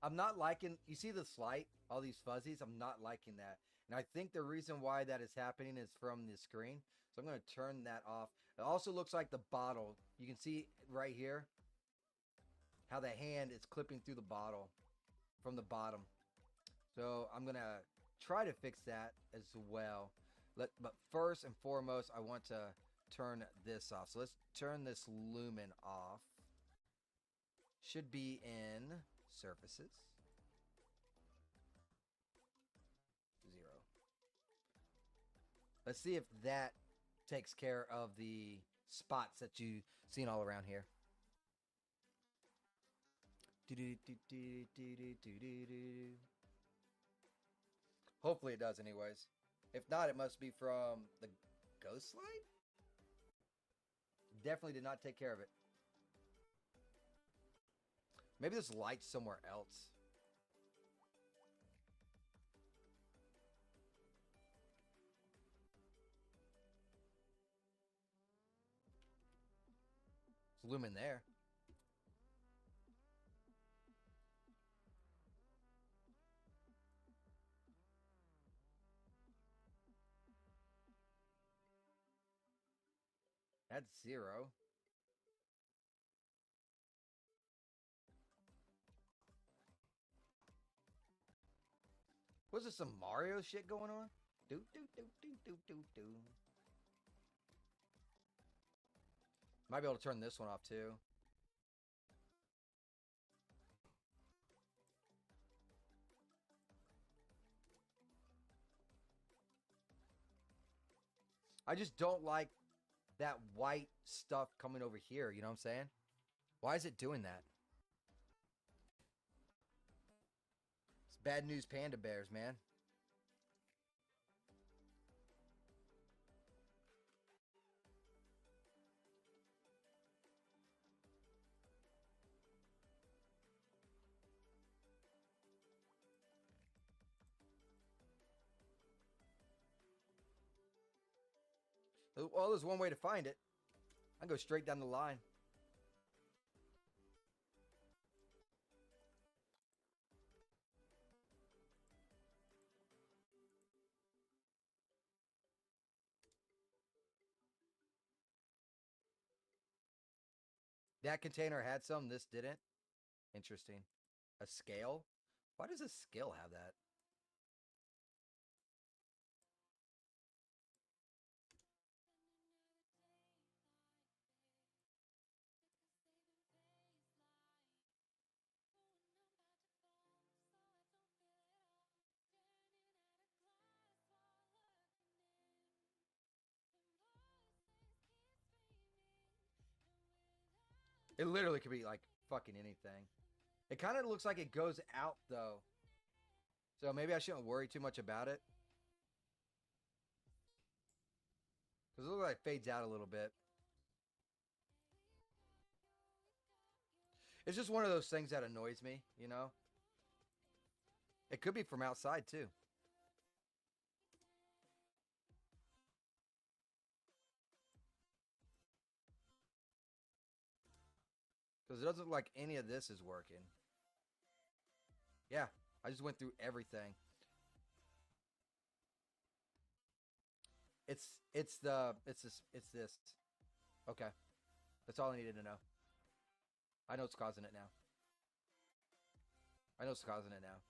A: I'm not liking, you see this light, all these fuzzies? I'm not liking that. And I think the reason why that is happening is from the screen. So I'm going to turn that off. It also looks like the bottle. You can see right here how the hand is clipping through the bottle from the bottom. So I'm going to try to fix that as well. But first and foremost, I want to turn this off. So let's turn this lumen off. Should be in surfaces. 0. Let's see if that takes care of the spots that you've seen all around here. Hopefully it does anyways. If not, it must be from the ghost slide. Definitely did not take care of it. Maybe this light's somewhere else. There's lumen there. That's 0. Was there some Mario shit going on? Do do do do do do do. Might be able to turn this one off too. I just don't like that white stuff coming over here. You know what I'm saying? Why is it doing that? It's bad news panda bears, man. Well, there's one way to find it. I go straight down the line. That container had some, this didn't. Interesting. A scale? Why does a scale have that? It literally could be like fucking anything. It kind of looks like it goes out though. So maybe I shouldn't worry too much about it. Because it looks like it fades out a little bit. It's just one of those things that annoys me, you know? It could be from outside too. Because it doesn't look like any of this is working. Yeah, I just went through everything. It's this. Okay. That's all I needed to know. I know what's causing it now. I know what's causing it now.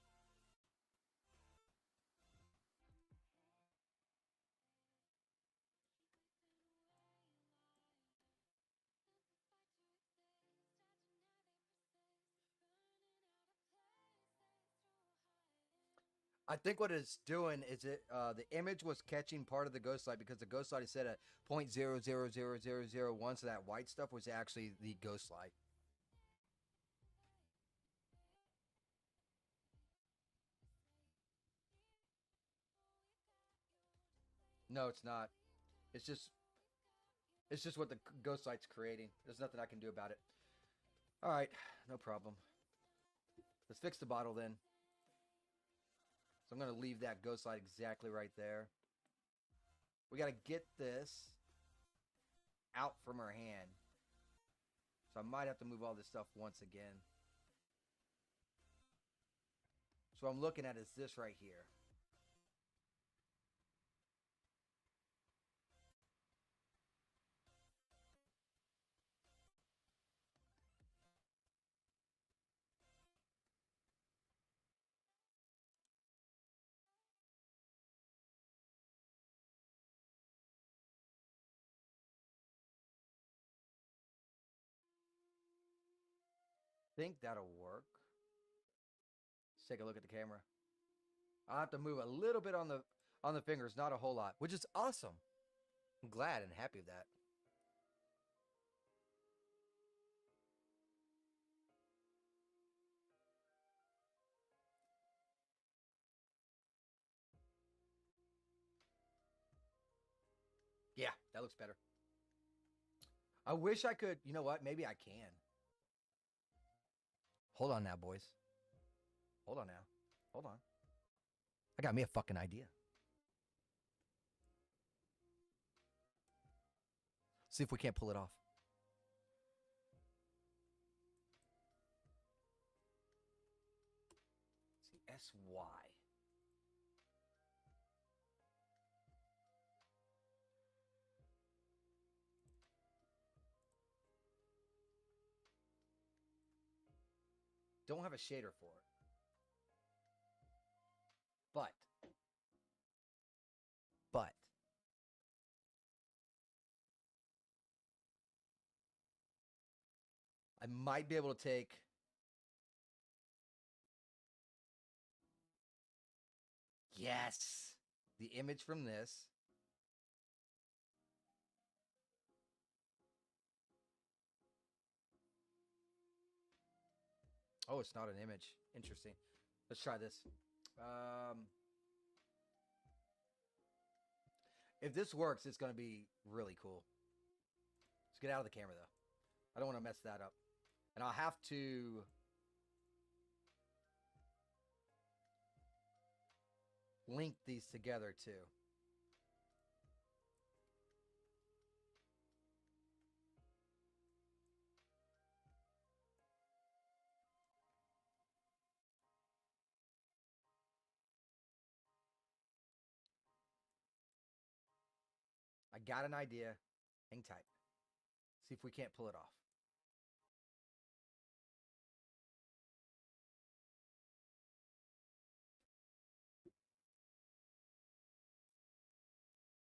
A: I think what it's doing is the image was catching part of the ghost light because the ghost light is set at 0.000001, so that white stuff was actually the ghost light. No, it's not. It's just it's just what the ghost light's creating. There's nothing I can do about it. All right, no problem. Let's fix the bottle then. So I'm gonna leave that ghost light exactly right there. We gotta get this out from her hand. So I might have to move all this stuff once again. So what I'm looking at is this right here. Think that'll work. Let's take a look at the camera. I'll have to move a little bit on the fingers, not a whole lot, which is awesome. I'm glad and happy with that. Yeah, that looks better. I wish I could. You know what? Maybe I can. Hold on now, boys. Hold on now. Hold on. I got me a fucking idea. See if we can't pull it off. See, SY. Don't have a shader for it. But, but, I might be able to take. Yes. The image from this. Oh, it's not an image. Interesting. Let's try this. If this works, it's going to be really cool. Let's get out of the camera, though. I don't want to mess that up. And I'll have to link these together, too. I got an idea. Hang tight. See if we can't pull it off.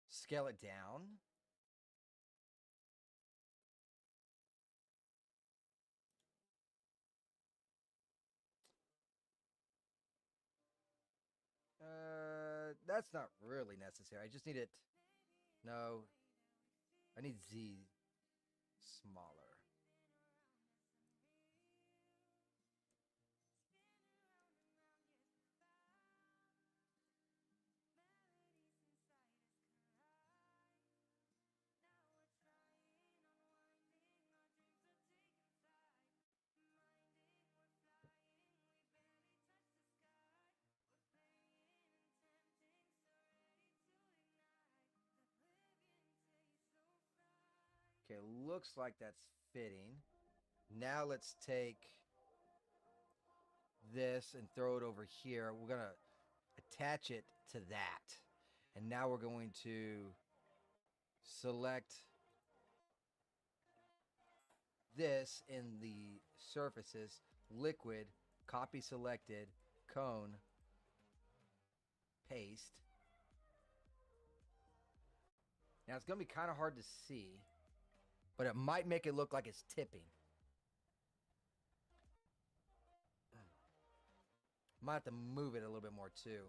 A: Scale it down. That's not really necessary. I just need it. No, I need Z smaller. Okay, looks like that's fitting. Now let's take this and throw it over here. We're going to attach it to that. And now we're going to select this in the surfaces, liquid, copy selected, cone, paste. Now it's going to be kind of hard to see, but it might make it look like it's tipping. Might have to move it a little bit more too.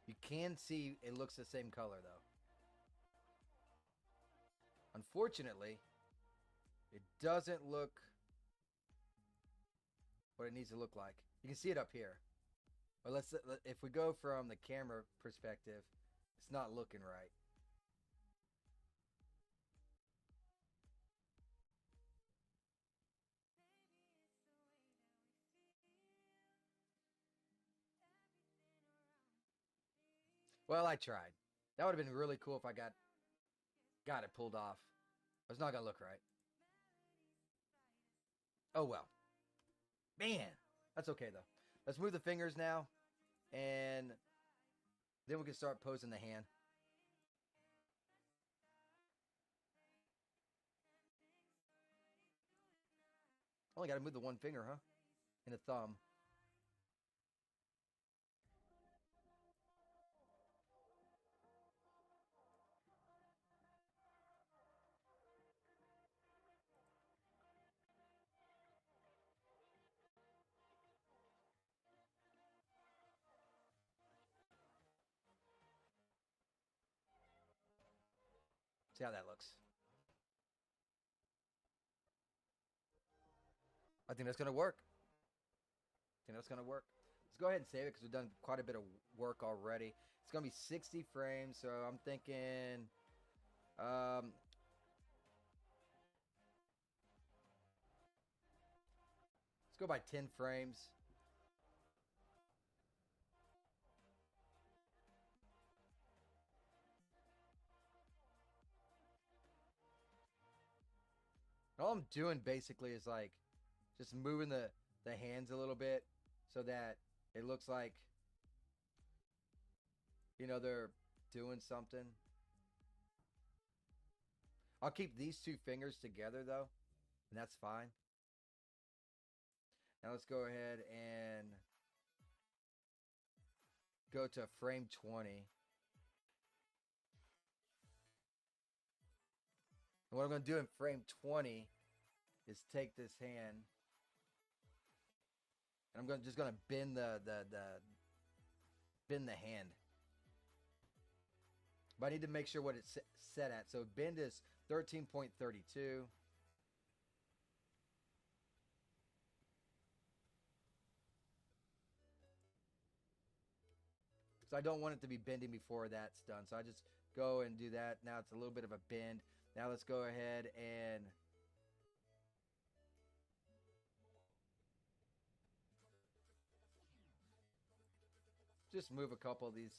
A: You can see it looks the same color though. Unfortunately, it doesn't look what it needs to look like. You can see it up here. But if we go from the camera perspective, it's not looking right. Well, I tried. That would have been really cool if I got it pulled off. It's not gonna look right. Oh well. Man, that's okay though. Let's move the fingers now, and then we can start posing the hand. Only got to move the one finger, huh? And the thumb. See how that looks. I think that's gonna work. Let's go ahead and save it because we've done quite a bit of work already. It's gonna be 60 frames, so I'm thinking, let's go by 10 frames. All I'm doing basically is like just moving the hands a little bit so that it looks like, they're doing something. I'll keep these two fingers together though, and that's fine. Now let's go ahead and go to frame 20. And what I'm going to do in frame 20 is take this hand, and I'm just going to bend bend the hand. But I need to make sure what it's set at. So bend is 13.32. So I don't want it to be bending before that's done. So I just go and do that. Now it's a little bit of a bend. Now let's go ahead and just move a couple of these.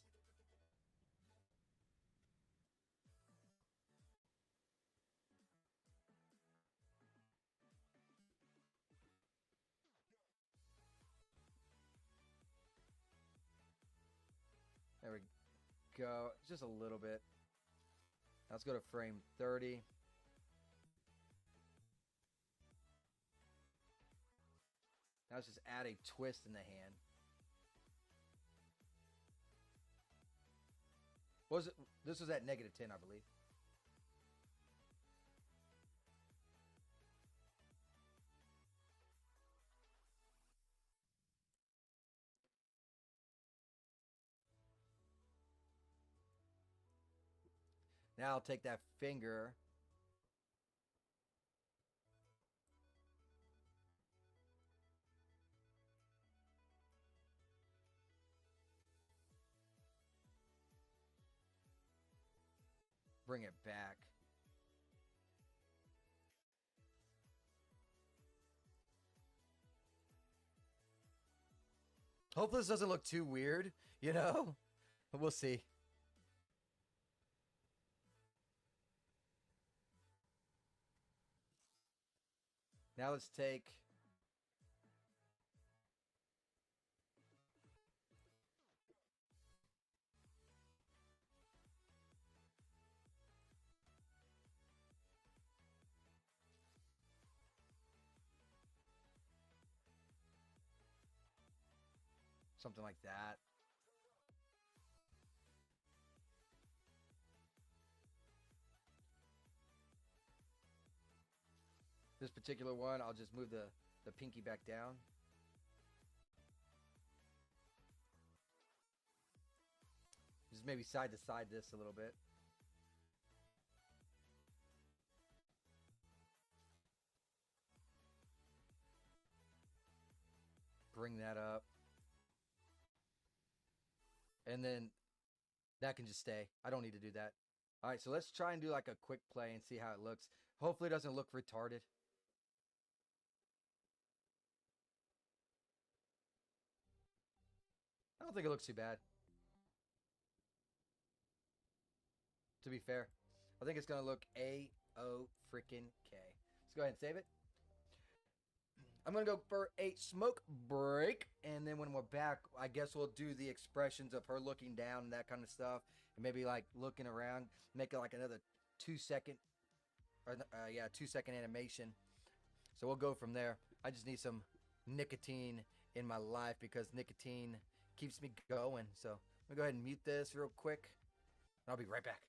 A: There we go. Just a little bit. Now let's go to frame 30. Now let's just add a twist in the hand. What was it? This was at -10, I believe. Now I'll take that finger. Bring it back. Hopefully this doesn't look too weird, We'll see. Now let's take something like that. This particular one, I'll just move the pinky back down. Just maybe side to side this a little bit. Bring that up. And then that can just stay. I don't need to do that. All right, so let's try and do like a quick play and see how it looks. Hopefully it doesn't look retarded. I don't think it looks too bad, to be fair. I think it's going to look A-O freaking K. Let's go ahead and save it. I'm going to go for a smoke break. And then when we're back, I guess we'll do the expressions of her looking down and that kind of stuff. And maybe like looking around, make it like another 2 second, or 2 second animation. So we'll go from there. I just need some nicotine in my life because nicotine keeps me going. So I'm going to go ahead and mute this real quick. And I'll be right back.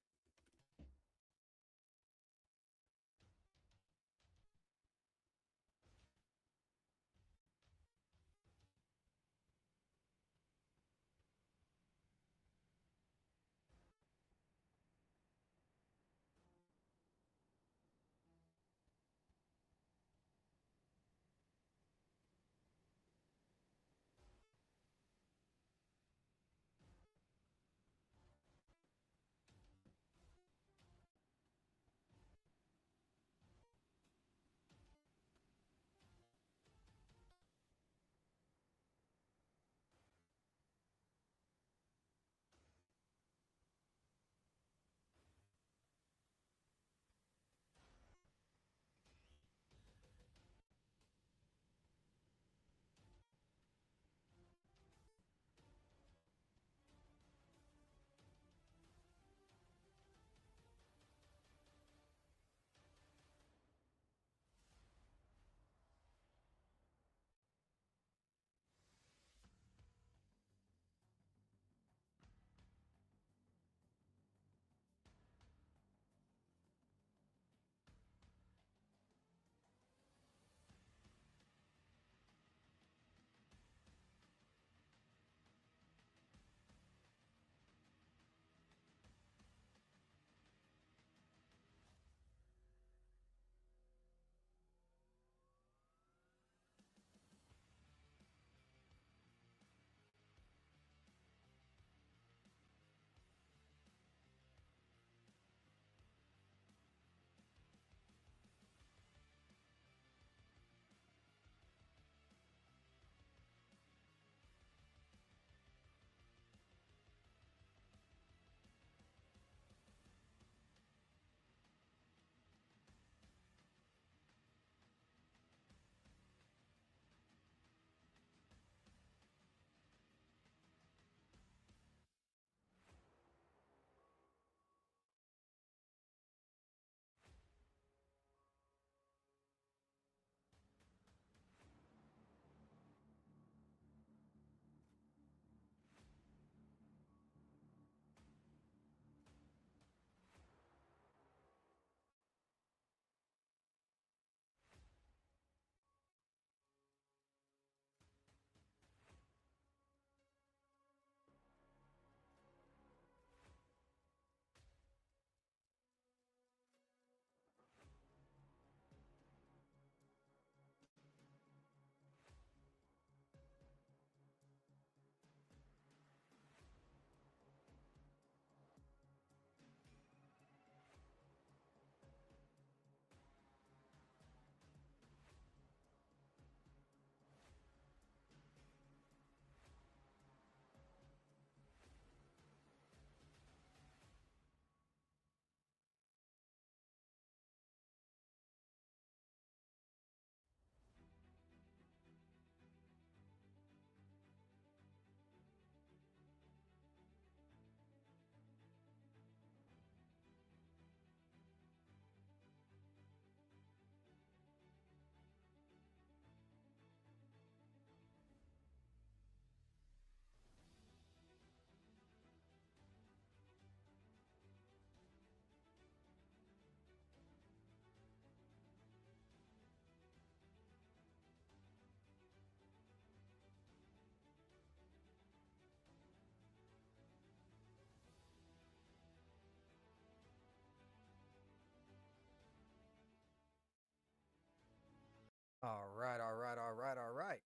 A: All right, all right, all right, all right.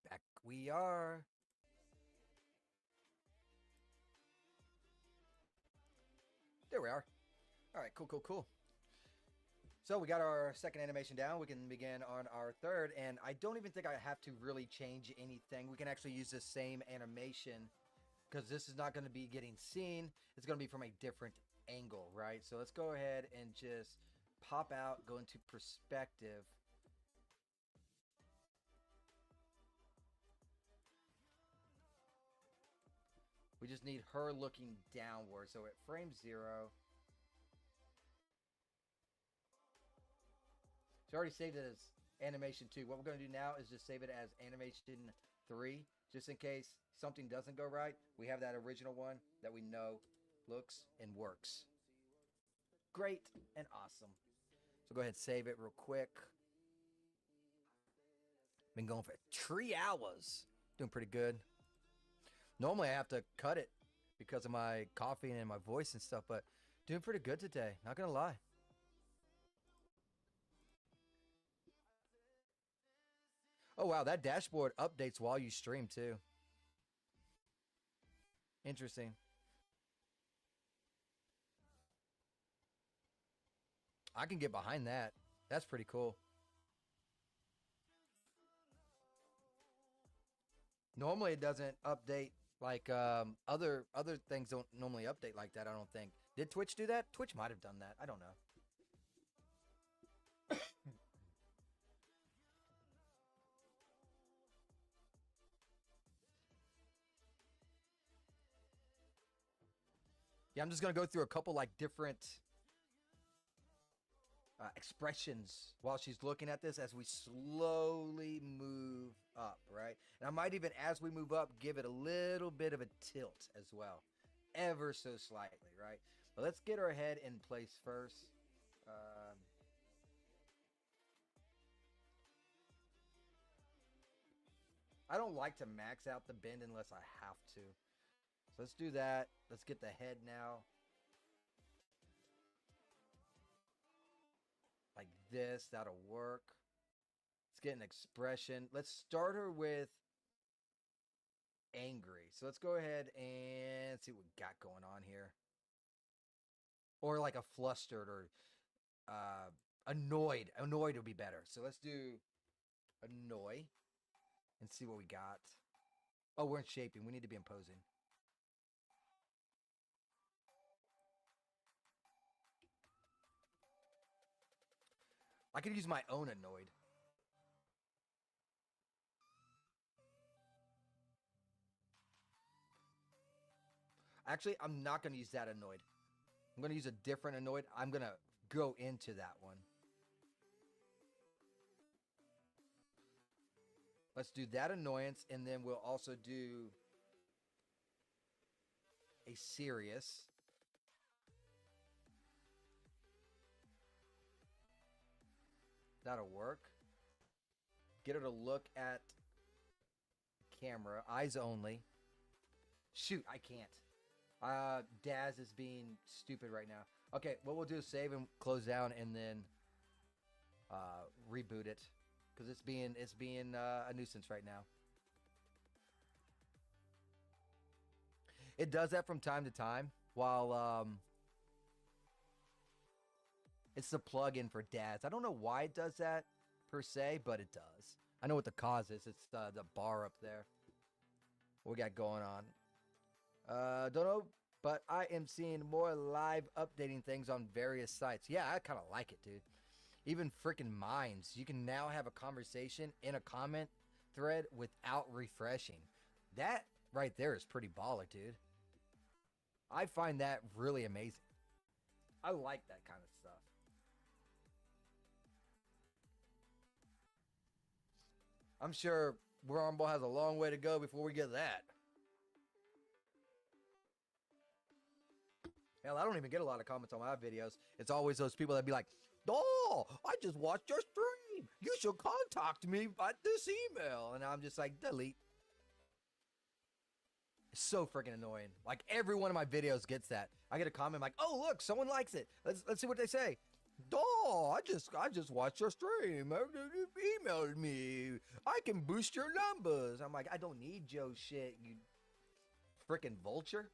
A: Back we are. There we are. All right, cool, cool, cool. So we got our second animation down. We can begin on our third, and I don't even think I have to really change anything. We can actually use the same animation because this is not going to be getting seen. It's going to be from a different angle, right? So let's go ahead and just pop out, go into perspective. We just need her looking downward. So at frame 0, it's already saved it as animation 2. What we're going to do now is just save it as animation 3, just in case something doesn't go right. We have that original one that we know looks and works great and awesome. So go ahead and save it real quick. Been going for 3 hours. Doing pretty good. Normally I have to cut it because of my coffee and my voice and stuff, but doing pretty good today. Not going to lie. Oh, wow. That dashboard updates while you stream, too. Interesting. I can get behind that. That's pretty cool. Normally it doesn't update like other things don't normally update like that, I don't think. Did Twitch do that? Twitch might have done that. I don't know. Yeah, I'm just going to go through a couple like different expressions while she's looking at this as we slowly move up, right? And I might even, as we move up, give it a little bit of a tilt as well, ever so slightly, right? But let's get her head in place first. I don't like to max out the bend unless I have to. So let's do that. Let's get the head now. Like this, that'll work. Let's get an expression. Let's start her with angry. So let's go ahead and see what we got going on here. Or like a flustered or annoyed. Annoyed would be better. So let's do annoy and see what we got. Oh, we're in shaping. We need to be imposing. I could use my own annoyed. Actually, I'm not going to use that annoyed. I'm going to use a different annoyed. I'm going to go into that one. Let's do that annoyance, and then we'll also do a serious. That'll work. Get her to look at the camera, eyes only. Shoot, I can't. Daz is being stupid right now. Okay, what we'll do is save and close down, and then reboot it because it's being a nuisance right now. It does that from time to time while it's the plug-in for Daz. I don't know why it does that per se, but it does. I know what the cause is. It's the bar up there. What we got going on? Don't know, but I am seeing more live updating things on various sites. Yeah, I kind of like it, dude. Even freaking Minds. You can now have a conversation in a comment thread without refreshing. That right there is pretty baller, dude. I find that really amazing. I like that kind of stuff. I'm sure Rumble has a long way to go before we get that. Hell, I don't even get a lot of comments on my videos. It's always those people that be like, "Oh, I just watched your stream. You should contact me at this email." And I'm just like, delete. It's so freaking annoying. Like every one of my videos gets that. I get a comment like, "Oh, look, someone likes it. Let's see what they say." Oh, I just watched your stream. You emailed me. I can boost your numbers. I'm like, I don't need your shit, you freaking vulture.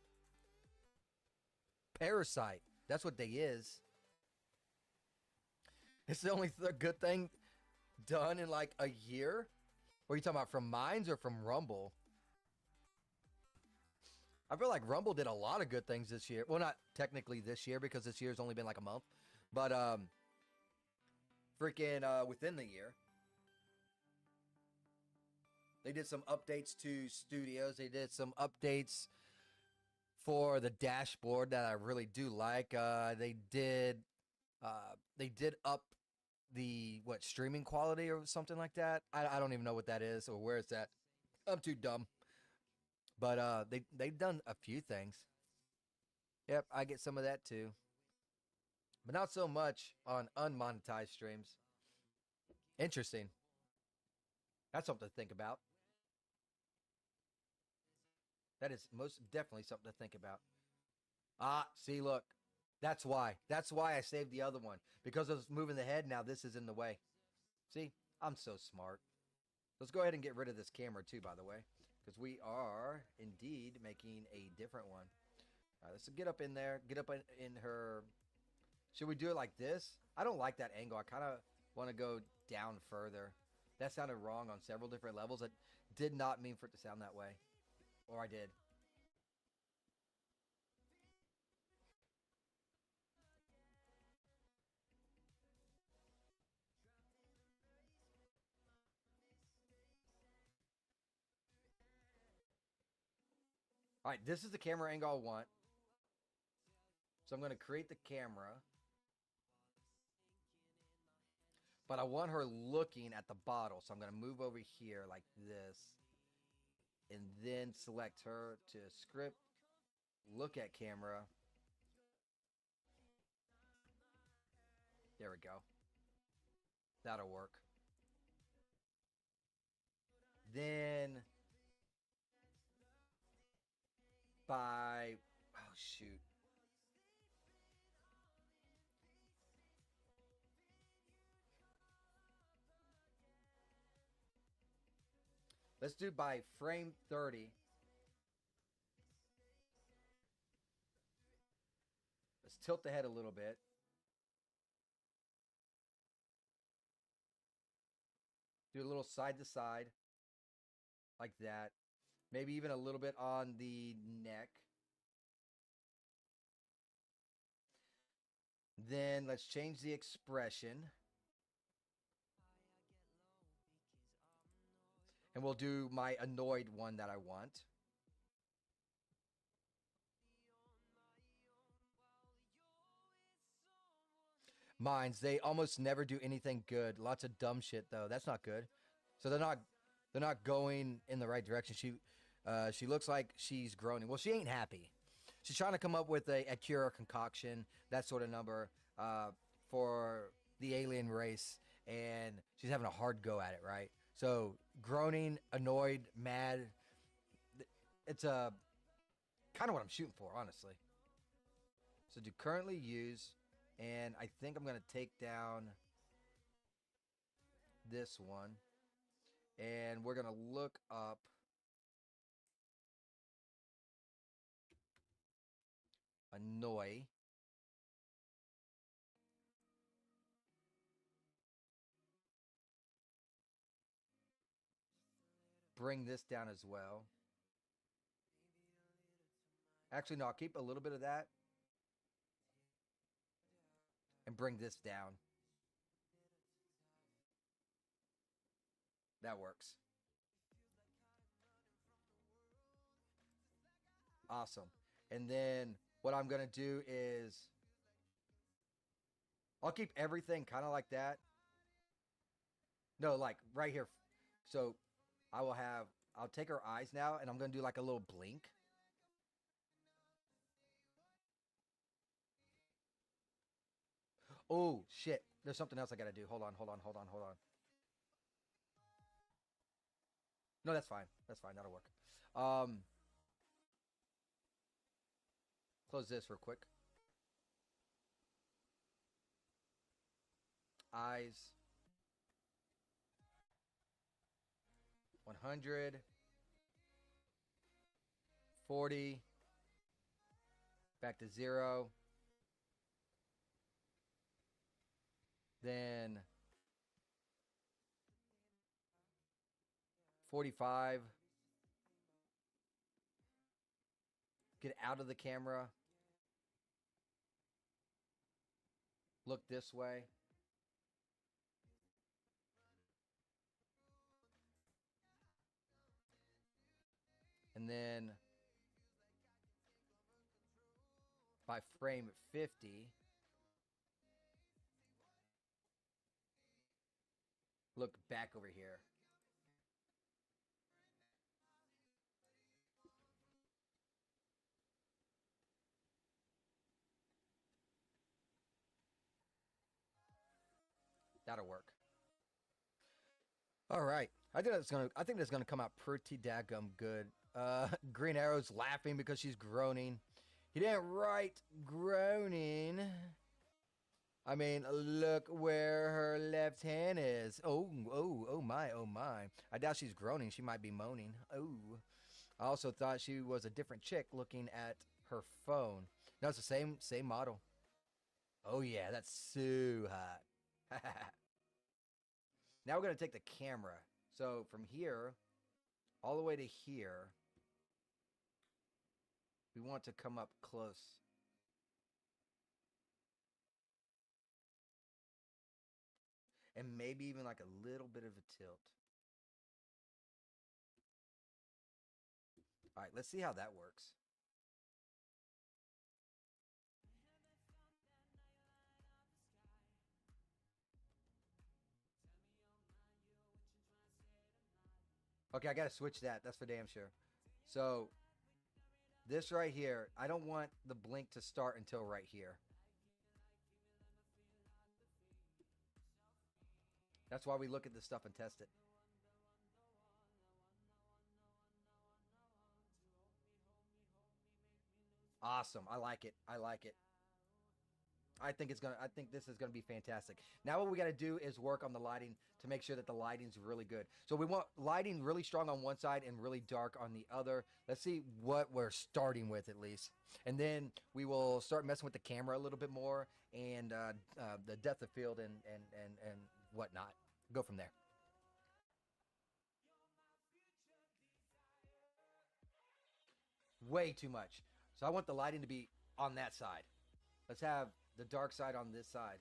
A: Parasite. That's what they is. It's the only good thing done in like a year. What are you talking about? From Mines or from Rumble? I feel like Rumble did a lot of good things this year. Well, not technically this year because this year's only been like a month, but freaking within the year, they did some updates to studios. They did some updates for the dashboard that I really do like. They did up the what streaming quality or something like that. I don't even know what that is or where it's at. I'm too dumb. But they've done a few things. Yep, I get some of that too, but not so much on unmonetized streams. Interesting. That's something to think about. That is most definitely something to think about. Ah, see, look, that's why. That's why I saved the other one because I was moving the head. Now this is in the way. See, I'm so smart. Let's go ahead and get rid of this camera too, by the way, because we are indeed making a different one. All right, let's get up in there. Get up in her. Should we do it like this? I don't like that angle. I kind of want to go down further. That sounded wrong on several different levels. I did not mean for it to sound that way. Or I did. All right, this is the camera angle I want. So I'm going to create the camera. But I want her looking at the bottle. So I'm going to move over here like this. And then select her to script. Look at camera. There we go. That'll work. Then by... Oh, shoot. Let's do by frame 30. Let's tilt the head a little bit. Do a little side to side. Like that. Maybe even a little bit on the neck. Then let's change the expression. And we'll do my annoyed one that I want. Mines, they almost never do anything good. Lots of dumb shit though. That's not good. So they're not going in the right direction. She looks like she's groaning. Well, she ain't happy. She's trying to come up with a cure, a concoction, that sort of number for the alien race, and she's having a hard go at it, right? So groaning, annoyed, mad. It's kind of what I'm shooting for, honestly. So do currently use, and I think I'm gonna take down this one, and we're gonna look up annoy. Bring this down as well. Actually, no, I'll keep a little bit of that and bring this down. That works. Awesome. And then what I'm going to do is I'll keep everything kind of like that. No, like right here. So I'll take her eyes now and I'm going to do like a little blink. Oh, shit. There's something else I got to do. Hold on, hold on, hold on, hold on. No, that's fine. That's fine. That'll work. Um, Close this real quick. eyes. 100. 40. Back to 0. Then 45. Get out of the camera. Look this way. And then by frame 50, look back over here. That'll work. All right. I think that's gonna come out pretty daggum good. Green Arrow's laughing because she's groaning. He didn't write groaning. I mean, look where her left hand is. Oh my, oh my. I doubt she's groaning. She might be moaning. Oh. I also thought she was a different chick looking at her phone. No, it's the same model. Oh yeah, that's so hot. Now we're going to take the camera. So from here all the way to here, we want to come up close. And maybe even like a little bit of a tilt. All right, let's see how that works. Okay, I got to switch that. That's for damn sure. So this right here, I don't want the blink to start until right here. That's why we look at this stuff and test it. Awesome. I like it. I like it. I think this is gonna be fantastic. Now what we gotta do is work on the lighting to make sure that the lighting's really good. So we want lighting really strong on one side and really dark on the other. Let's see what we're starting with at least. And then we will start messing with the camera a little bit more and the depth of field and whatnot. Go from there. Way too much. So I want the lighting to be on that side. Let's have the dark side on this side.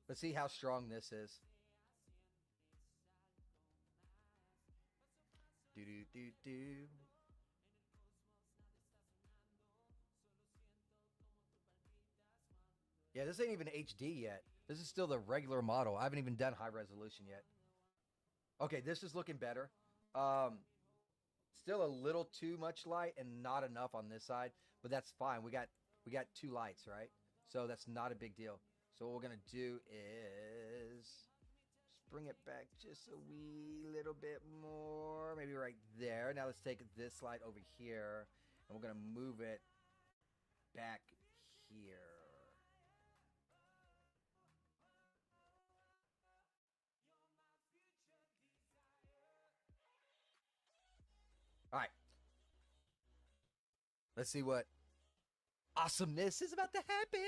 A: Let's see how strong this is. Do do do do. Yeah, this ain't even HD yet. This is still the regular model. I haven't even done high resolution yet. Okay, this is looking better. Um, Still a little too much light and not enough on this side, but that's fine. We got two lights, right? So that's not a big deal. So what we're gonna do is just bring it back just a wee little bit more, maybe right there. Now let's take this light over here, and we're gonna move it back here. All right. Let's see what awesomeness is about to happen.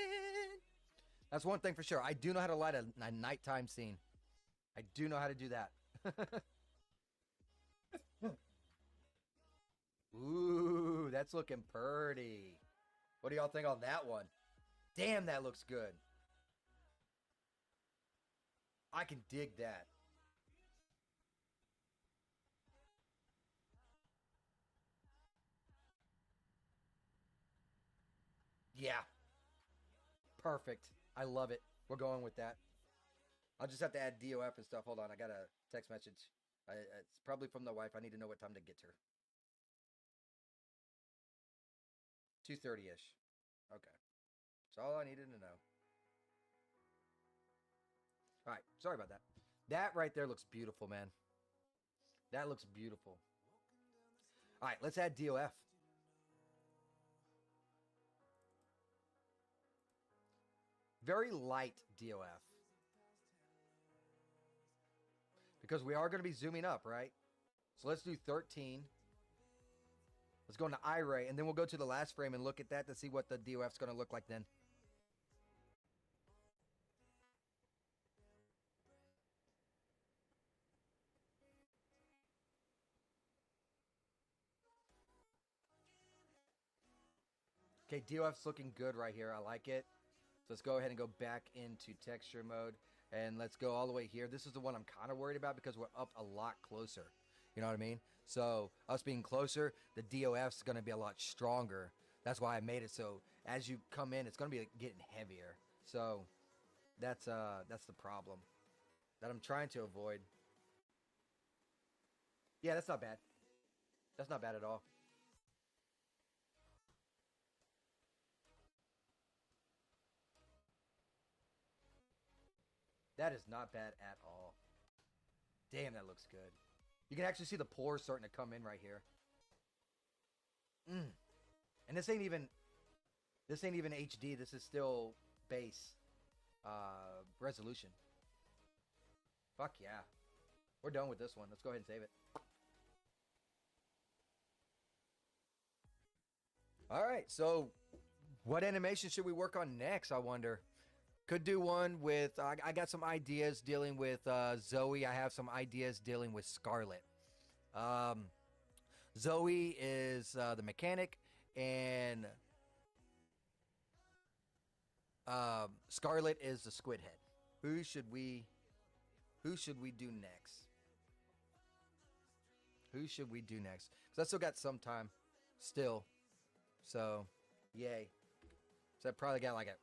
A: That's one thing for sure. I do know how to light a nighttime scene. I do know how to do that. Ooh, that's looking pretty. What do y'all think on that one? Damn, that looks good. I can dig that. Yeah, perfect. I love it. We're going with that. I'll just have to add DOF and stuff. Hold on, I got a text message. It's probably from the wife. I need to know what time to get her. 2:30 ish. Okay, That's all I needed to know. All right, sorry about that. That right there looks beautiful, man. That looks beautiful. All right, let's add DOF. Very light DOF. Because we are going to be zooming up, right? So let's do 13. Let's go into iRay, and then we'll go to the last frame and look at that to see what the DOF is going to look like then. Okay, DOF's looking good right here. I like it. So let's go ahead and go back into texture mode. And let's go all the way here. This is the one I'm kind of worried about because we're up a lot closer. You know what I mean? So us being closer, the DOF's going to be a lot stronger. That's why I made it so as you come in, it's going to be getting heavier. So that's the problem that I'm trying to avoid. Yeah, that's not bad. That's not bad at all. That is not bad at all. Damn, that looks good. You can actually see the pores starting to come in right here. And this ain't even HD. This is still base resolution. Fuck yeah. We're done with this one. Let's go ahead and save it. All right, so what animation should we work on next, I wonder? Could do one with, I got some ideas dealing with Zoe. I have some ideas dealing with Scarlet. Zoe is the mechanic, and Scarlet is the squid head. Who should we do next? Who should we do next? Because I still got some time still. So, yay. So I probably got like a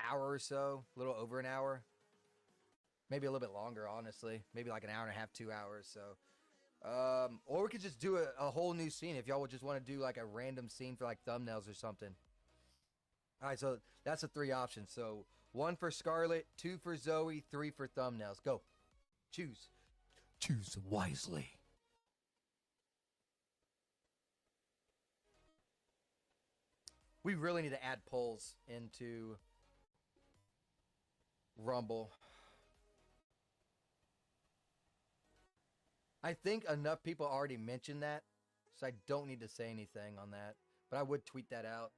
A: hour or so, a little over an hour. Maybe a little bit longer, honestly. Maybe like an hour and a half, 2 hours. So, or we could just do a whole new scene if y'all would just want to do like a random scene for like thumbnails or something. All right, so that's the 3 options. So 1 for Scarlet, 2 for Zoe, 3 for thumbnails. Go. Choose. Choose wisely. We really need to add polls into Rumble. I think enough people already mentioned that, so I don't need to say anything on that. But I would tweet that out.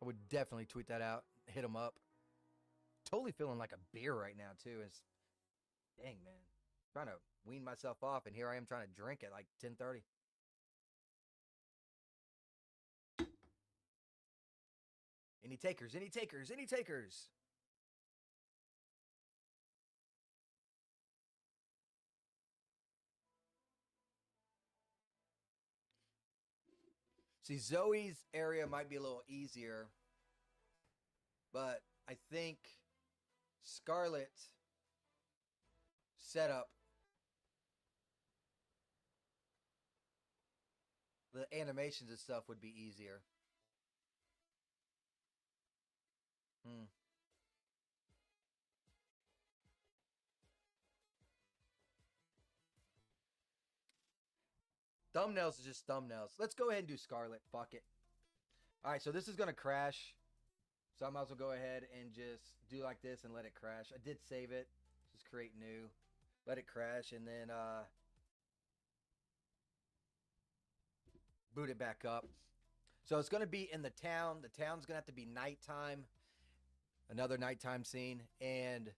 A: I would definitely tweet that out. Hit them up. Totally feeling like a beer right now, too. It's, dang, man. Trying to wean myself off, and here I am trying to drink at like 10:30. Any takers? Any takers? Any takers? See, Zoe's area might be a little easier, but I think Scarlet setup, the animations and stuff would be easier. Thumbnails is just thumbnails. Let's go ahead and do Scarlet. Fuck it. All right, so this is going to crash. So I might as well go ahead and just do like this and let it crash. I did save it. Just create new. Let it crash and then boot it back up. So it's going to be in the town. The town's going to have to be nighttime. Another nighttime scene. And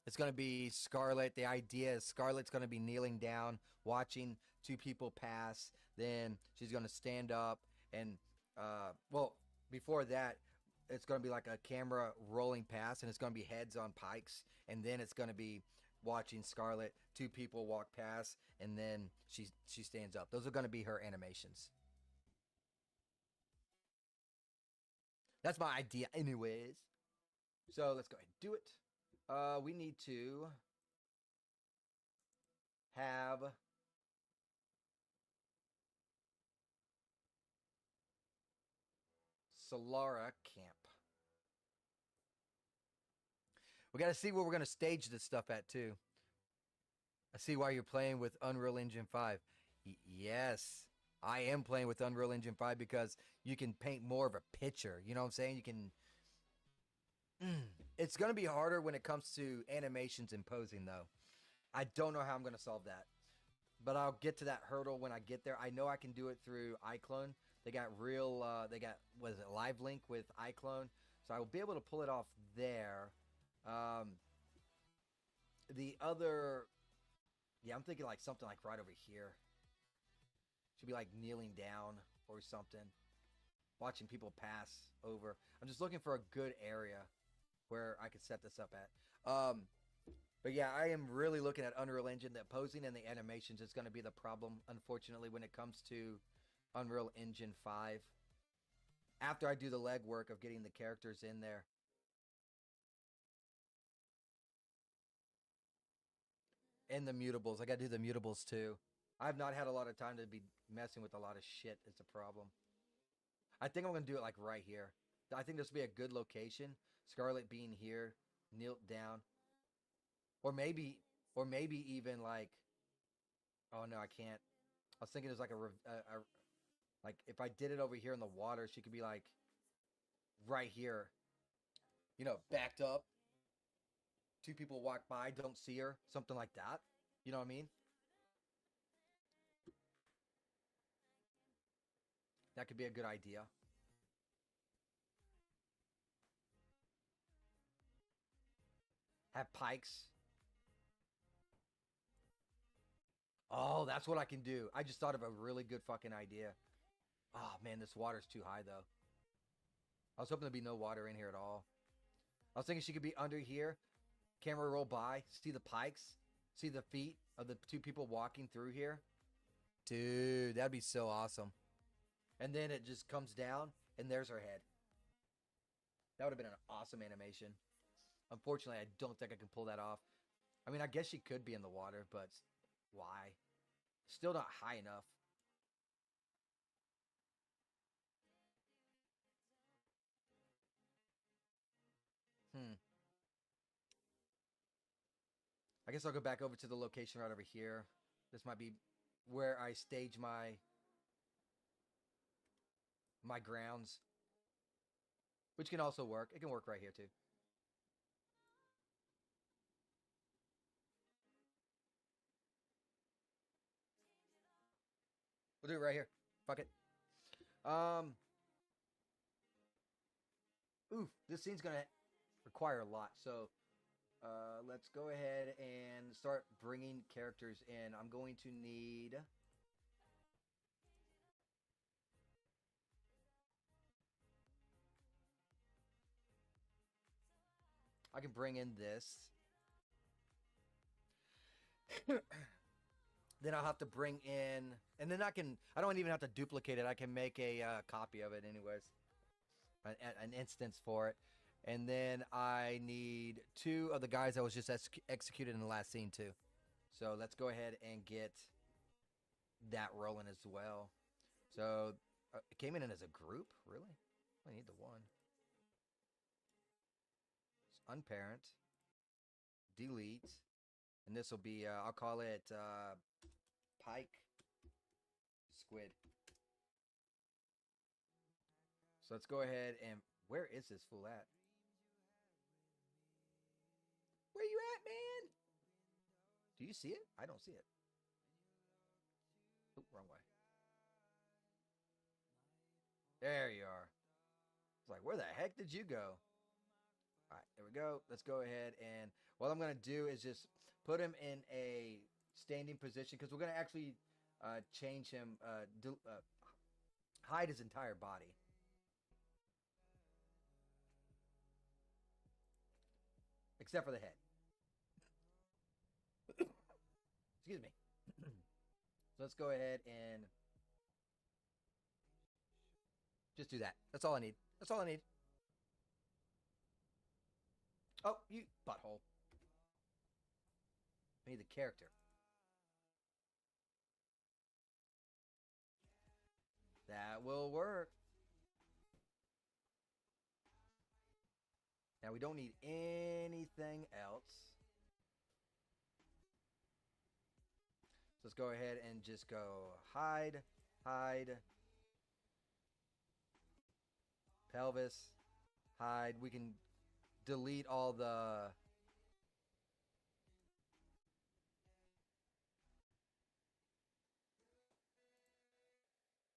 A: it's going to be Scarlet. The idea is Scarlet's going to be kneeling down, watching 2 people pass. Then she's going to stand up. And, well, before that, it's going to be like a camera rolling past. And it's going to be heads on pikes. And then it's going to be watching Scarlet. 2 people walk past. And then she stands up. Those are going to be her animations. That's my idea anyways. So let's go ahead and do it. We need to have Selara camp. We got to see where we're going to stage this stuff at too. I see why you're playing with Unreal Engine 5. Yes, I am playing with Unreal Engine 5 because you can paint more of a picture. You know what I'm saying? You can. It's going to be harder when it comes to animations and posing, though. I don't know how I'm going to solve that. But I'll get to that hurdle when I get there. I know I can do it through iClone. They got what is it, Live Link with iClone. So I will be able to pull it off there. The other, yeah, I'm thinking like something like right over here. Should be like kneeling down or something. Watching people pass over. I'm just looking for a good area where I could set this up at. But yeah, I am really looking at Unreal Engine. The posing and the animations is going to be the problem, unfortunately, when it comes to Unreal Engine 5. After I do the legwork of getting the characters in there. And the mutables. I got to do the mutables too. I've not had a lot of time to be messing with a lot of shit. It's a problem. I think I'm going to do it like right here. I think this will be a good location. Scarlet being here, knelt down. Or maybe even like, oh no, I can't. I was thinking there's like like if I did it over here in the water, she could be like right here, backed up. Two people walk by, don't see her, something like that. You know what I mean? That could be a good idea. Have pikes. Oh, that's what I can do. I just thought of a really good fucking idea. Oh man, this water's too high though. I was hoping there'd be no water in here at all. I was thinking she could be under here. Camera roll by, see the pikes, see the feet of the two people walking through here. Dude, that'd be so awesome. And then it just comes down, and there's her head. That would have been an awesome animation. Unfortunately, I don't think I can pull that off. I mean, I guess she could be in the water, but why? Still not high enough. I guess I'll go back over to the location right over here. This might be where I stage my grounds, which can also work. It can work right here too. We'll do it right here. Fuck it. Um. Oof. This scene's gonna require a lot. So, let's go ahead and start bringing characters in. I'm going to need. I can bring in this. Then I'll have to bring in, and then I don't even have to duplicate it. I can make a copy of it anyways, an instance for it. And then I need two of the guys that was just executed in the last scene too. So let's go ahead and get that rolling as well. So it came in as a group, really? I need the one. It's unparent, delete, and this will be, I'll call it Pike Squid. So let's go ahead and, where is this fool at? Where you at, man? Do you see it? I don't see it. Oh, wrong way. There you are. It's like, where the heck did you go? All right, there we go. Let's go ahead and what I'm going to do is just put him in a standing position because we're going to actually change him, hide his entire body. Except for the head. Excuse me. So let's go ahead and just do that. That's all I need. That's all I need. Oh, you butthole. I need the character. That will work. Now we don't need anything else. So let's go ahead and just go hide, hide, pelvis, hide. We can delete all the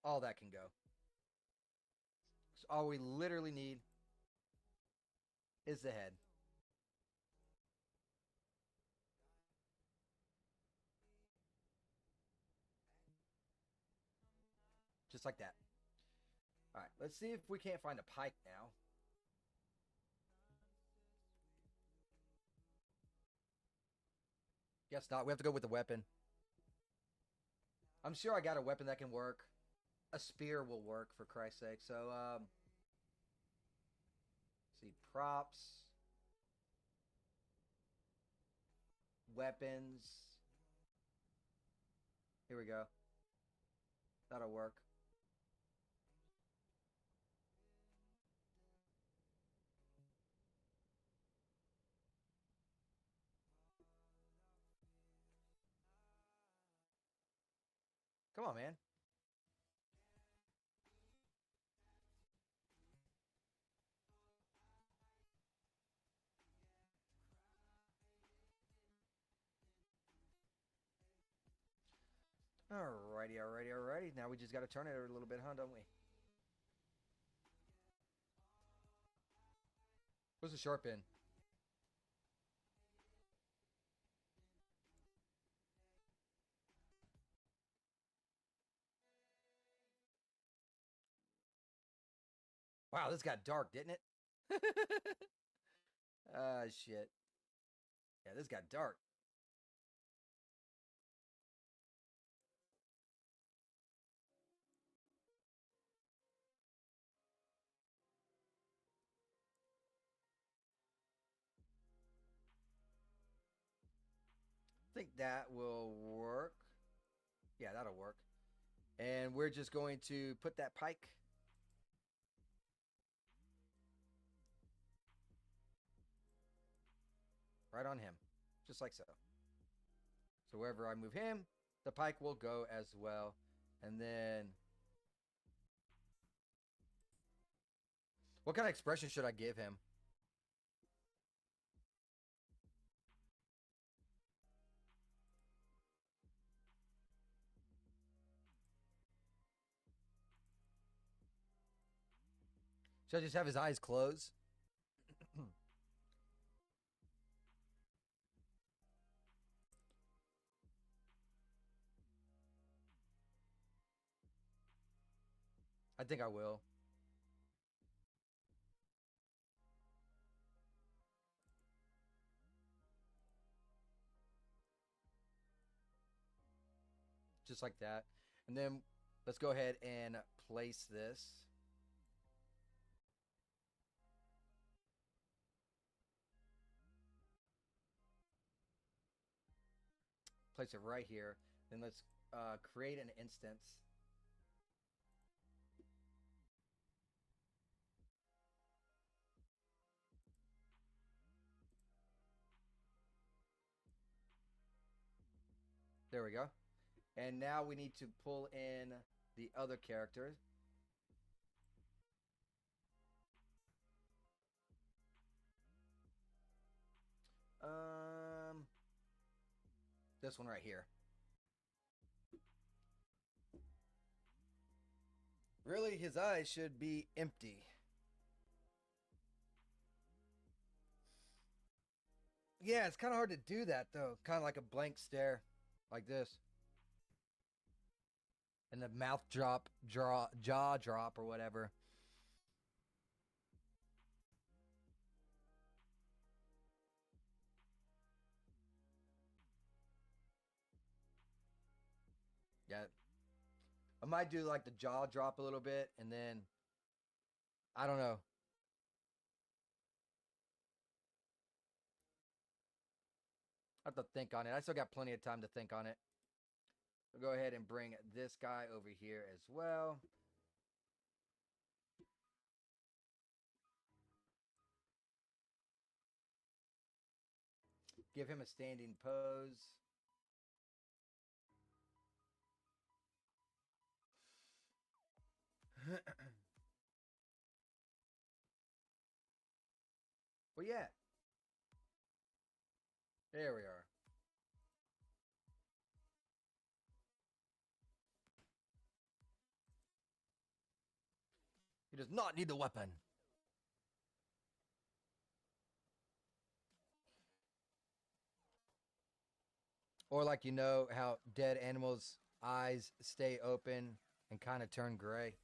A: all that can go. So all we literally need is the head. Just like that. All right, let's see if we can't find a pike now. Guess not. We have to go with the weapon. I'm sure I got a weapon that can work. A spear will work, for Christ's sake. So, see, props, weapons. Here we go. That'll work. Come on, man. Alrighty, alrighty, alrighty. Now we just got to turn it a little bit, huh, don't we? What's the sharp end? Wow, this got dark, didn't it? Ah, shit. Yeah, this got dark. I think that will work. Yeah, that'll work. And we're just going to put that pike right on him, just like so. So wherever I move him, the pike will go as well. And then, what kind of expression should I give him? Should I just have his eyes closed? I think I will. Just like that. And then let's go ahead and place this. Place it right here. Then let's create an instance. There we go. And now we need to pull in the other characters. This one right here. Really, his eyes should be empty. Yeah, it's kind of hard to do that though. Kind of like a blank stare, like this, and the mouth drop, jaw drop, or whatever. Yeah, I might do like the jaw drop a little bit, and then I don't know. I have to think on it. I still got plenty of time to think on it. We'll go ahead and bring this guy over here as well. Give him a standing pose. Well, yeah. There we are. He does not need the weapon. Or like how dead animals' eyes stay open and kind of turn gray.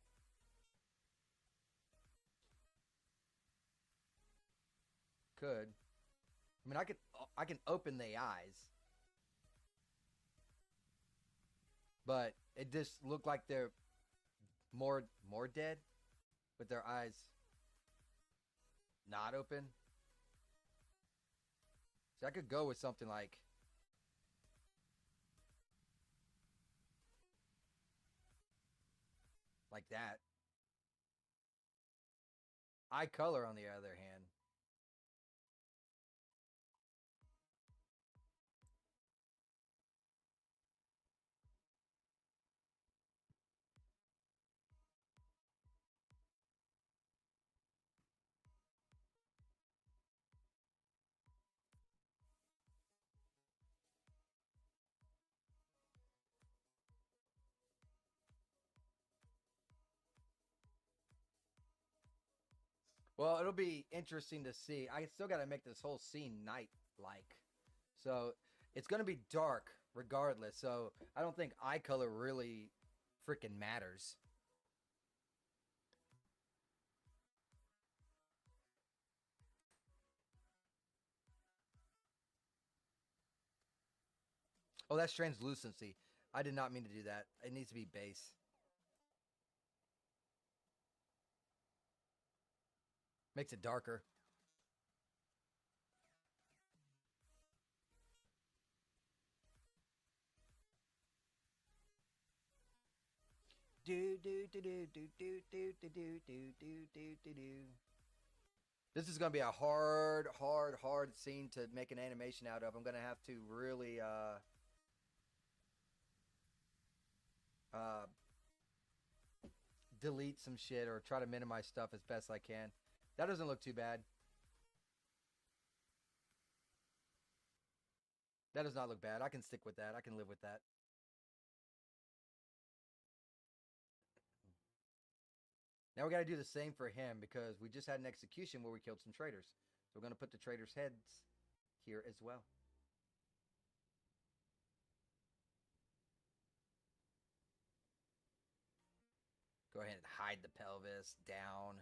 A: Could. I mean, I can open the eyes, but it just looked like they're more dead with their eyes not open. So I could go with something like that. Eye color, on the other hand. Well, it'll be interesting to see. I still got to make this whole scene night like. So it's going to be dark regardless. So I don't think eye color really freaking matters. Oh, that's translucency. I did not mean to do that. It needs to be base. Makes it darker. Do do do do do do do do do do do do do. This is gonna be a hard scene to make an animation out of. I'm gonna have to really uh delete some shit or try to minimize stuff as best I can. That doesn't look too bad. That does not look bad. I can stick with that. I can live with that. Now we got to do the same for him because we just had an execution where we killed some traitors. So we're going to put the traitors' heads here as well. Go ahead and hide the pelvis down.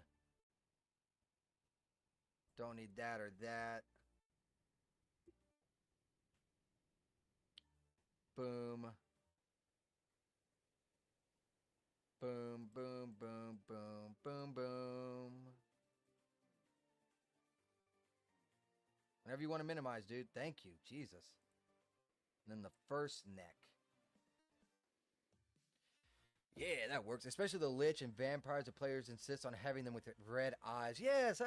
A: Don't need that or that. Boom. Boom, boom, boom, boom, boom, boom. Whenever you want to minimize, dude. Thank you. Jesus. And then the first neck. Yeah, that works. Especially the Lich and vampires. The players insist on having them with red eyes. Yes,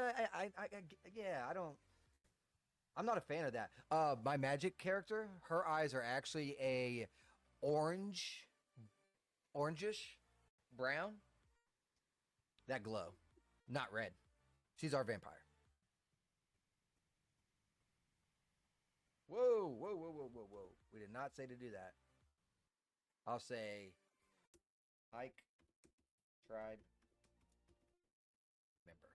A: yeah. I'm not a fan of that. My magic character, her eyes are actually a orangish brown. That glow, not red. She's our vampire. Whoa, whoa, whoa, whoa, whoa, whoa. We did not say to do that. I'll say Ike tribe member.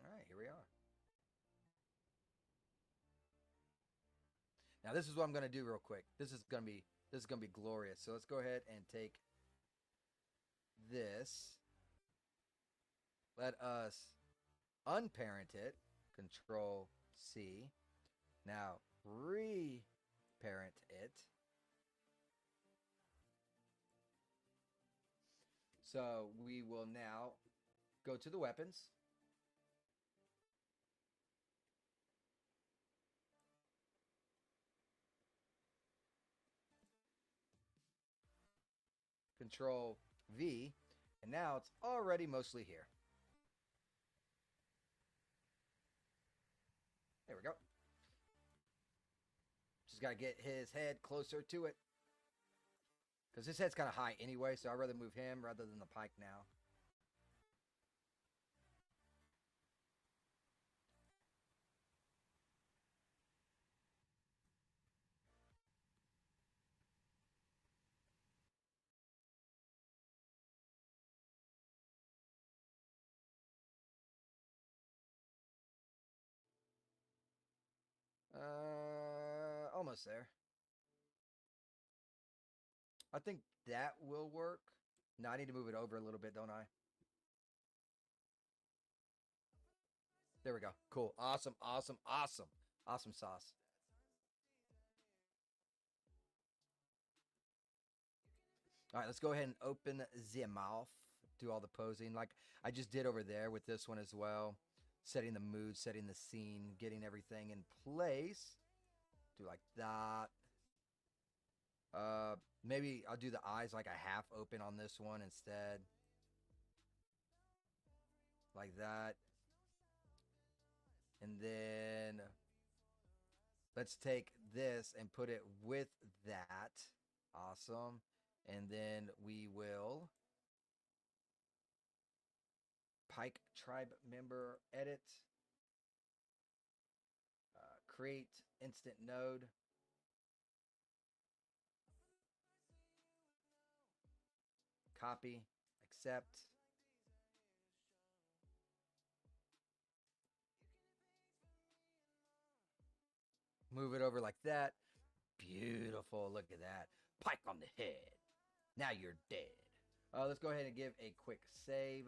A: All right, here we are. Now this is what I'm going to do real quick. This is going to be glorious. So let's go ahead and take this. Let us unparent it. Control C. Now reparent it. So we will now go to the weapons. Control V, and now it's already mostly here. There we go. Just got to get his head closer to it. Because his head's kind of high anyway, so I'd rather move him rather than the pike now. Almost there. I think that will work. No, I need to move it over a little bit, don't I? There we go. Cool. Awesome, awesome, awesome. Awesome sauce. All right, let's go ahead and open the mouth. Do all the posing like I just did over there with this one as well. Setting the mood, setting the scene, getting everything in place. Do like that. Maybe I'll do the eyes like a half open on this one instead. Like that. And then let's take this and put it with that. Awesome. And then we will Pike tribe member edit. Create instant node. Copy. Accept. Move it over like that. Beautiful. Look at that. Pike on the head. Now you're dead. Let's go ahead and give a quick save.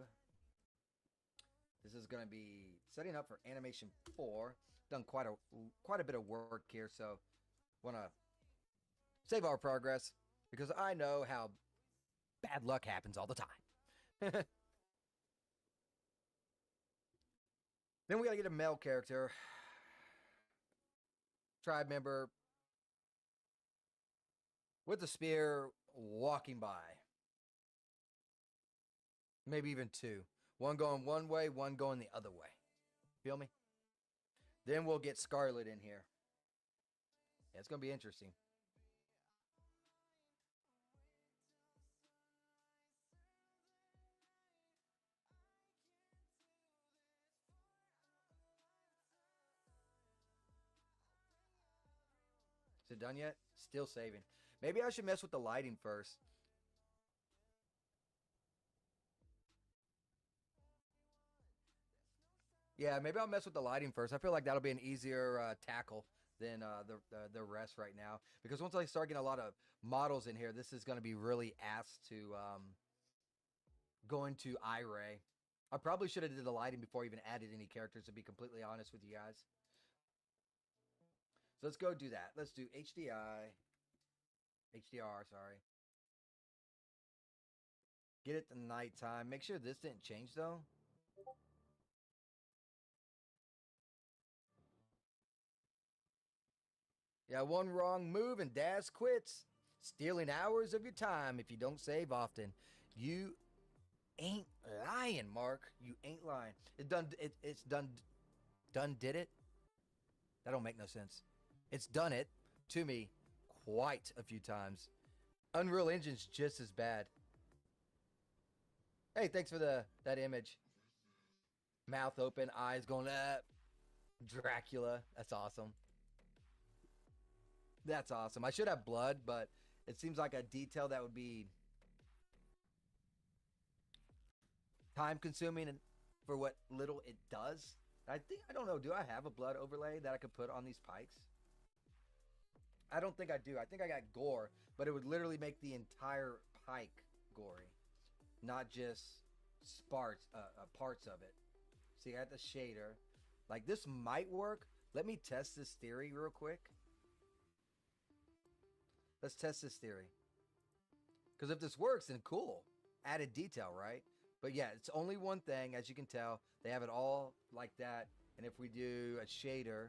A: This is going to be setting up for animation 4. Done quite a bit of work here, so want to save our progress because I know how bad luck happens all the time. Then we got to get a male character. Tribe member with the spear walking by. Maybe even two. One going one way, one going the other way. Feel me? Then we'll get Scarlet in here. Yeah, it's going to be interesting. Is it done yet? Still saving. Maybe I should mess with the lighting first. Yeah, maybe I'll mess with the lighting first. I feel like that'll be an easier tackle than the rest right now. Because once I start getting a lot of models in here, this is going to be really asked to go into iRay. I probably should have did the lighting before I even added any characters, to be completely honest with you guys. So let's go do that. Let's do HDR, sorry. Get it to nighttime. Make sure this didn't change though. Yeah, one wrong move and Daz quits. Stealing hours of your time if you don't save often. You ain't lying, Mark. You ain't lying. It's done. Done did it. That don't make no sense. It's done it to me quite a few times. Unreal Engine's just as bad. Hey, thanks for that image. Mouth open, eyes going up. Dracula. That's awesome. That's awesome. I should have blood, but it seems like a detail that would be time consuming and for what little it does. I don't know. Do I have a blood overlay that I could put on these pikes? I don't think I do. I think I got gore, but it would literally make the entire pike gory, not just parts of it. See, I got the shader. Like this might work. Let me test this theory real quick. Let's test this theory. Because if this works, then cool. Added detail, right? But yeah, it's only one thing. As you can tell, they have it all like that. And if we do a shader,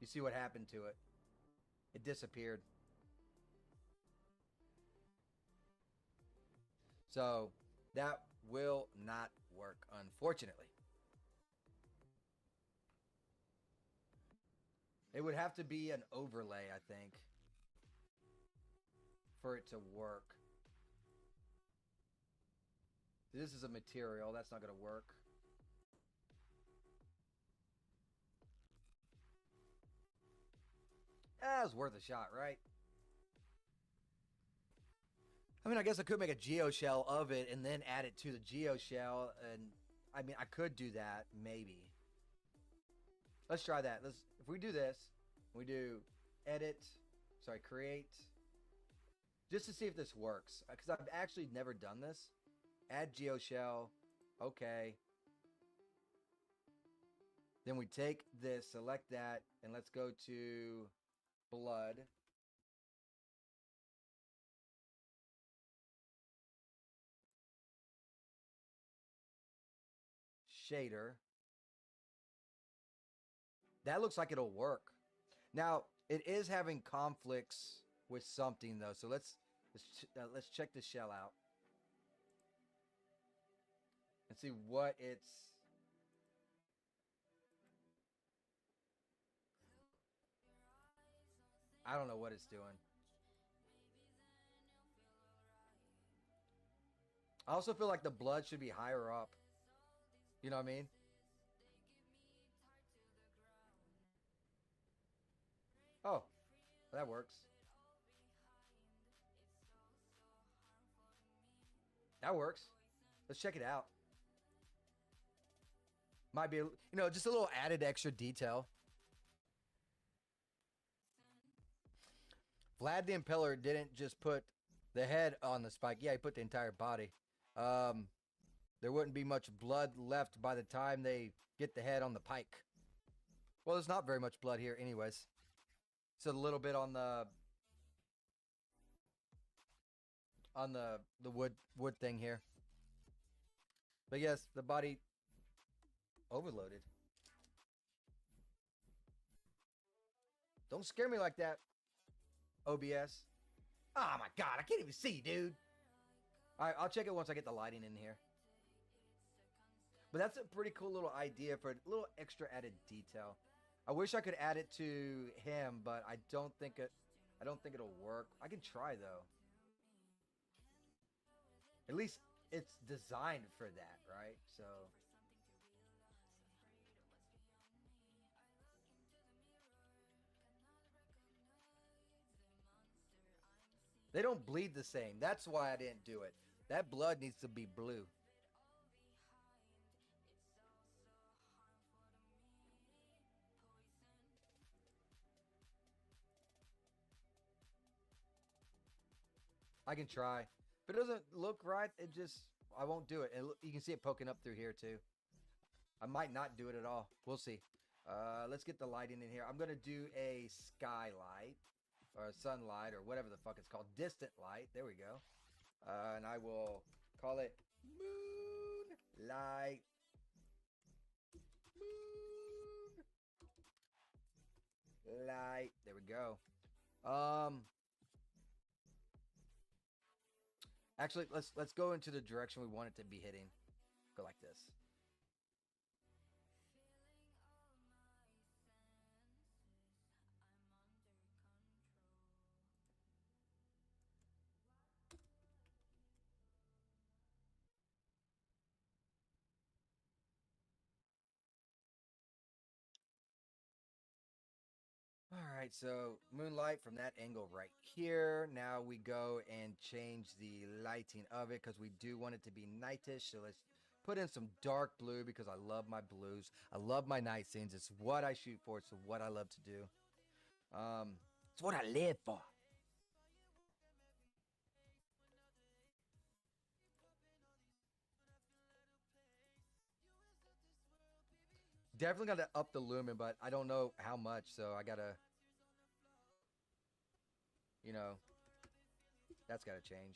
A: you see what happened to it. It disappeared. So that will not work, unfortunately. It would have to be an overlay, I think, for it to work. This is a material. That's not going to work. Ah, it's worth a shot, right? I mean, I guess I could make a geoshell of it and then add it to the geoshell. And I mean, I could do that, maybe. Let's try that. If we do this, we do edit, sorry, create, just to see if this works. Because I've actually never done this. Add geoshell. Okay. Then we take this, select that, and let's go to blood. Shader. That looks like it'll work. Now, it is having conflicts with something though. So let's check the shell out and see what it's. I don't know what it's doing. I also feel like the blood should be higher up. You know what I mean? Oh, that works. That works. Let's check it out. Might be, just a little added extra detail. Vlad the Impaler didn't just put the head on the spike. Yeah, he put the entire body. Um, there wouldn't be much blood left by the time they get the head on the pike. Well, there's not very much blood here anyways. So a little bit on the wood thing here. But yes, the body overloaded. Don't scare me like that, OBS. Oh my god, I can't even see, dude. Alright, I'll check it once I get the lighting in here. But that's a pretty cool little idea for a little extra added detail. I wish I could add it to him, but I don't think it'll work. I can try though. At least it's designed for that, right? So they don't bleed the same. That's why I didn't do it. That blood needs to be blue. I can try. If it doesn't look right, I won't do it. And you can see it poking up through here too. I might not do it at all. We'll see. Let's get the lighting in here. I'm going to do a skylight or a sunlight or whatever the fuck it's called. Distant light. There we go. And I will call it moonlight. Moonlight. There we go. Actually, let's go into the direction we want it to be hitting. Go like this. All right, so moonlight from that angle right here. Now we go and change the lighting of it because we do want it to be nightish. So let's put in some dark blue because I love my blues. I love my night scenes. It's what I shoot for. It's what I love to do. It's what I live for. Definitely got to up the lumen, but I don't know how much, so I gotta, you know, that's gotta change.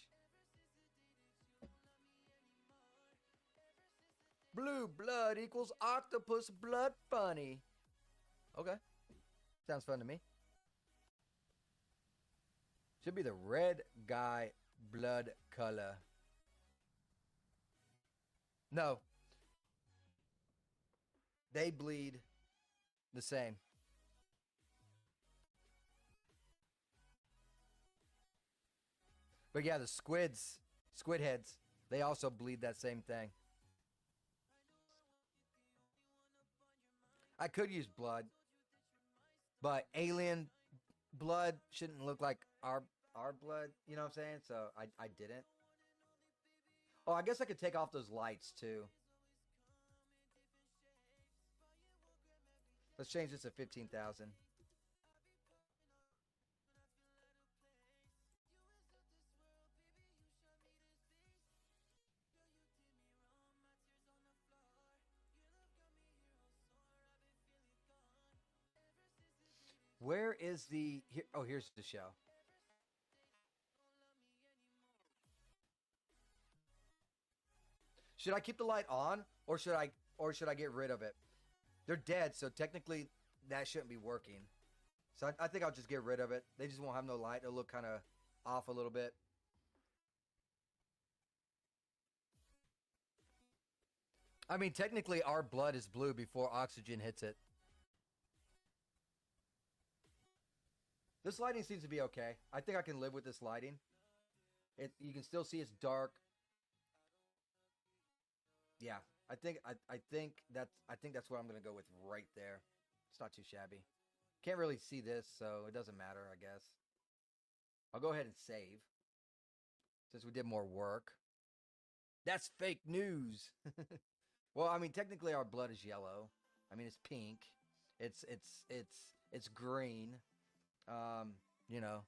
A: Blue blood equals octopus blood funny. Okay. Sounds fun to me. Should be the red guy blood color. No. They bleed the same. But yeah, the squid heads, they also bleed that same thing. I could use blood, but alien blood shouldn't look like our blood. You know what I'm saying? So I didn't. Oh, I guess I could take off those lights too. Let's change this to 15,000. Where is the here? Oh, here's the show. Should I keep the light on, or should I get rid of it? They're dead, so technically that shouldn't be working. So I think I'll just get rid of it. They just won't have no light. It'll look kind of off a little bit. I mean, technically our blood is blue before oxygen hits it. This lighting seems to be okay. I think I can live with this lighting. You can still see it's dark. Yeah, I think that's what I'm gonna go with right there. It's not too shabby. Can't really see this, so it doesn't matter, I guess. I'll go ahead and save since we did more work. That's fake news. Well, I mean, technically our blood is yellow. I mean, it's pink. It's green. You know,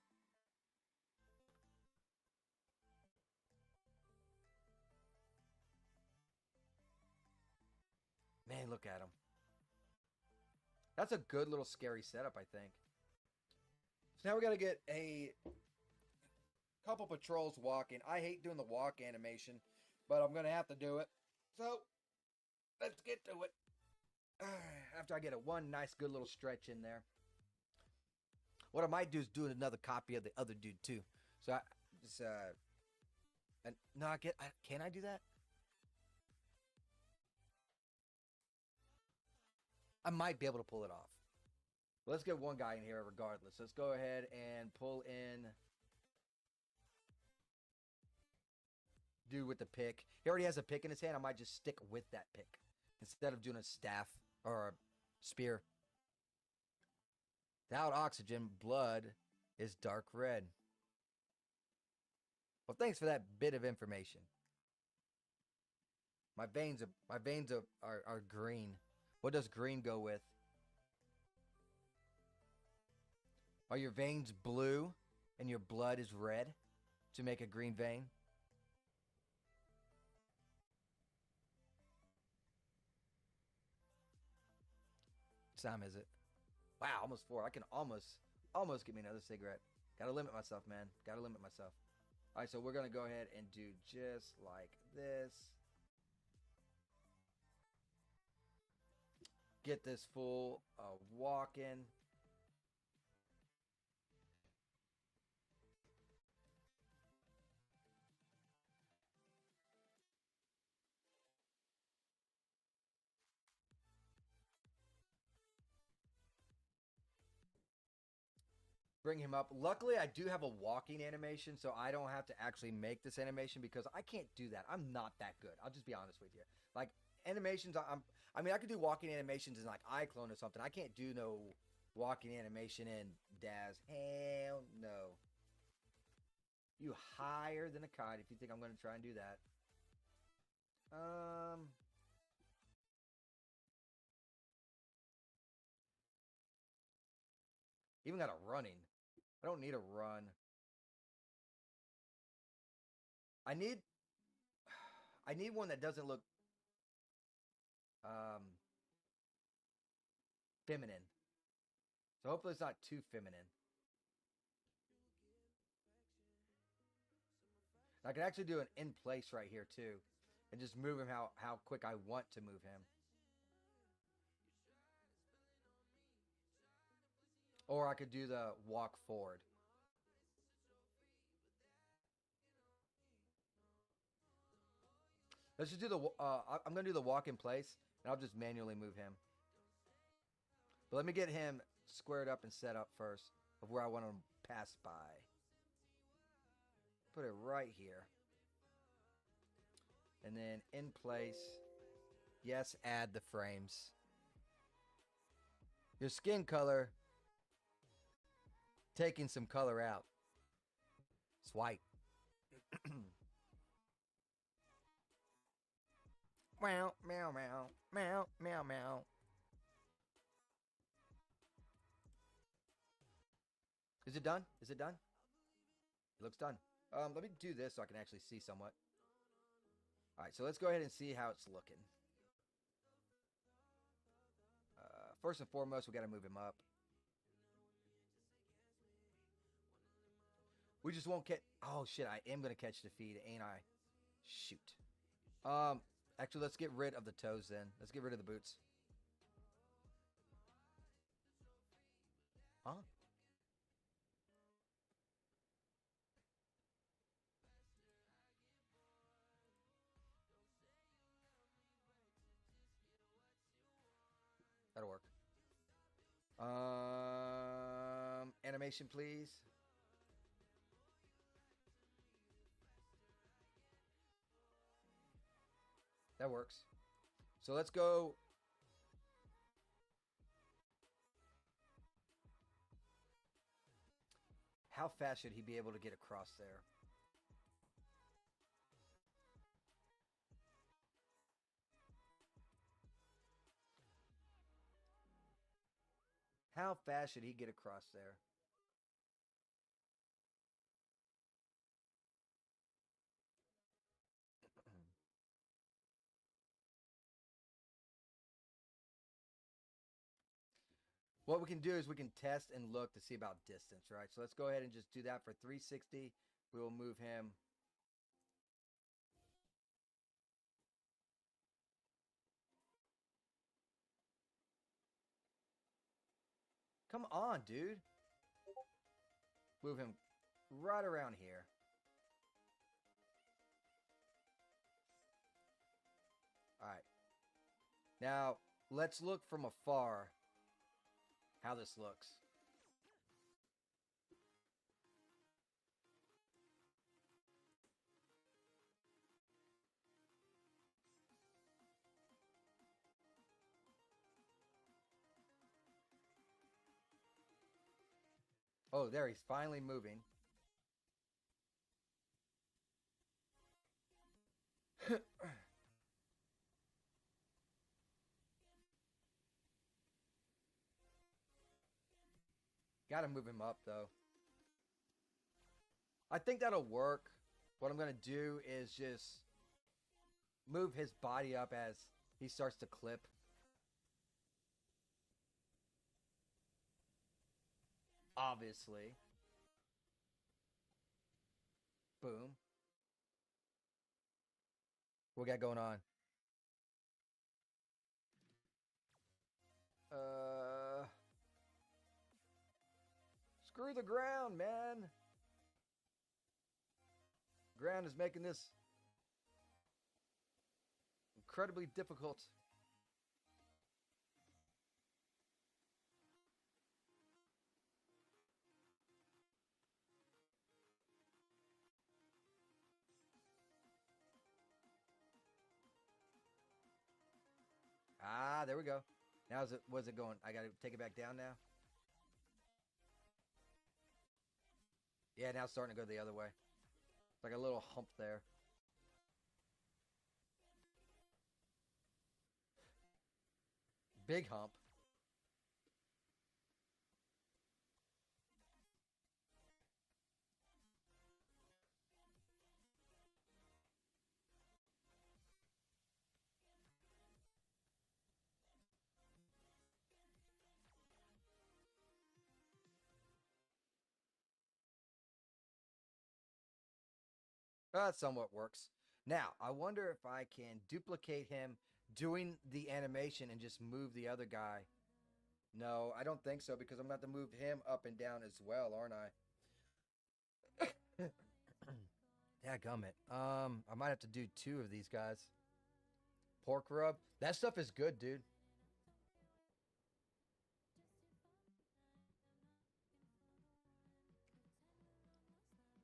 A: man, look at him. That's a good little scary setup, I think. So now we got to get a couple patrols walking. I hate doing the walk animation, but I'm gonna have to do it. So let's get to it. After I get a one nice good little stretch in there. What I might do is do another copy of the other dude too. So I just and no, can I do that? I might be able to pull it off. Let's get one guy in here regardless. Let's go ahead and pull in dude with the pick. He already has a pick in his hand. I might just stick with that pick instead of doing a staff or a spear. Without oxygen, blood is dark red. Well, thanks for that bit of information. My veins are green. What does green go with? Are your veins blue and your blood is red to make a green vein? What time is it? Wow, almost four. I can almost get me another cigarette. Gotta limit myself, man. Gotta limit myself. All right, so we're gonna go ahead and do just like this. Get this full walking. Bring him up. Luckily, I do have a walking animation, so I don't have to actually make this animation because I can't do that. I'm not that good. I'll just be honest with you. Like animations, I mean, I could do walking animations in like iClone or something. I can't do no walking animation in Daz. Hell no. You higher than a kite if you think I'm going to try and do that. Um, even got a running. I don't need a run. I need I need one that doesn't look um feminine. So hopefully it's not too feminine. I can actually do an in place right here too, and just move him how quick I want to move him. Or I could do the walk forward. Let's just do the. I'm gonna do the walk in place, and I'll just manually move him. But let me get him squared up and set up first of where I want him to pass by. put it right here. And then in place, yes, add the frames. Your skin color, taking some color out. It's white. Meow, meow, meow, meow, meow, meow. Is it done? Is it done? It looks done. Let me do this so I can actually see somewhat. All right, so let's go ahead and see how it's looking. First and foremost, we got to move him up. We just won't catch. Oh shit! I am gonna catch the feed, ain't I? Shoot. Actually, let's get rid of the toes then. Let's get rid of the boots. Huh? That'll work. Animation, please. That works. So let's go. How fast should he be able to get across there? How fast should he get across there? What we can do is we can test and look to see about distance, right? So let's go ahead and just do that for 360. We will move him. Come on, dude. Move him right around here. All right. Now, let's look from afar how this looks. Oh, there, he's finally moving. Gotta move him up, though. I think that'll work. What I'm gonna do is just move his body up as he starts to clip. Obviously. Boom. What we got going on? Screw the ground, man. Ground is making this incredibly difficult. Ah, there we go. Now is it? What's it going? I gotta take it back down now. Yeah, now it's starting to go the other way. It's like a little hump there. Big hump. That somewhat works. Now, I wonder if I can duplicate him doing the animation and just move the other guy. No, I don't think so because I'm about to move him up and down as well, aren't I? Dadgummit. I might have to do two of these guys. Pork rub. That stuff is good, dude.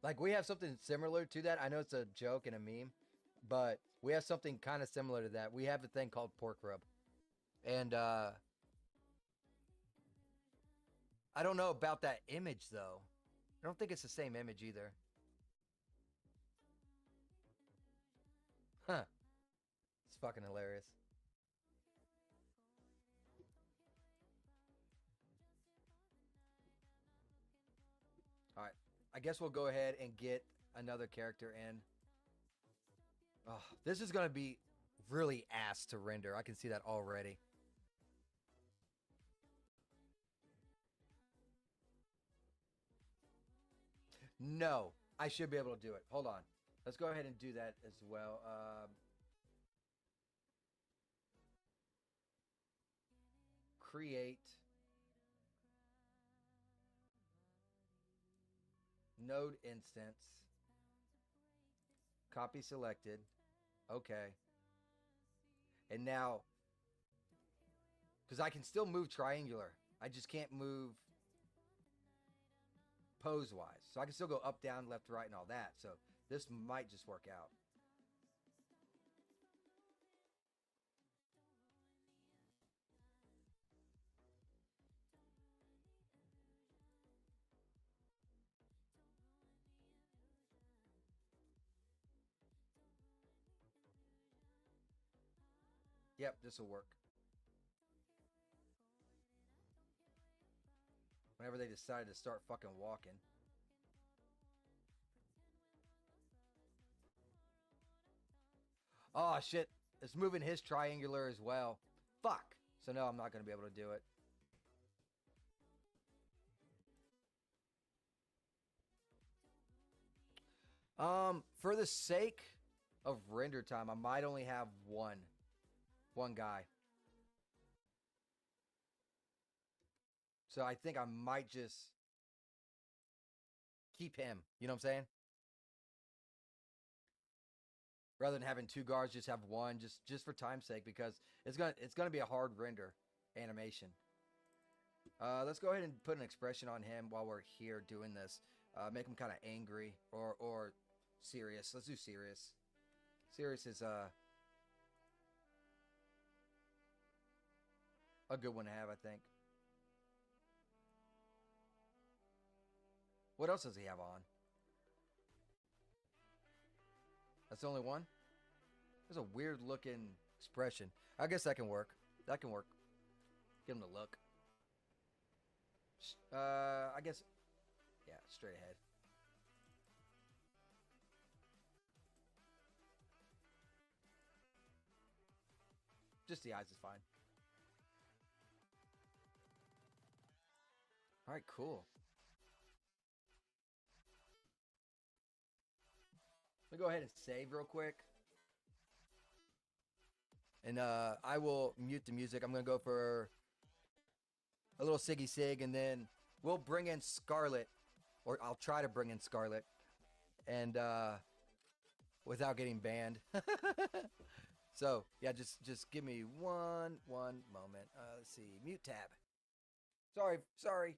A: Like we have something similar to that. I know it's a joke and a meme, but we have something kind of similar to that. We have a thing called pork rub, and I don't know about that image though. I don't think it's the same image either. Huh? It's fucking hilarious. All right, I guess we'll go ahead and get another character in. Oh, this is gonna be really ass to render. I can see that already. No, I should be able to do it. Hold on. Let's go ahead and do that as well. Create node instance. Copy selected. Okay. And now, because I can still move triangular, I just can't move pose wise. So I can still go up, down, left, right, and all that. So this might just work out. Yep, this will work. Whenever they decide to start fucking walking. Oh shit, it's moving his triangular as well. Fuck. So no, I'm not going to be able to do it. For the sake of render time, I might only have one guy. So I think I might just keep him. You know what I'm saying? Rather than having two guards, just have one, just for time's sake, because it's gonna be a hard render animation. Let's go ahead and put an expression on him while we're here doing this. Make him kind of angry or serious. Let's do serious. Serious is a good one to have, I think. What else does he have on? That's the only one. There's a weird looking expression. I guess that can work. That can work. Give him the look. I guess. Yeah, straight ahead. Just the eyes is fine. All right, cool. Let me go ahead and save real quick. And I will mute the music. I'm going to go for a little Siggy Sig, and then we'll bring in Scarlet, or I'll try to bring in Scarlet, and without getting banned. So yeah, just give me one moment. Let's see, mute tab. Sorry.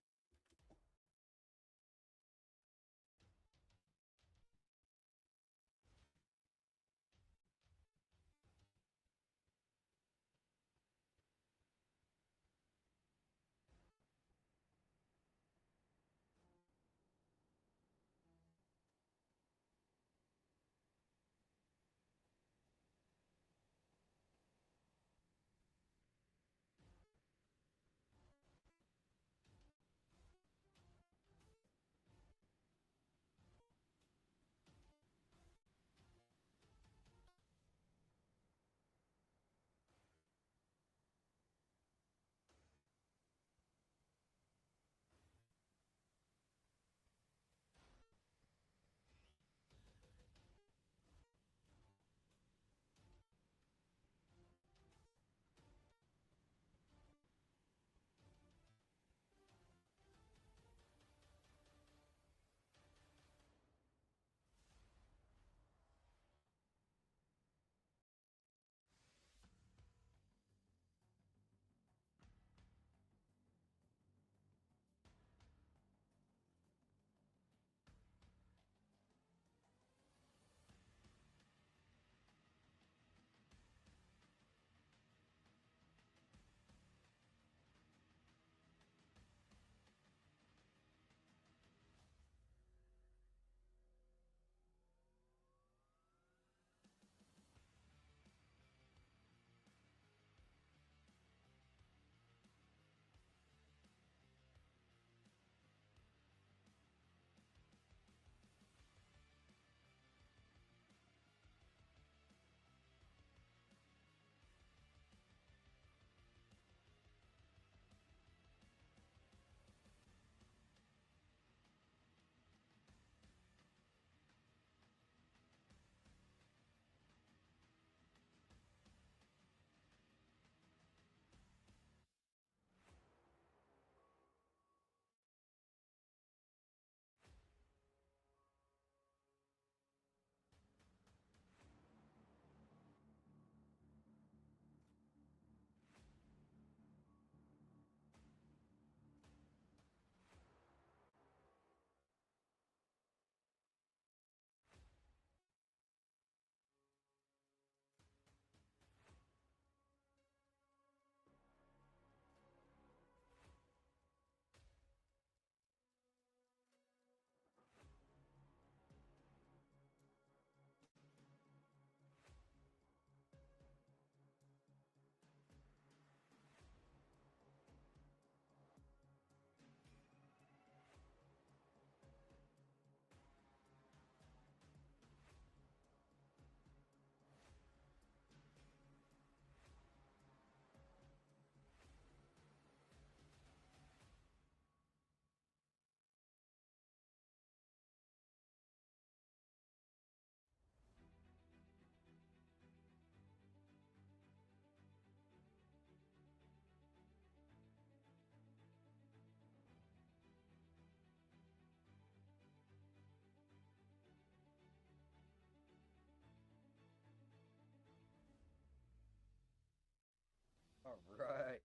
A: All right.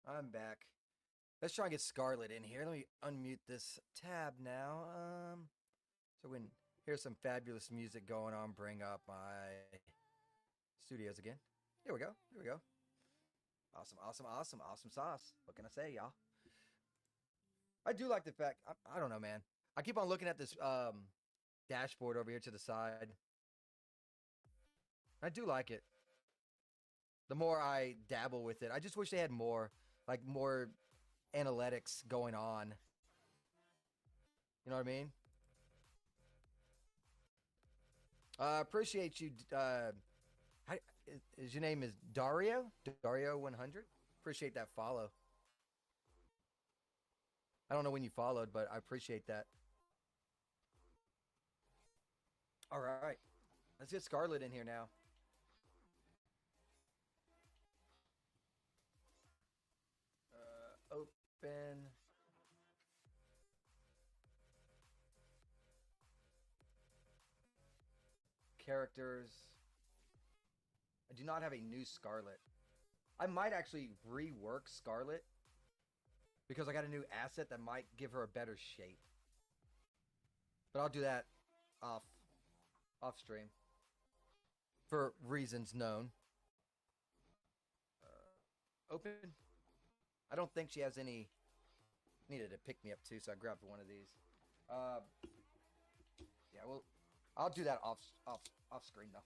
A: I'm back. Let's try and get Scarlet in here. Let me unmute this tab now. So we can hear some fabulous music going on. Bring up my studios again. Here we go. Here we go. Awesome, awesome, awesome, awesome sauce. What can I say, y'all? I do like the fact. I don't know, man. I keep on looking at this dashboard over here to the side. I do like it. The more I dabble with it, I just wish they had more, like more analytics going on. You know what I mean? Appreciate you. How, is your name is Dario? Dario 100. Appreciate that follow. I don't know when you followed, but I appreciate that. All right, let's get Scarlet in here now. Open. Characters. I do not have a new Scarlet. I might actually rework Scarlet because I got a new asset that might give her a better shape. But I'll do that off stream for reasons known. Open. I don't think she has any. Needed to pick me up too, so I grabbed one of these. Yeah, well, I'll do that off screen though.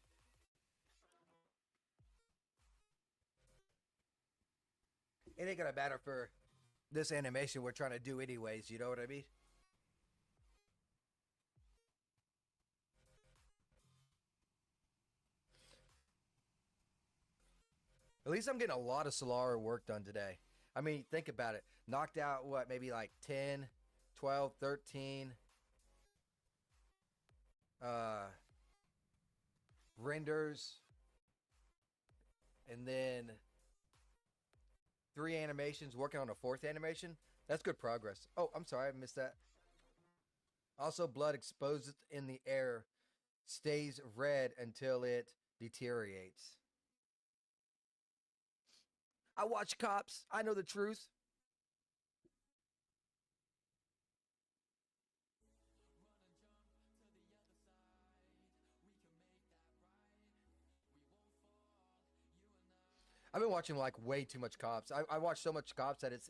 A: It ain't gonna matter for this animation we're trying to do anyways. You know what I mean? At least I'm getting a lot of Selara work done today. I mean, think about it. Knocked out, what, maybe like 10, 12, 13 renders. And then 3 animations, working on a 4th animation. That's good progress. Oh, I'm sorry, I missed that. Also, blood exposed in the air stays red until it deteriorates. I watch cops. I know the truth. I've been watching like way too much cops. I watch so much cops that it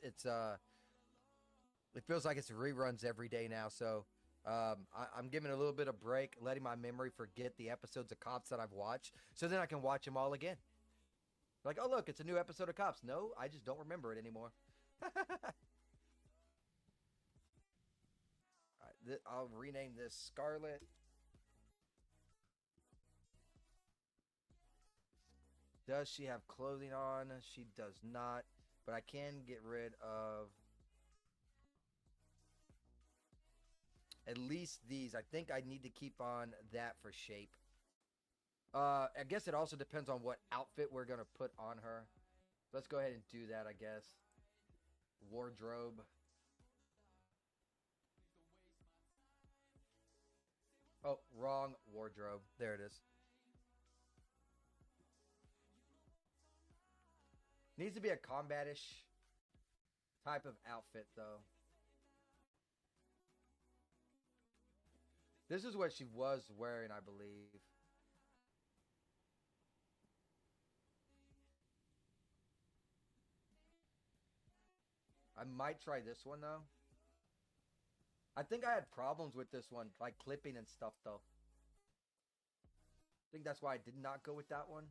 A: feels like it's reruns every day now. So I'm giving a little bit of break, letting my memory forget the episodes of cops that I've watched, so then I can watch them all again. Like, oh look, it's a new episode of Cops. No, I just don't remember it anymore. I'll rename this Scarlet. Does she have clothing on? She does not. But I can get rid of at least these. I think I need to keep on that for shape. I guess it also depends on what outfit we're going to put on her. Let's go ahead and do that, I guess. Wardrobe. Oh, wrong wardrobe. There it is. Needs to be a combatish type of outfit, though. This is what she was wearing, I believe. I might try this one, though. I think I had problems with this one, like clipping and stuff, though. I think that's why I did not go with that one.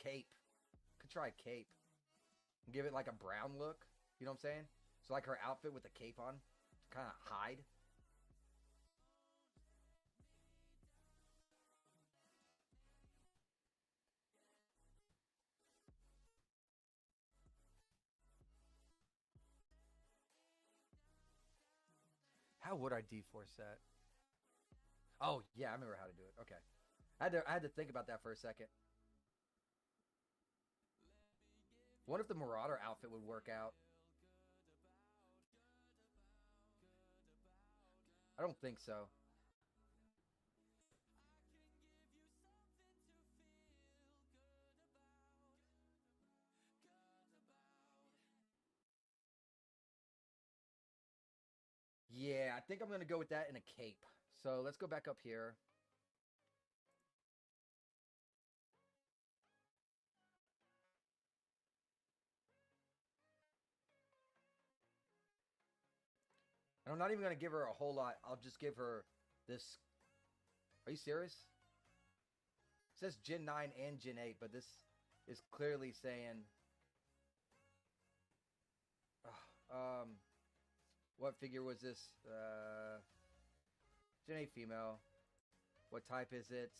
A: Cape. Could try cape. Give it like a brown look. You know what I'm saying? So like her outfit with the cape on. Kind of hide. How would I D4 set? Oh, yeah, I remember how to do it. Okay. I had to think about that for a second. What if the Marauder outfit would work out? I don't think so. Yeah, I think I'm gonna go with that in a cape. So let's go back up here. And I'm not even gonna give her a whole lot. I'll just give her this. Are you serious? It says Gen 9 and Gen 8, but this is clearly saying. Um, what figure was this? Gen 8 female. What type is it?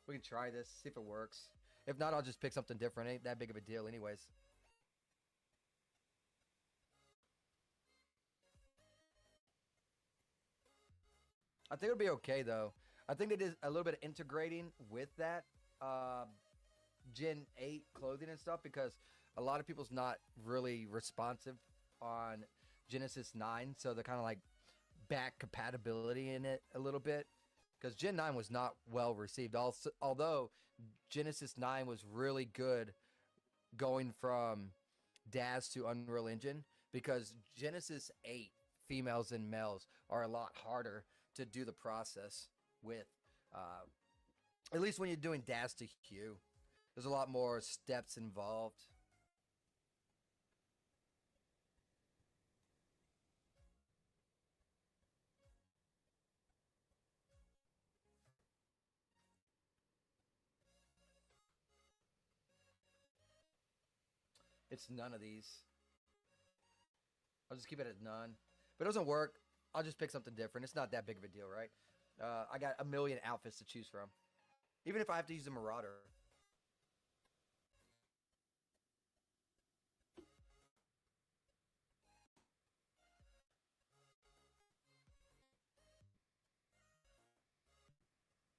A: We can try this, see if it works. If not, I'll just pick something different. Ain't that big of a deal, anyways. I think it'll be okay though. I think it is a little bit of integrating with that uh, Gen 8 clothing and stuff because a lot of people's not really responsive on Genesis 9, so they're kind of like back compatibility in it a little bit because Gen 9 was not well received. Also, although Genesis 9 was really good going from Daz to Unreal Engine because Genesis 8 females and males are a lot harder to do the process with. Uh, at least when you're doing Daz to Hue, there's a lot more steps involved. It's none of these. I'll just keep it at none. If it doesn't work, I'll just pick something different. It's not that big of a deal, right? I got a million outfits to choose from. Even if I have to use a Marauder.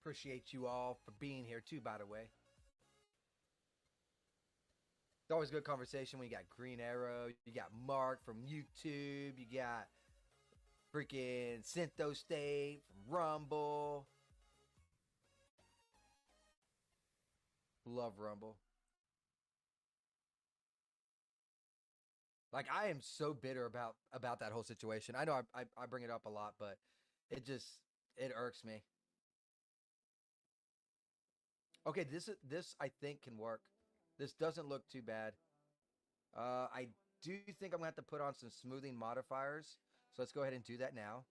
A: Appreciate you all for being here too, by the way. It's always good conversation when you got Green Arrow, you got Mark from YouTube, you got freaking Syntho State from Rumble. Love Rumble. Like I am so bitter about that whole situation. I know I bring it up a lot, but it just it irks me. Okay, this I think can work. This doesn't look too bad. I do think I'm gonna have to put on some smoothing modifiers. So let's go ahead and do that now.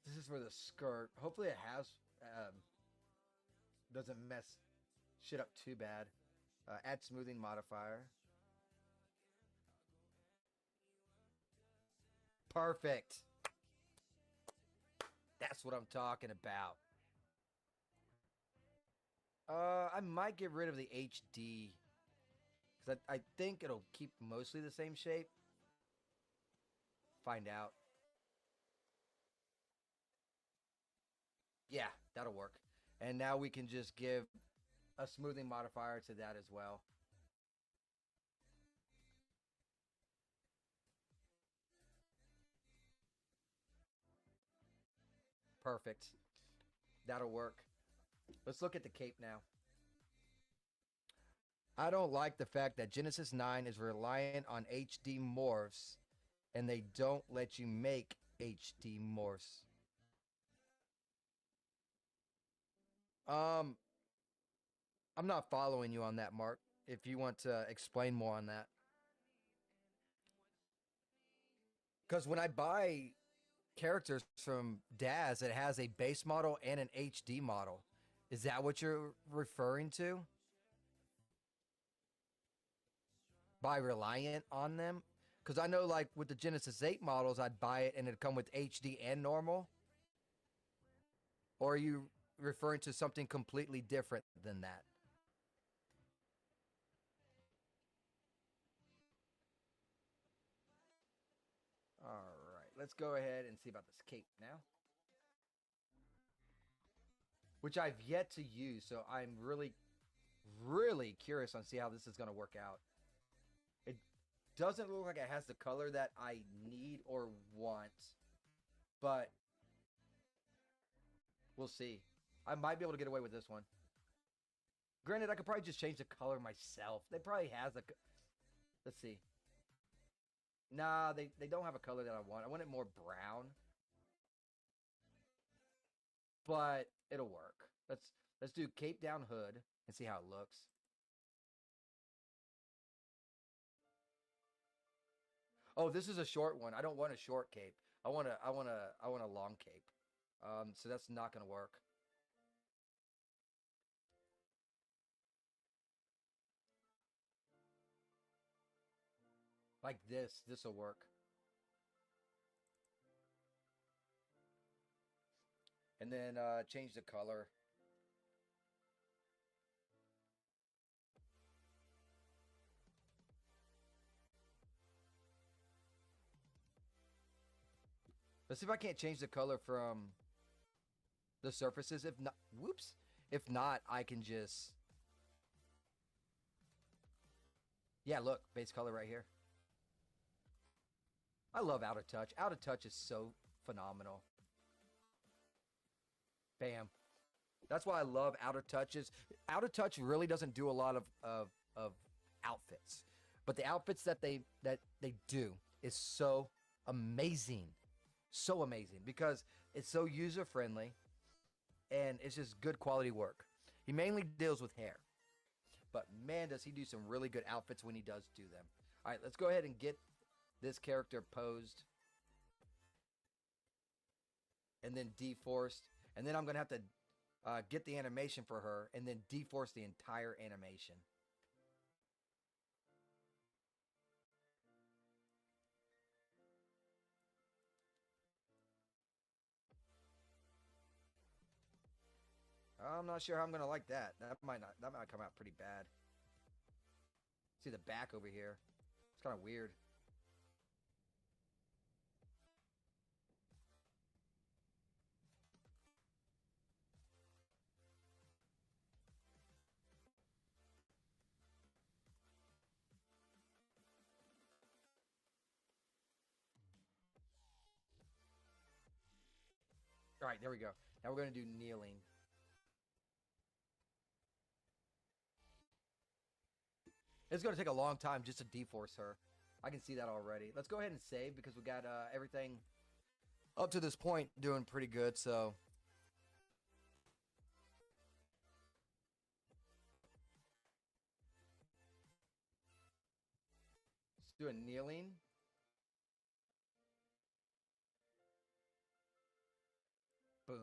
A: This is for the skirt. Hopefully it has um, doesn't mess shit up too bad. Add smoothing modifier. Perfect. That's what I'm talking about. I might get rid of the HD because I think it'll keep mostly the same shape. Find out. Yeah, that'll work. And now we can just give a smoothing modifier to that as well. Perfect. That'll work. Let's look at the cape now. I don't like the fact that Genesis 9 is reliant on HD morphs and they don't let you make HD morphs. Um, I'm not following you on that, Mark. If you want to explain more on that. Because when I buy characters from Daz, it has a base model and an HD model. Is that what you're referring to? By reliant on them? Because I know, like, with the Genesis 8 models, I'd buy it and it'd come with HD and normal. Or are you referring to something completely different than that? All right, let's go ahead and see about this cape now, which I've yet to use. So I'm really, really curious on see how this is going to work out. It doesn't look like it has the color that I need or want, but We'll see. I might be able to get away with this one. Granted, I could probably just change the color myself. They probably has a. Let's see. Nah, they don't have a color that I want. I want it more brown, but it'll work. Let's do cape down hood and see how it looks. Oh, this is a short one. I don't want a short cape. I want a long cape. So that's not gonna work. Like this. This will work. And then change the color. Let's see if I can't change the color from the surfaces. If not, whoops. If not, I can just. Yeah, look, base color right here. I love Out of Touch. Out of Touch is so phenomenal. Bam. That's why I love Out of Touches. Out of Touch really doesn't do a lot of outfits, but the outfits that they do is so amazing, so amazing because it's so user friendly, and it's just good quality work. He mainly deals with hair, but man, does he do some really good outfits when he does do them. All right, let's go ahead and get this character posed, and then deforced, and then I'm gonna have to get the animation for her, and then deforce the entire animation. I'm not sure how I'm gonna like that. That might come out pretty bad. See the back over here. It's kind of weird. All right, there we go. Now we're gonna do kneeling. It's gonna take a long time just to deforce her. I can see that already. Let's go ahead and save because we got everything up to this point doing pretty good. So let's do a kneeling. Boom.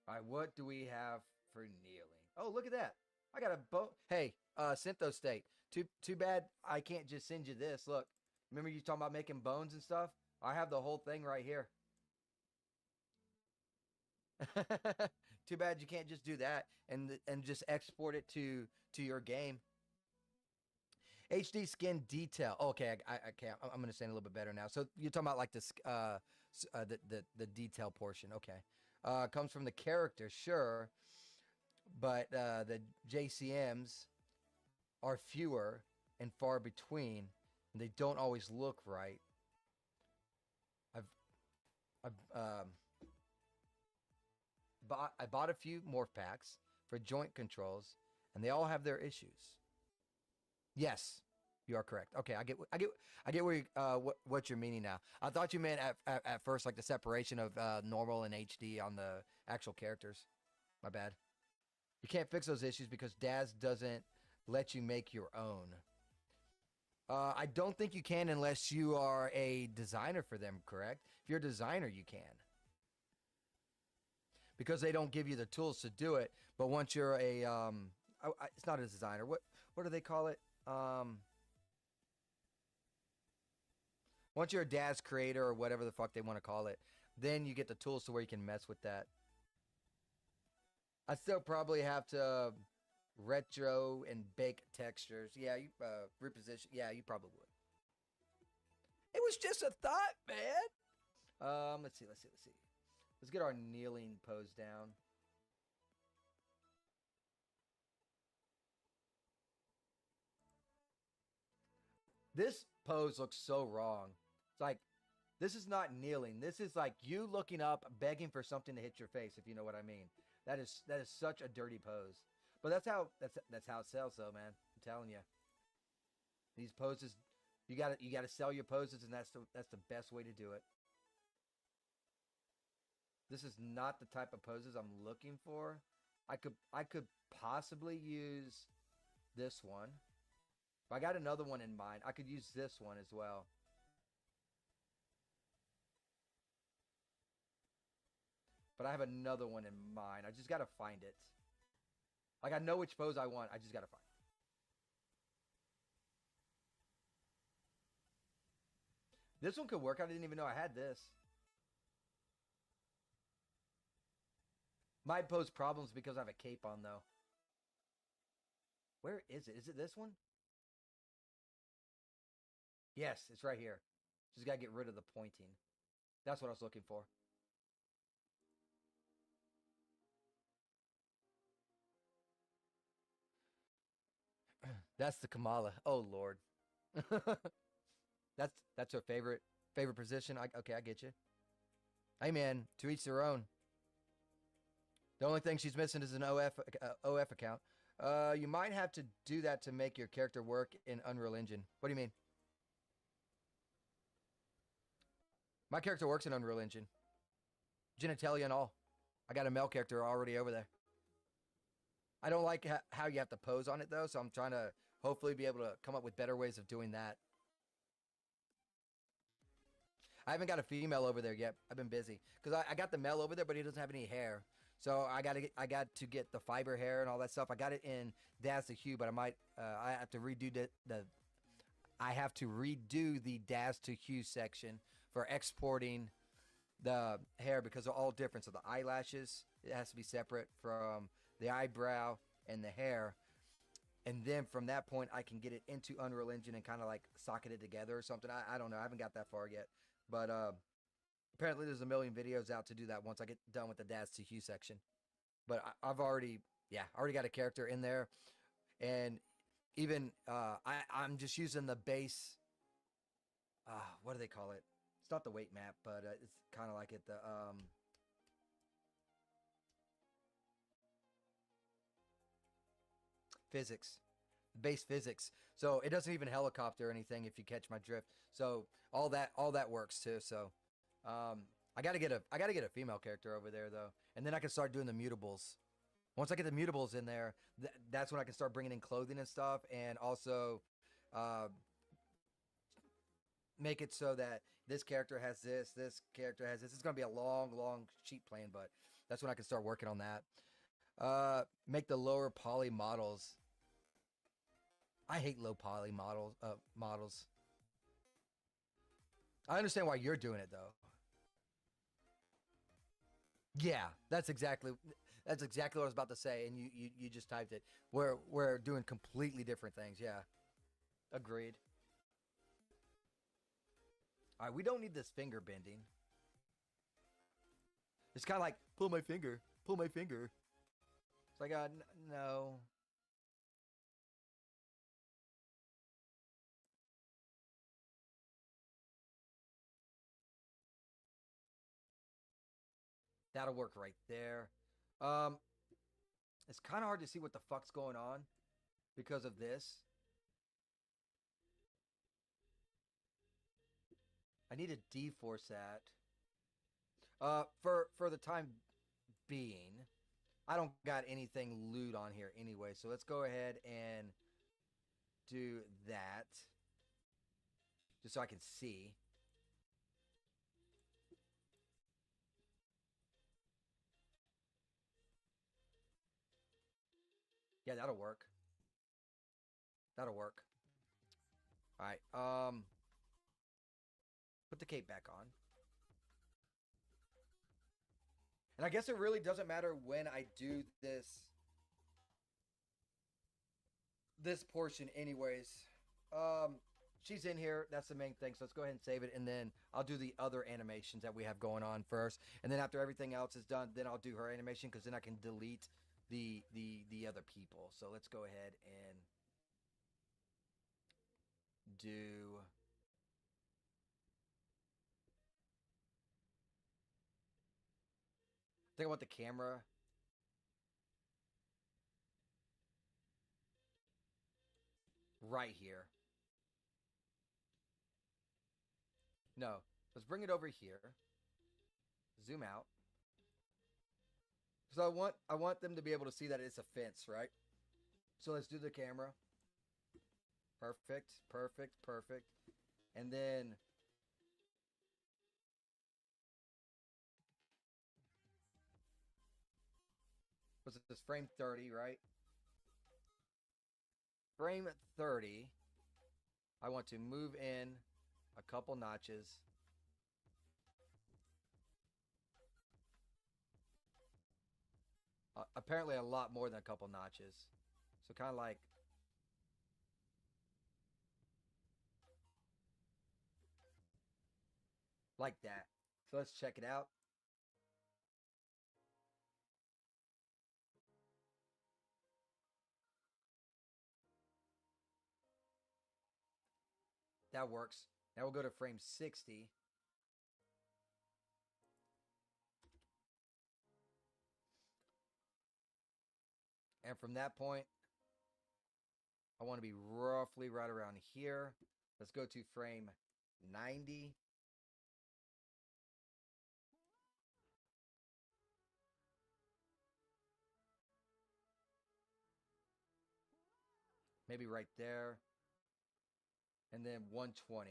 A: All right, what do we have for kneeling? Oh, look at that. I got a boat. Hey, Syntho State. Too bad I can't just send you this. Look, remember you talking about making bones and stuff? I have the whole thing right here. Too bad you can't just do that and just export it to your game. HD skin detail. Okay, I okay. I'm understanding a little bit better now. So you're talking about like this the detail portion. Okay, comes from the character, sure, but the JCMs are fewer and far between, and they don't always look right. I've I've I bought a few morph packs for joint controls, and they all have their issues. Yes, you are correct. Okay, I get where what you're meaning now. I thought you meant at first like the separation of normal and HD on the actual characters. My bad. You can't fix those issues because Daz doesn't let you make your own. I don't think you can unless you are a designer for them, correct? If you're a designer, you can. Because they don't give you the tools to do it. But once you're a, it's not a designer. What do they call it? Once you're a Daz creator or whatever the fuck they want to call it, then you get the tools to where you can mess with that. I still probably have to retro and bake textures. Yeah, you reposition. Yeah, you probably would. It was just a thought, man. Let's see. Let's get our kneeling pose down. This pose looks so wrong. It's like This is not kneeling. This is like you looking up, begging for something to hit your face, if you know what I mean. That is such a dirty pose. But that's how it sells, though, man. I'm telling you, these poses, you gotta sell your poses, and that's the best way to do it. This is not the type of poses I'm looking for. I could possibly use this one. If I got another one in mind, I could use this one as well. But I have another one in mind. I just gotta find it. Like I know which pose I want. I just gotta find it. This one could work. I didn't even know I had this. Might pose problems because I have a cape on though. Where is it? Is it this one? Yes, it's right here. Just gotta get rid of the pointing. That's what I was looking for. That's the Kamala. Oh Lord. That's her favorite position. Okay, I get you. Hey man, to each their own. The only thing she's missing is an OF account. You might have to do that to make your character work in Unreal Engine. What do you mean? My character works in Unreal Engine. Genitalia and all. I got a male character already over there. I don't like how you have to pose on it though, so I'm trying to hopefully be able to come up with better ways of doing that. I haven't got a female over there yet. I've been busy because I got the male over there, but he doesn't have any hair. So I got to get the fiber hair and all that stuff. I got it in Daz3D, but I have to redo the I have to redo the Daz2Hue section for exporting the hair because they're all different. So the eyelashes, it has to be separate from the eyebrow and the hair. And then from that point, I can get it into Unreal Engine and kind of like socket it together or something. I don't know. I haven't got that far yet. But apparently there's a million videos out to do that once I get done with the Daz2Hue section. But I've already, yeah, I already got a character in there. And even I'm just using the base, what do they call it? It's not the weight map, but it's kind of like it, the physics, base physics. So it doesn't even helicopter or anything if you catch my drift. So all that works too. So I gotta get a female character over there though, and then I can start doing the mutables. Once I get the mutables in there, that's when I can start bringing in clothing and stuff, and also uh, make it so that this character has this character has this. It's gonna be a long, long sheet plan, but that's when I can start working on that. Make the lower poly models. I hate low poly models. I understand why you're doing it though. Yeah, that's exactly what I was about to say, and you just typed it. We're doing completely different things. Yeah, agreed. All right, we don't need this finger bending. It's kind of like pull my finger, pull my finger. It's like no, that'll work right there. Um, it's kind of hard to see what the fuck's going on because of this. I need to deforce that. For the time being, I don't got anything loot on here anyway, so let's go ahead and do that just so I can see. Yeah, that'll work. That'll work. All right. Put the cape back on. And I guess it really doesn't matter when I do this portion anyways. Um she's in here. That's the main thing. So let's go ahead and save it, and then I'll do the other animations that we have going on first. And then after everything else is done, then I'll do her animation because then I can delete the other people. So let's go ahead and do think I want the camera right here. No, let's bring it over here. Zoom out. So I want them to be able to see that it's a fence, right? So let's do the camera. Perfect, perfect, perfect. And then what's this, frame 30, right? Frame 30. I want to move in a couple notches. Apparently a lot more than a couple notches. So kind of like that. So let's check it out. That works. Now we'll go to frame 60. And from that point, I want to be roughly right around here. Let's go to frame 90. Maybe right there. And then 120.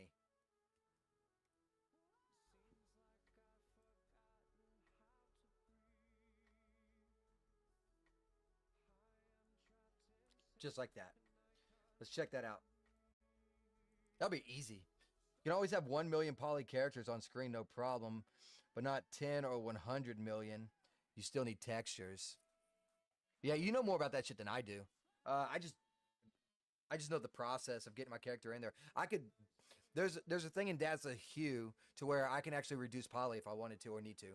A: Just like that. Let's check that out. That'll be easy. You can always have 1 million poly characters on screen, no problem, but not 10 or 100 million. You still need textures. Yeah, you know more about that shit than I do. Uh, I just I just know the process of getting my character in there. I could there's a thing in Daz3D Hue to where I can actually reduce poly if I wanted to or need to.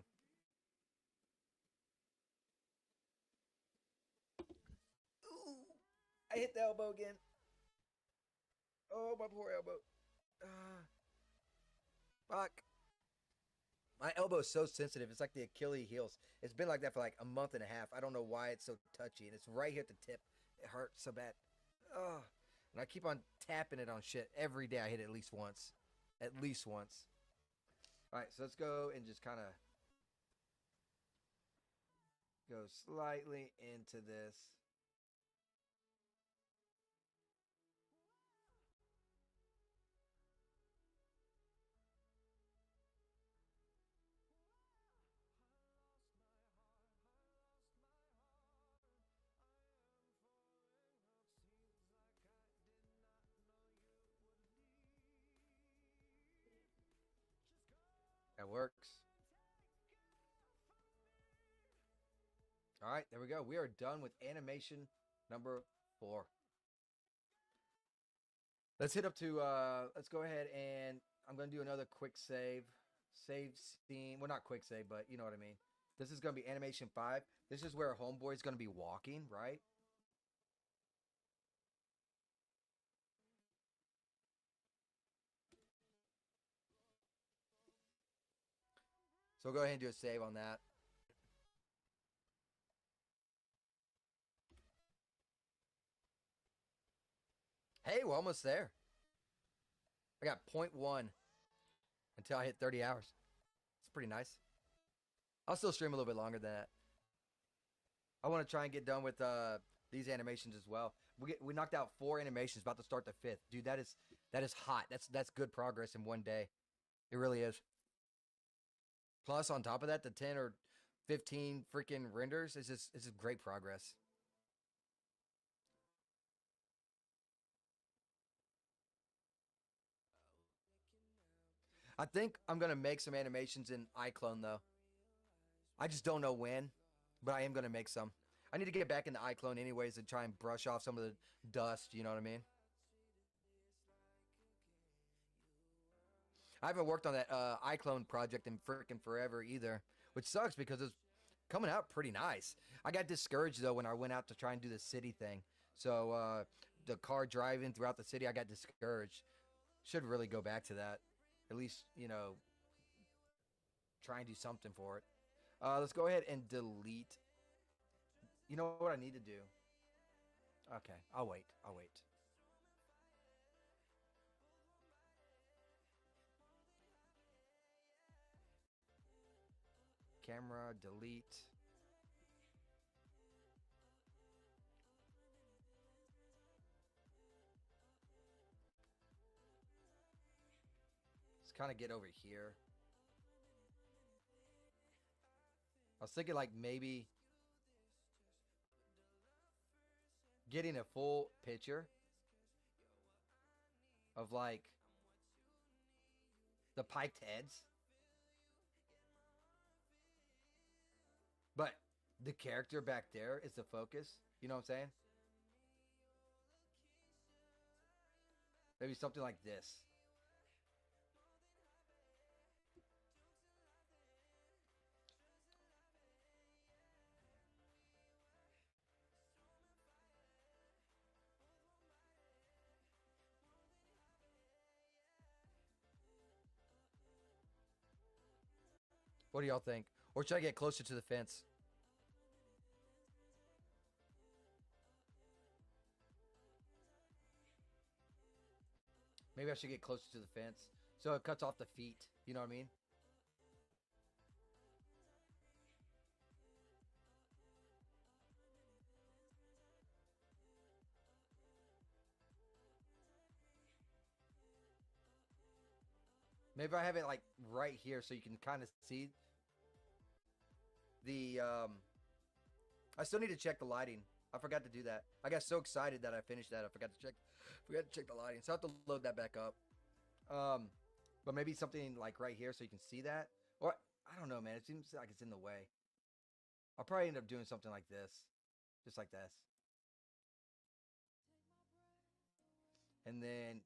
A: Ooh, I hit the elbow again. Oh, my poor elbow. Uh, fuck. My elbow is so sensitive. It's like the Achilles heels. It's been like that for like a month and a half. I don't know why it's so touchy, and it's right here at the tip. It hurts so bad. Oh, and I keep on tapping it on shit every day. I hit it at least once. At least once. All right, so let's go and just kind of go slightly into this. That works. All right, there we go. We are done with animation number 4. Let's hit up to, let's go ahead and I'm going to do another quick save. Save scene. Well, not quick save, but you know what I mean. This is going to be animation 5. This is where Homeboy is going to be walking, right? So go ahead and do a save on that. Hey, we're almost there. I got point 0.1 until I hit 30 hours. It's pretty nice. I'll still stream a little bit longer than that. I want to try and get done with these animations as well. We knocked out 4 animations, about to start the 5th. Dude, that is hot. That's good progress in one day. It really is. Plus, on top of that, the 10 or 15 freaking renders is just it's just great progress. I think I'm gonna make some animations in iClone though. I just don't know when, but I am gonna make some. I need to get back into iClone anyways and try and brush off some of the dust. You know what I mean? I haven't worked on that iClone project in freaking forever either, which sucks because it's coming out pretty nice. I got discouraged though when I went out to try and do the city thing. So the car driving throughout the city, I got discouraged. Should really go back to that. At least try and do something for it. Let's go ahead and delete. You know what I need to do? Okay, I'll wait. I'll wait. Camera, delete. Let's kind of get over here. I was thinking like maybe getting a full picture of like the piked heads, but the character back there is the focus. You know what I'm saying? Maybe something like this. What do y'all think? Or should I get closer to the fence? Maybe I should get closer to the fence so it cuts off the feet. You know what I mean? Maybe I have it like right here so you can kind of see the. I still need to check the lighting. I forgot to do that. I got so excited that I finished that. I forgot to check the lighting. So I have to load that back up. Um, but maybe something like right here so you can see that. Or I don't know, man. It seems like it's in the way. I'll probably end up doing something like this, just like this, and then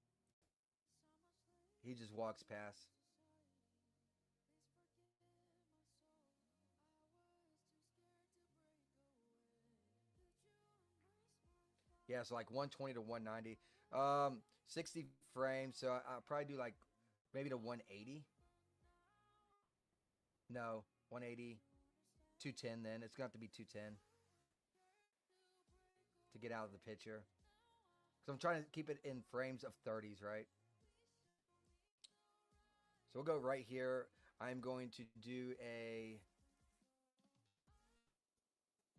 A: he just walks past. Yeah, so like 120 to 190. 60 frames. So I'll probably do like maybe to 180. No, 180, 210 then. It's going to have to be 210 to get out of the picture. Because I'm trying to keep it in frames of 30s, right? So we'll go right here. I'm going to do a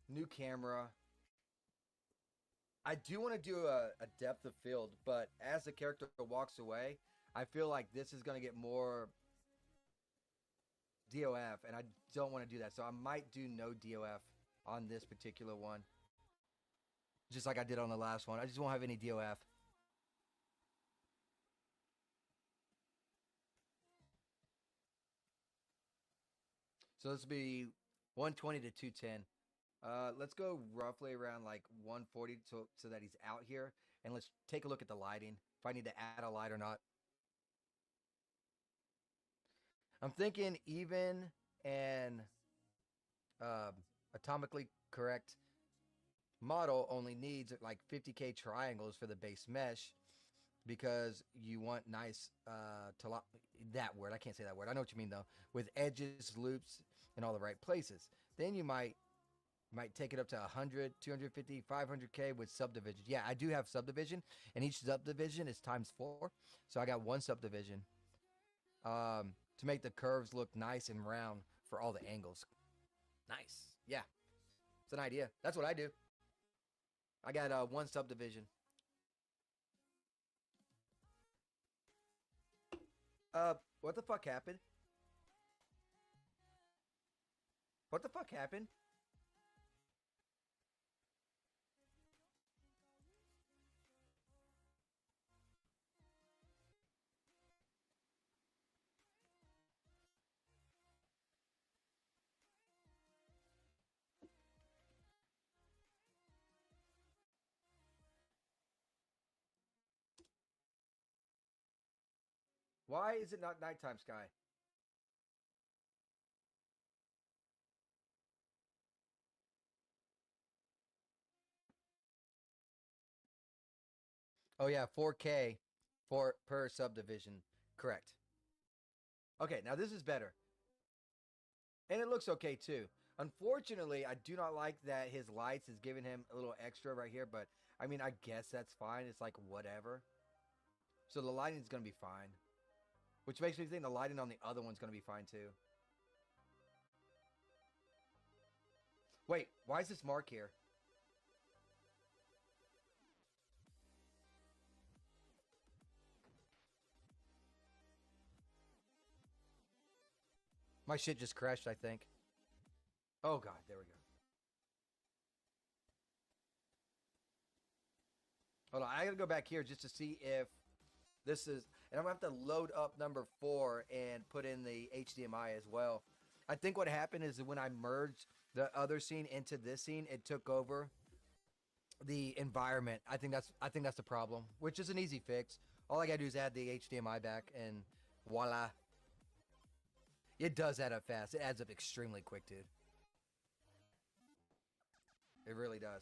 A: new camera. I do want to do a depth of field, but as the character walks away, I feel like this is going to get more DOF, and I don't want to do that. So I might do no DOF on this particular one, just like I did on the last one. I just won't have any DOF. So this will be 120 to 210. Let's go roughly around like 140 so that he's out here. And let's take a look at the lighting, if I need to add a light or not. I'm thinking even and uh, atomically correct model only needs like 50K triangles for the base mesh because you want nice that word. I can't say that word. I know what you mean though. With edges, loops, in all the right places. Then you might take it up to 100, 250, 500K with subdivision. Yeah, I do have subdivision, and each subdivision is times 4. So I got one subdivision to make the curves look nice and round for all the angles. Nice. Yeah, it's an idea. That's what I do. I got one subdivision. What the fuck happened? What the fuck happened? Why is it not nighttime sky? Oh yeah, 4K for per subdivision. Correct. Okay, now this is better. And it looks okay too. Unfortunately, I do not like that his lights is giving him a little extra right here, but I mean, I guess that's fine. It's like whatever. So the lighting is going to be fine, which makes me think the lighting on the other one's going to be fine too. Wait, why is this mark here? My shit just crashed, I think. Oh god, there we go. Hold on, I gotta go back here just to see if this is, and I'm gonna have to load up number 4 and put in the HDMI as well. I think what happened is that when I merged the other scene into this scene, it took over the environment. I think that's the problem, which is an easy fix. All I gotta do is add the HDMI back, and voila. It does add up fast. It adds up extremely quick, dude. It really does.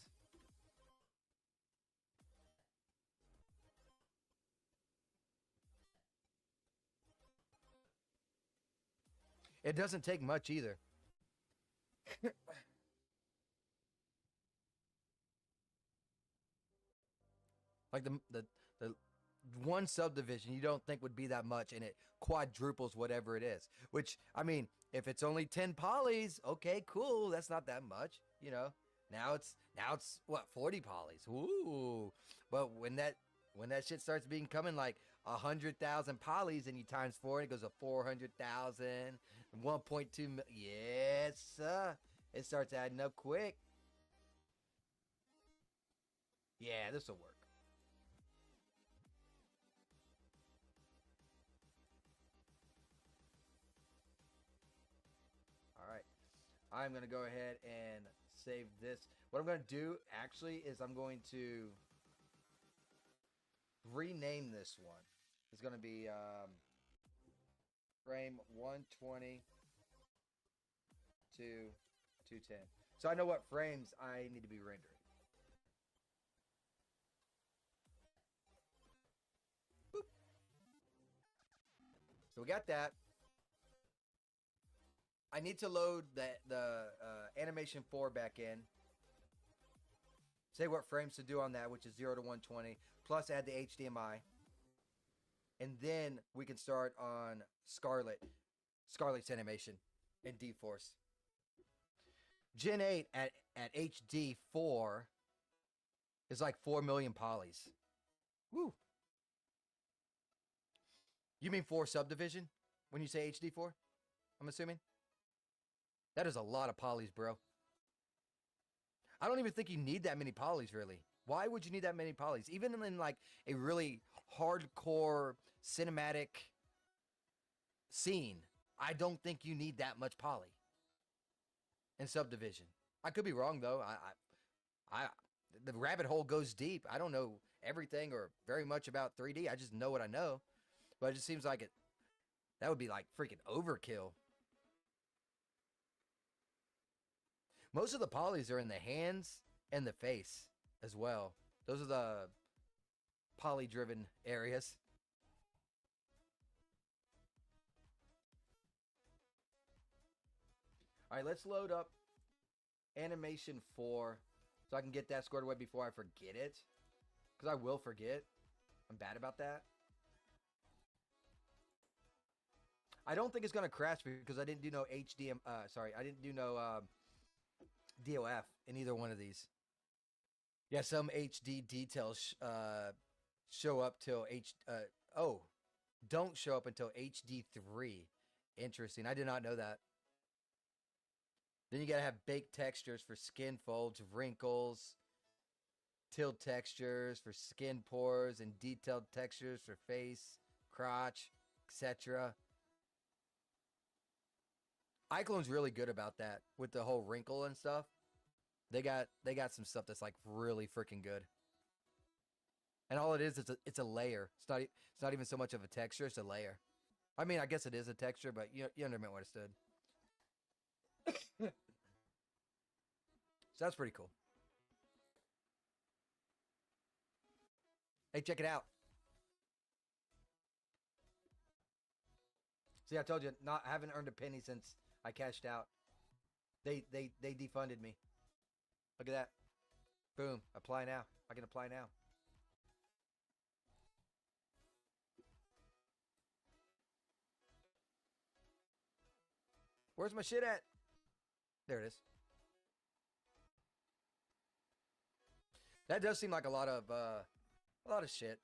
A: It doesn't take much either. Like the one subdivision you don't think would be that much, and it quadruples whatever it is. Which I mean, if it's only 10 polys, okay, cool. That's not that much, you know. Now it's what 40 polys. Ooh, but when that shit starts becoming like 100,000 polys, and you times four, it goes to 400,000, 1.2 million. Yes, it starts adding up quick. Yeah, this will work. All right. I'm going to go ahead and save this. What I'm going to do actually is I'm going to rename this one. It's going to be frame 120 to 210. So I know what frames I need to be rendering. Boop. So we got that. I need to load the animation 4 back in. Say what frames to do on that, which is 0 to 120, plus add the HDMI. And then we can start on Scarlet's animation in D-Force. Gen 8 at HD 4 is like 4 million polys. Woo. You mean 4 subdivision when you say HD 4? I'm assuming? That is a lot of polys, bro. I don't even think you need that many polys, really. Why would you need that many polys? Even in like a really hardcore cinematic scene, I don't think you need that much poly in subdivision. I could be wrong though. I the rabbit hole goes deep. I don't know everything or very much about 3D. I just know what I know. But it just seems like that would be like freaking overkill. Most of the polys are in the hands and the face as well. Those are the poly driven areas. All right, let's load up animation 4 so I can get that squared away before I forget it. Because I will forget. I'm bad about that. I don't think it's going to crash because I didn't do no HDM. Sorry, I didn't do no DOF in either one of these. Yeah, some HD details show up till oh, don't show up until HD3. Interesting. I did not know that. Then you gotta have baked textures for skin folds, wrinkles, tilt textures for skin pores, and detailed textures for face, crotch, etc. iClone's really good about that with the whole wrinkle and stuff. They got some stuff that's like really freaking good. And all it is it's a layer. It's not even so much of a texture, it's a layer. I mean, I guess it is a texture, but you understand what it stood. So that's pretty cool. Hey, check it out. See, I told you, I haven't earned a penny since I cashed out. They defunded me. Look at that. Boom. Apply now. I can apply now. Where's my shit at? There it is. That does seem like a lot of shit.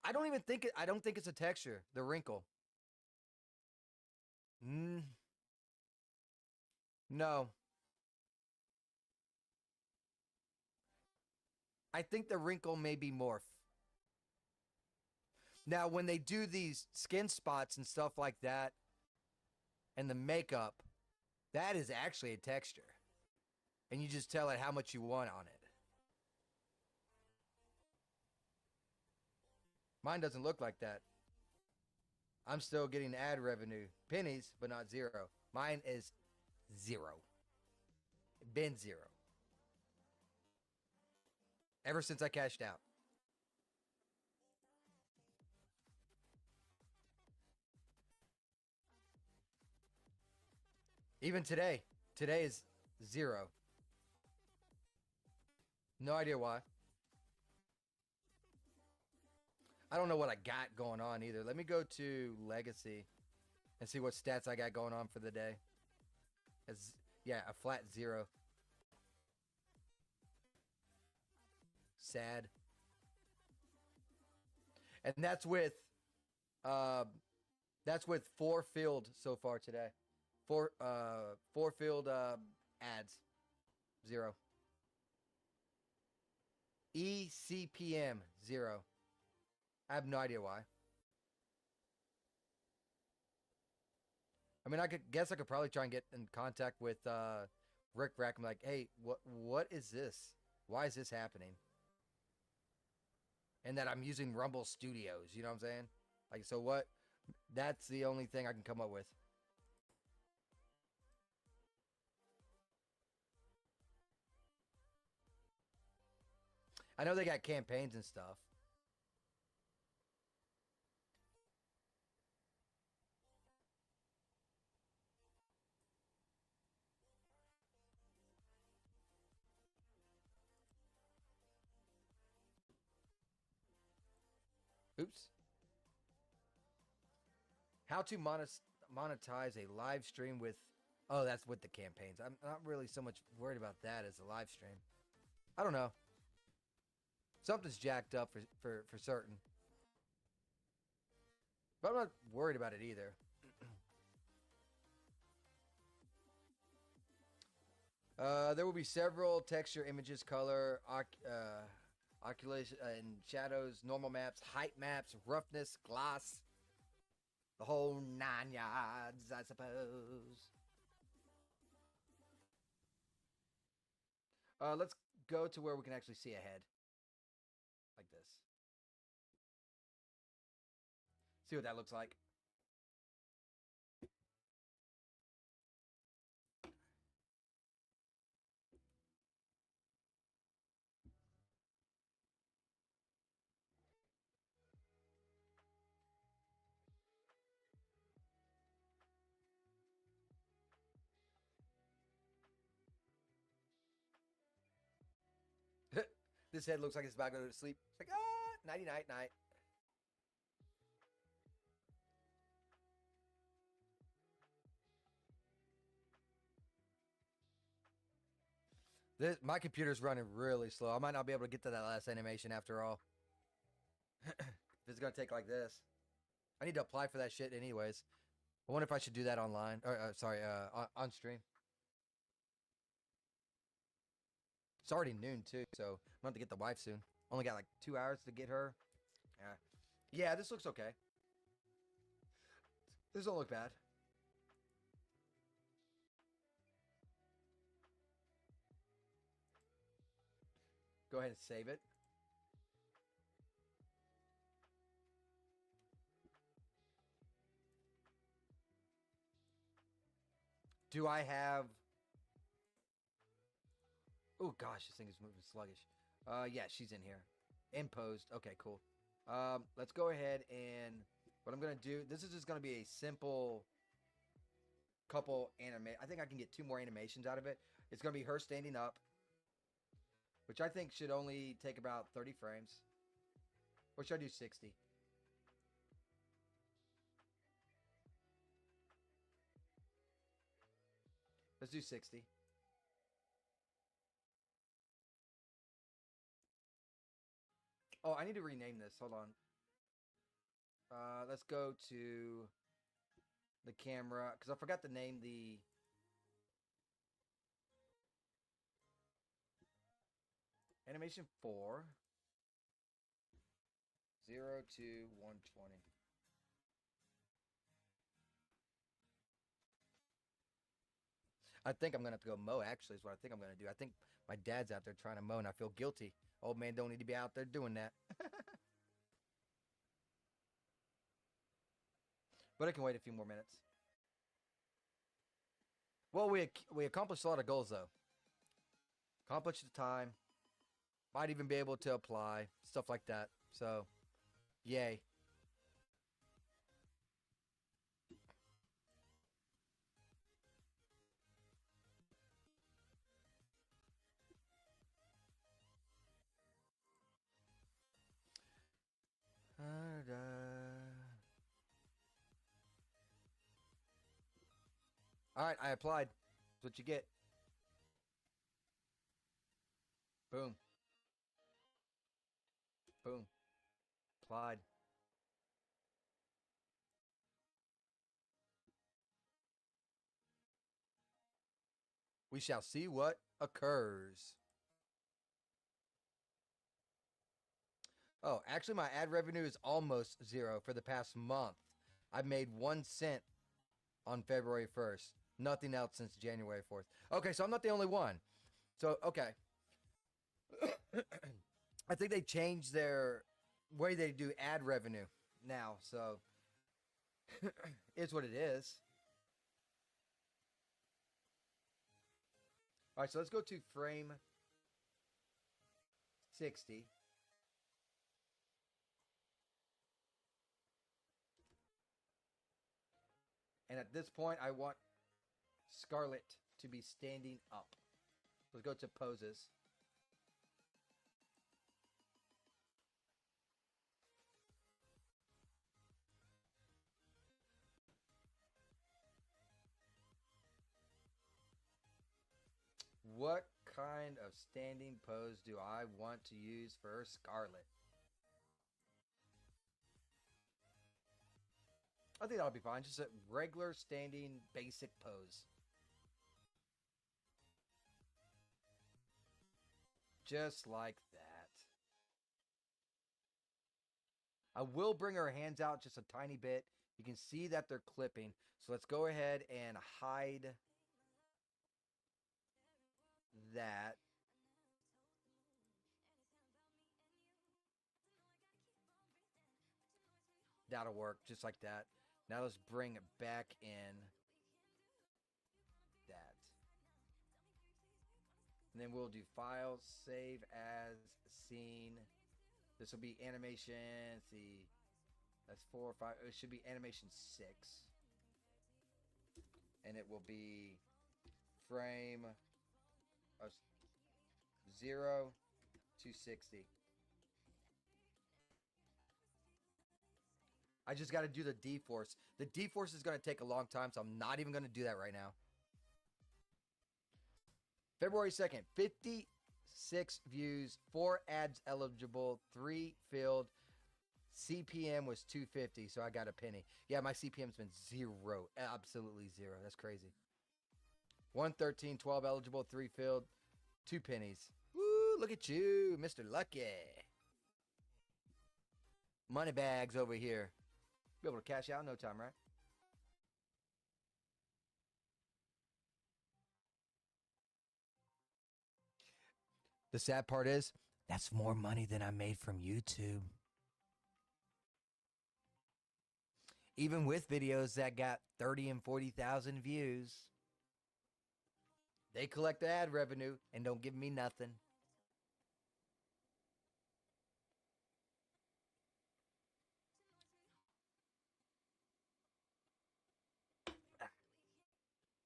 A: I don't think it's a texture. The wrinkle. Mm, no. I think the wrinkle may be morph. Now, when they do these skin spots and stuff like that, and the makeup, that is actually a texture. And you just tell it how much you want on it. Mine doesn't look like that. I'm still getting ad revenue. Pennies, but not zero. Mine is zero. Been zero. Ever since I cashed out. Even today. Today is zero. No idea why. I don't know what I got going on either. Let me go to Legacy and see what stats I got going on for the day. It's, yeah, a flat zero. Sad. And that's with 4 filled so far today. Four filled ads. Zero. ECPM, zero. I have no idea why. I mean, I could probably try and get in contact with Rick Rack. I'm like, hey, what is this? Why is this happening? And that I'm using Rumble Studios. You know what I'm saying? Like, so what? That's the only thing I can come up with. I know they got campaigns and stuff. Oops. How to monetize a live stream with... Oh, that's with the campaigns. I'm not really so much worried about that as a live stream. I don't know. Something's jacked up for certain. But I'm not worried about it either. There will be several texture, images, color, oculation, and shadows, normal maps, height maps, roughness, gloss. The whole 9 yards, I suppose. Let's go to where we can actually see ahead. Like this. See what that looks like. This head looks like it's about to go to sleep. It's like, nighty night night. My computer's running really slow. I might not be able to get to that last animation after all. If it's gonna take like this. I need to apply for that shit anyways. I wonder if I should do that online. Or sorry, on stream. It's already noon too, so I'm gonna have to get the wife soon. Only got like 2 hours to get her. Yeah, this looks okay. This don't look bad. Go ahead and save it. Do I have... Oh gosh, this thing is moving sluggish. Yeah, she's in here. Imposed. Okay, cool. Let's go ahead and What I'm gonna do, this is just gonna be a simple couple I think I can get 2 more animations out of it. It's gonna be her standing up, which I think should only take about 30 frames. Or should I do 60? Let's do 60. Oh, I need to rename this. Hold on. Let's go to the camera because I forgot to name the animation 4 0 to 120. I think I'm gonna have to go mow. Actually, is what I think I'm gonna do. I think my dad's out there trying to mow, and I feel guilty. Old man don't need to be out there doing that. But I can wait a few more minutes. Well, we accomplished a lot of goals though. Accomplished the time. Might even be able to apply stuff like that. So, yay. All right, I applied. That's what you get. Boom. Boom. Applied. We shall see what occurs. Oh, actually, my ad revenue is almost 0 for the past month. I've made 1 cent on February 1st. Nothing else since January 4th. Okay, so I'm not the only one. So, okay. I think they changed their way they do ad revenue now. So, it's what it is. All right, so let's go to frame 60. And at this point, I want Scarlet to be standing up. Let's go to poses. What kind of standing pose do I want to use for Scarlet? I think that'll be fine. Just a regular standing basic pose. Just like that. I will bring her hands out just a tiny bit. You can see that they're clipping. So let's go ahead and hide that. That'll work just like that. Now let's bring it back in that. And then we'll do file, save as scene. This will be animation. Let's see. That's 4 or 5. It should be animation 6. And it will be frame of 0 to 60. I just got to do the D-Force. The D-Force is going to take a long time, so I'm not even going to do that right now. February 2nd, 56 views, 4 ads eligible, 3 filled. CPM was 250, so I got a penny. Yeah, my CPM's been 0. Absolutely 0. That's crazy. 113, 12 eligible, 3 filled, 2 pennies. Woo, look at you, Mr. Lucky. Money bags over here. Be able to cash out in no time, right? The sad part is, that's more money than I made from YouTube. Even with videos that got 30 and 40,000 views, they collect the ad revenue and don't give me nothing.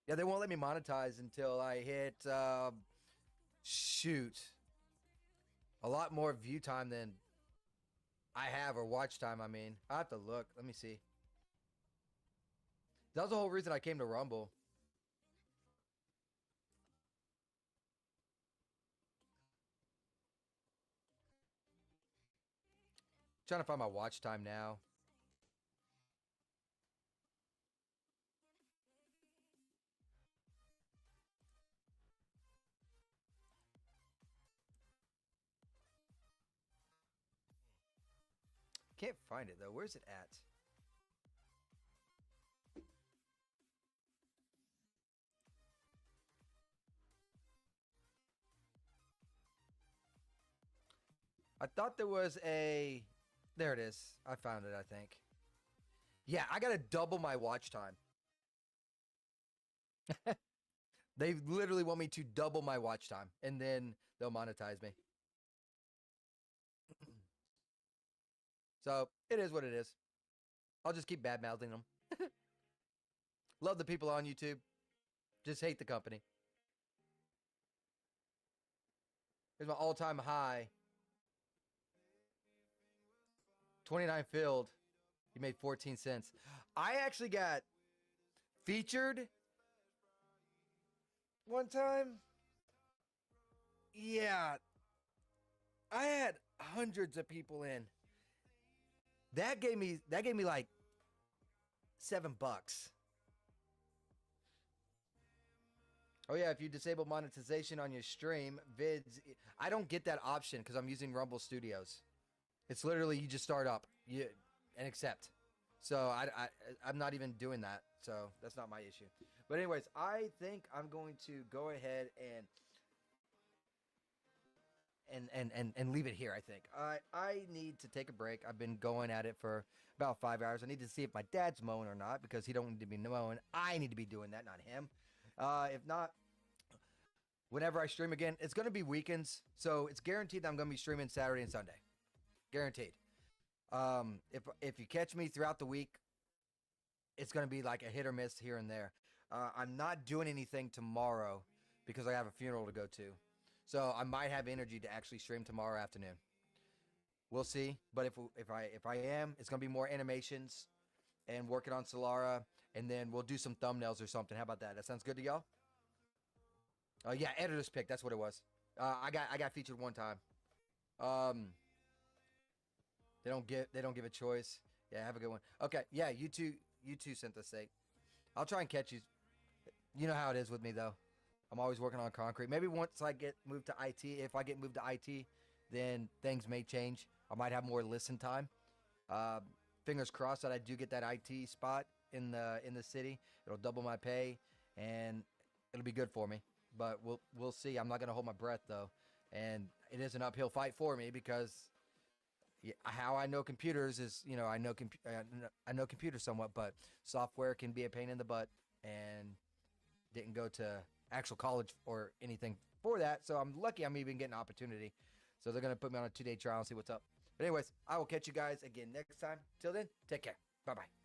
A: Yeah, they won't let me monetize until I hit, shoot, a lot more view time than I have, or watch time, I mean. I have to look. Let me see. That was the whole reason I came to Rumble. Trying to find my watch time now. Can't find it though. Where's it at? I thought there was a. There it is. I found it, I think. Yeah, I gotta double my watch time. They literally want me to double my watch time, and then they'll monetize me. So it is what it is. I'll just keep bad mouthing them. Love the people on YouTube. Just hate the company. Here's my all-time high. 29 filled. You made 14 cents. I actually got featured one time. Yeah. I had hundreds of people in. That gave me like $7. Oh yeah, if you disable monetization on your stream, vids, I don't get that option because I'm using Rumble Studios. It's literally you just start up and accept. So I'm not even doing that. So that's not my issue. But anyways, I think I'm going to go ahead and leave it here. I think I need to take a break. I've been going at it for about 5 hours. I need to see if my dad's mowing or not because he don't need to be mowing. I need to be doing that, not him. If not, whenever I stream again, it's going to be weekends. So it's guaranteed that I'm going to be streaming Saturday and Sunday. Guaranteed. If you catch me throughout the week, it's going to be like a hit or miss here and there. I'm not doing anything tomorrow because I have a funeral to go to. So I might have energy to actually stream tomorrow afternoon. We'll see. But if I am, it's going to be more animations and working on Selara, and then we'll do some thumbnails or something. How about that? That sounds good to y'all? Oh yeah, editor's pick. That's what it was. I got featured one time. They don't give a choice. Yeah, have a good one. Okay, yeah, you two sent the sake. I'll try and catch you. You know how it is with me though. I'm always working on concrete. Maybe once I get moved to IT, if I get moved to IT, then things may change. I might have more listen time. Fingers crossed that I do get that IT spot in the city. It'll double my pay, and it'll be good for me. But we'll see. I'm not gonna hold my breath though, and it is an uphill fight for me because how I know computers is I know computers somewhat, but software can be a pain in the butt, and didn't go to actual college or anything for that. So I'm lucky I'm even getting an opportunity. So they're gonna put me on a 2-day trial and see what's up. But anyways, I will catch you guys again next time. Till then, take care. Bye bye.